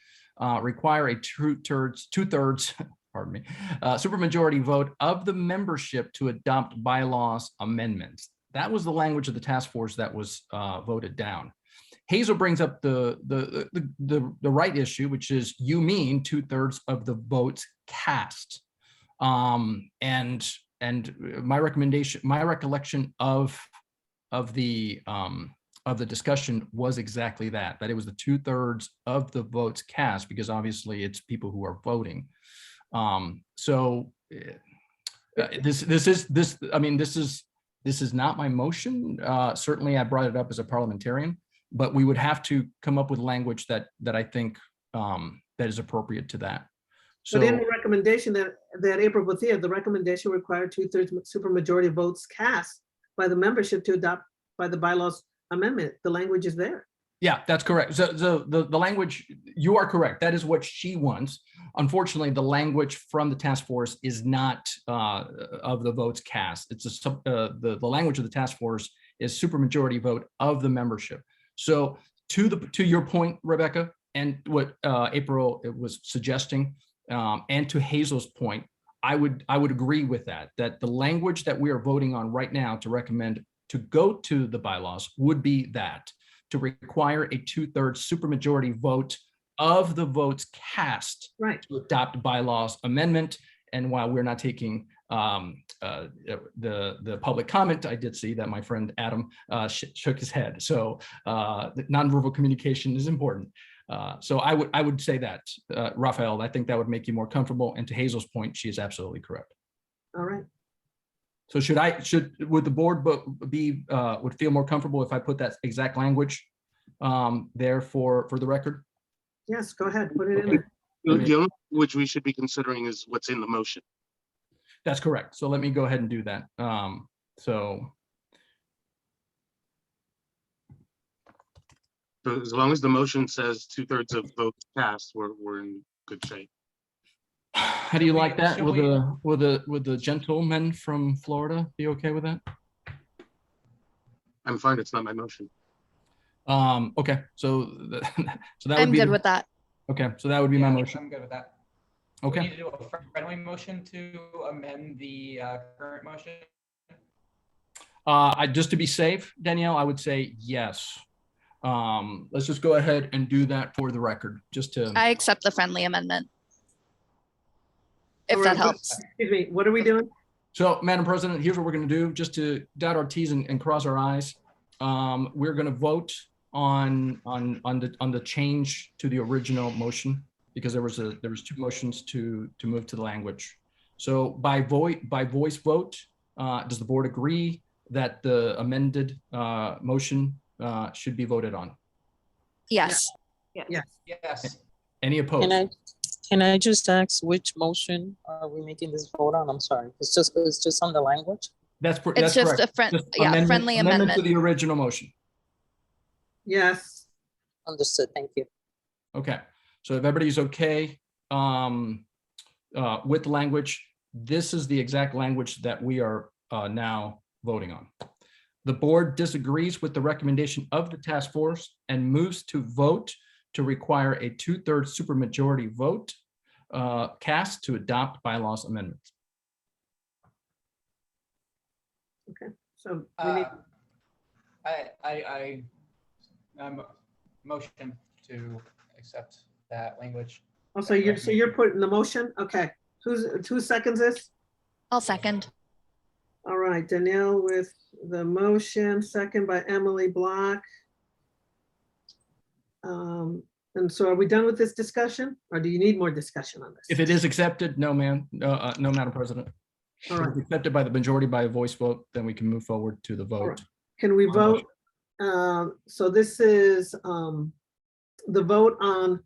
require a 2/3 pardon me, supermajority vote of the membership to adopt bylaws amendments. That was the language of the task force that was voted down. Hazel brings up the right issue, which is you mean 2/3 of the votes cast. And my recollection of the discussion was exactly that it was the 2/3 of the votes cast, because obviously it's people who are voting. So this is not my motion. Certainly I brought it up as a parliamentarian, but we would have to come up with language that I think that is appropriate to that. But in So, the recommendation that April put there, the recommendation required 2/3 supermajority votes cast by the membership to adopt by the bylaws amendment. The language is there. yeah, that's correct. So the language, you are correct. That is what she wants. Unfortunately, the language from the task force is not of the votes cast. It's the language of the task force is supermajority vote of the membership. So to your point, Rebecca, and what April was suggesting, and to Hazel's point, I would agree with that the language that we are voting on right now to recommend to go to the bylaws would be that to require a 2/3 supermajority vote of the votes cast to adopt bylaws amendment. And while we're not taking the public comment, I did see that my friend Adam shook his head. So the nonverbal communication is important. So I would say that, Raphael, I think that would make you more comfortable. And to Hazel's point, she is absolutely correct. All right. So would the board would feel more comfortable if I put that exact language there for the record? Yes, go ahead, put it in there. The only which we should be considering is what's in the motion. That's correct. So let me go ahead and do that. So as long as the motion says 2/3 of votes cast, we're in good shape. how do you like that? Will the gentleman from Florida be okay with that? I'm fine. It's not my motion. Okay, so that would I'm be good with that. Okay, so that would be my motion. I'm good with that. Okay. We need to do a friendly motion to amend the current motion. Just to be safe, Danielle, I would say yes. Let's just go ahead and do that for the record, just to. I accept the friendly amendment. If All that right, helps. Excuse me, what are we doing? So, Madam President, here's what we're going to do, just to dot our T's and cross our I's. We're going to vote on the change to the original motion, because there was two motions to move to the language. So by voice vote, does the board agree that the amended motion should be voted on? Yes. Yes. Yes. Any opposed? Can I just ask which motion are we making this vote on? I'm sorry. It's just on the language. That's It's just correct. a friendly amendment to the original motion. Yes. Understood. Thank you. Okay. So if everybody's okay with the language, this is the exact language that we are now voting on. The board disagrees with the recommendation of the task force and moves to vote to require a 2/3 supermajority vote cast to adopt bylaws amendments. Okay, so we need. I'm motion to accept that language. Oh, so you're putting the motion? Okay, who seconds this? I'll second. All right, Danielle with the motion, second by Emily Block. And so are we done with this discussion, or do you need more discussion on this? If it is accepted, no, ma'am. No, Madam President. All If right. it's accepted by the majority by a voice vote, then we can move forward to the vote. right. Can we vote? So this is the vote on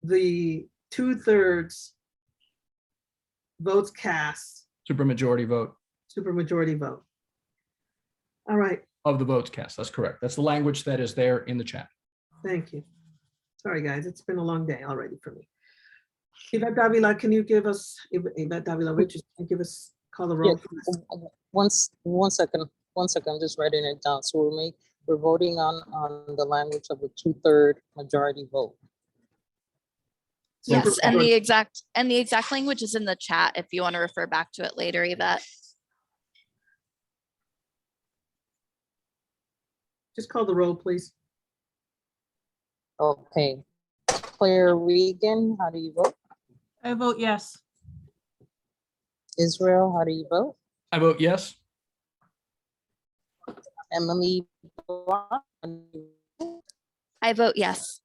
the 2/3 votes cast, Supermajority vote supermajority vote. All right, of the votes cast. That's correct. That's the language that is there in the chat. thank you. Sorry, guys, it's been a long day already for me. Yvette Davila, can you give us, Yvette Davila, Richards, can you give us, call the roll? please? One second, I'm just writing it down. So we're voting on the language of a 2/3 majority vote. Yes, and the exact language is in the chat if you want to refer back to it later, Yvette. Just call the roll, please. Okay. Claire Regan, how do you vote? I vote yes. Israel, how do you vote? I vote yes. Emily? I vote yes.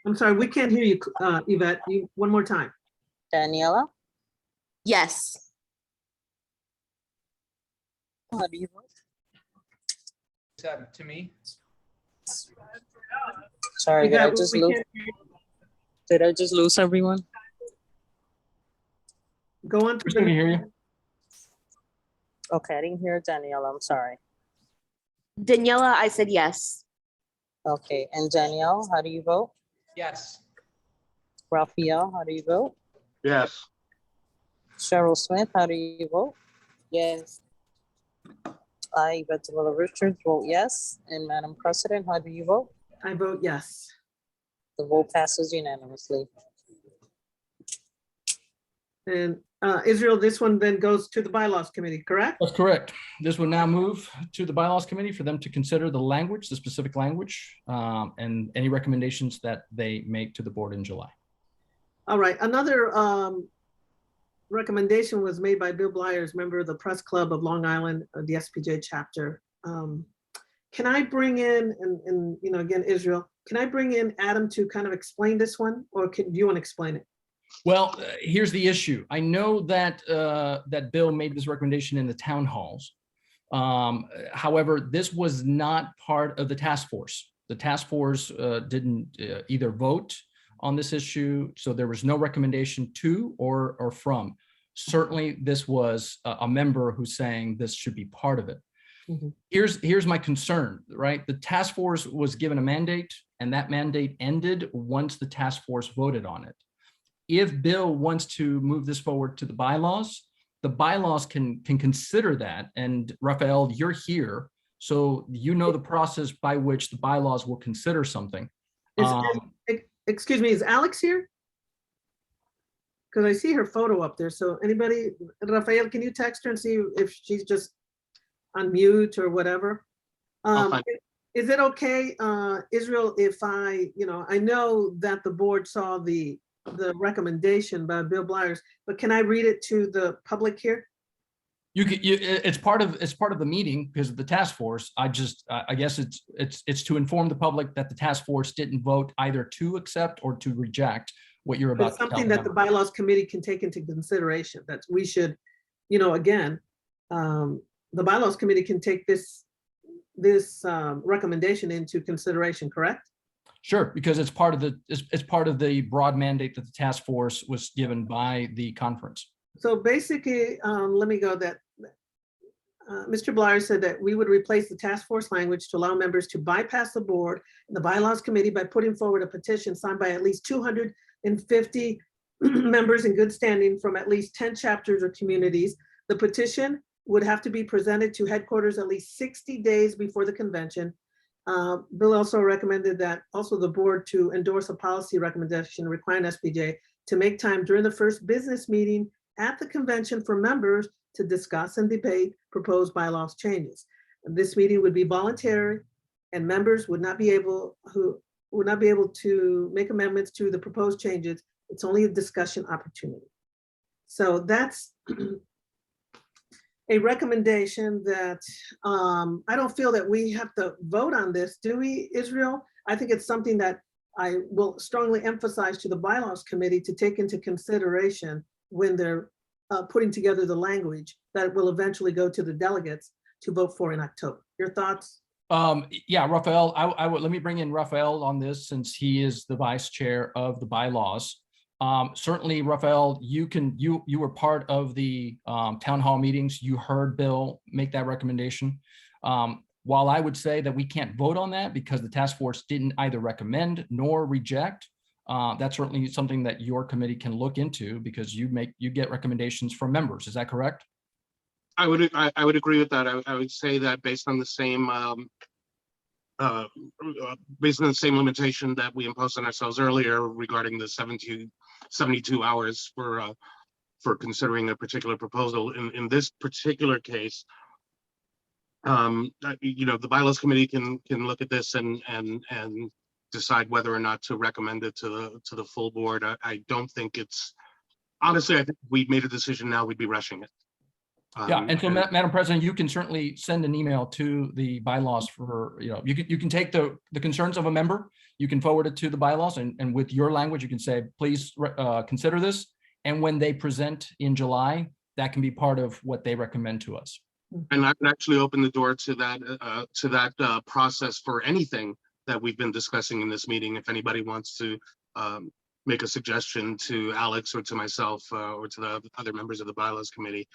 I'm sorry, we can't hear you, Yvette. One more time. Daniela? Yes. How do you vote? To me, Sorry, We did I got- just we lose? can't- Did I just lose everyone? Go on to We're still the. hear you. Okay, I didn't hear Danielle. I'm sorry. Daniela, I said yes. Okay, and Danielle, how do you vote? Yes. Raphael, how do you vote? Yes. Cheryl Smith, how do you vote? Yes. I, Betsy Richards, vote yes. And Madam President, how do you vote? I vote yes. The vote passes unanimously. And Israel, this one then goes to the Bylaws Committee, correct? That's correct. This will now move to the Bylaws Committee for them to consider the language, the specific language, and any recommendations that they make to the board in July. All right, another recommendation was made by Bill Byers, member of the Press Club of Long Island, the SPJ chapter. Can I bring in, and you know, again, Israel, can I bring in Adam to kind of explain this one, or do you want to explain it? Well, here's the issue. I know that that Bill made this recommendation in the town halls. However, this was not part of the task force. The task force didn't either vote on this issue, so there was no recommendation to or from. Certainly, this was a member who's saying this should be part of it. Mm-hmm. Here's my concern, right? The task force was given a mandate, and that mandate ended once the task force voted on it. If Bill wants to move this forward to the bylaws can consider that. And Raphael, you're here, so you know the process by which the bylaws will consider something. Excuse me, is Alex here? Because I see her photo up there. So anybody, Raphael, can you text her and see if she's just on mute or whatever? Is it okay, Israel, if I know that the board saw the recommendation by Bill Byers, but can I read it to the public here? It's part of the meeting because of the task force. I guess it's to inform the public that the task force didn't vote either to accept or to reject what you're about It's to tell something that the them. Bylaws Committee can take into consideration, that we should, again, the Bylaws Committee can take this recommendation into consideration, correct? Sure, because it's part of the broad mandate that the task force was given by the conference. So basically, let me go that. Mr. Blyer said that we would replace the task force language to allow members to bypass the board and the Bylaws Committee by putting forward a petition signed by at least 250 members in good standing from at least 10 chapters or communities. The petition would have to be presented to headquarters at least 60 days before the convention. Bill also recommended that also the board to endorse a policy recommendation requiring SPJ to make time during the first business meeting at the convention for members to discuss and debate proposed bylaws changes. This meeting would be voluntary, and members would not be able to make amendments to the proposed changes. It's only a discussion opportunity. So that's a recommendation that I don't feel that we have to vote on this, do we, Israel? I think it's something that I will strongly emphasize to the Bylaws Committee to take into consideration when they're putting together the language that will eventually go to the delegates to vote for in October. Your thoughts? Yeah, Raphael, I would let me bring in Raphael on this since he is the vice chair of the bylaws. Certainly, Raphael, you were part of the town hall meetings. You heard Bill make that recommendation. While I would say that we can't vote on that because the task force didn't either recommend nor reject, that's certainly something that your committee can look into because you get recommendations from members. Is that correct? I would agree with that. I would say that based on the same limitation that we imposed on ourselves earlier regarding the 72 hours for considering a particular proposal. In this particular case, the Bylaws Committee can look at this and decide whether or not to recommend it to the full board. I don't think it's, honestly, I think if we made a decision now, we'd be rushing it. Yeah, and so Madam President, you can certainly send an email to the bylaws for, you can take the concerns of a member, you can forward it to the bylaws and with your language, you can say, please consider this. And when they present in July, that can be part of what they recommend to us. And I can actually open the door to that process for anything that we've been discussing in this meeting. If anybody wants to make a suggestion to Alex or to myself or to the other members of the Bylaws Committee,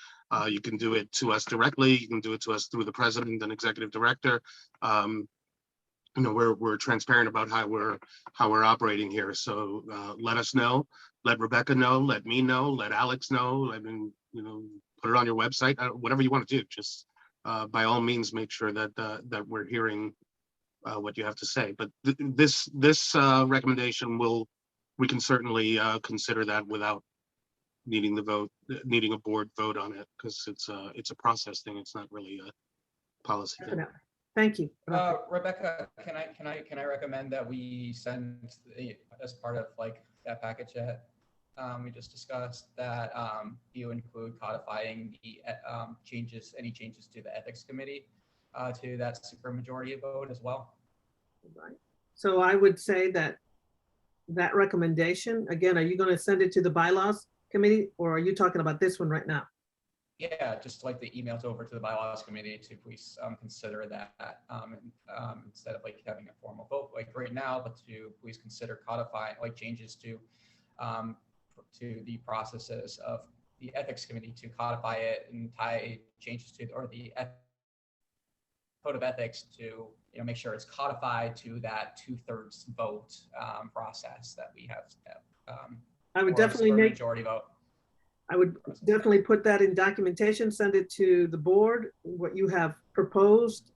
you can do it to us directly. You can do it to us through the president and executive director. You know, we're transparent about how we're operating here. So let us know, let Rebecca know, let me know, let Alex know. I mean, you know, put it on your website, whatever you want to do. Just by all means, make sure that that we're hearing what you have to say. But this recommendation we can certainly consider that without needing a board vote on it, because it's a process thing. It's not really a policy thing. Thank you. Rebecca, can I recommend that we send as part of like that package that we just discussed, that you include codifying the any changes to the ethics committee to that supermajority vote as well? Right. So I would say that recommendation, again, are you going to send it to the bylaws committee, or are you talking about this one right now? Yeah, just like the emails over to the bylaws committee to please consider that instead of like having a formal vote like right now, but to please consider codifying like changes to the processes of the ethics committee to codify it and tie changes to, or the code of ethics to, you know, make sure it's codified to that 2/3 vote process that we have. I would or definitely majority vote. I would definitely put that in documentation, send it to the board, what you have proposed,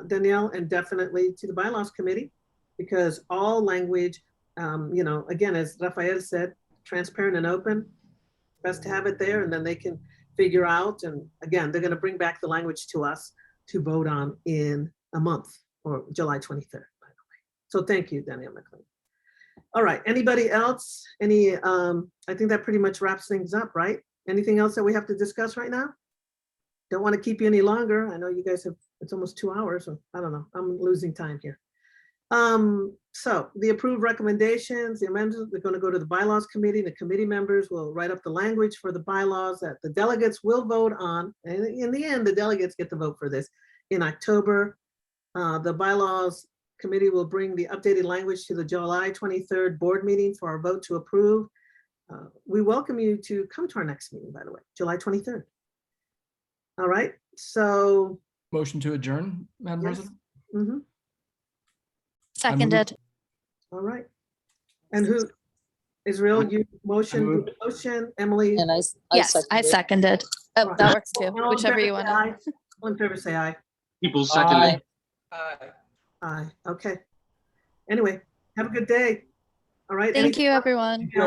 Danielle, and definitely to the bylaws committee, because all language, you know, again, as Rafael said, transparent and open, best to have it there, and then they can figure out, and again, they're gonna bring back the language to us to vote on in a month, or July 23rd, by the way. So thank you, Danielle McLean. All right, anybody else? I think that pretty much wraps things up, right? Anything else that we have to discuss right now? Don't want to keep you any longer. I know you guys it's almost 2 hours. So I don't know, I'm losing time here. So the approved recommendations, the amendments, they're going to go to the bylaws committee. The committee members will write up the language for the bylaws that the delegates will vote on. And in the end, the delegates get to vote for this in October. The bylaws committee will bring the updated language to the July 23rd board meeting for our vote to approve. We welcome you to come to our next meeting, by the way, July 23rd. All right, so. Motion to adjourn, Madam Yes. President? Mm-hmm. Seconded. All right. And who, Israel, you motion, Emily? And Yes, I seconded. Oh, Right. that works too, All in whichever favor, you say want. aye. All in favor, say aye. People second. Aye, okay. Anyway, have a good day. All right. Thank you, everyone. Anything-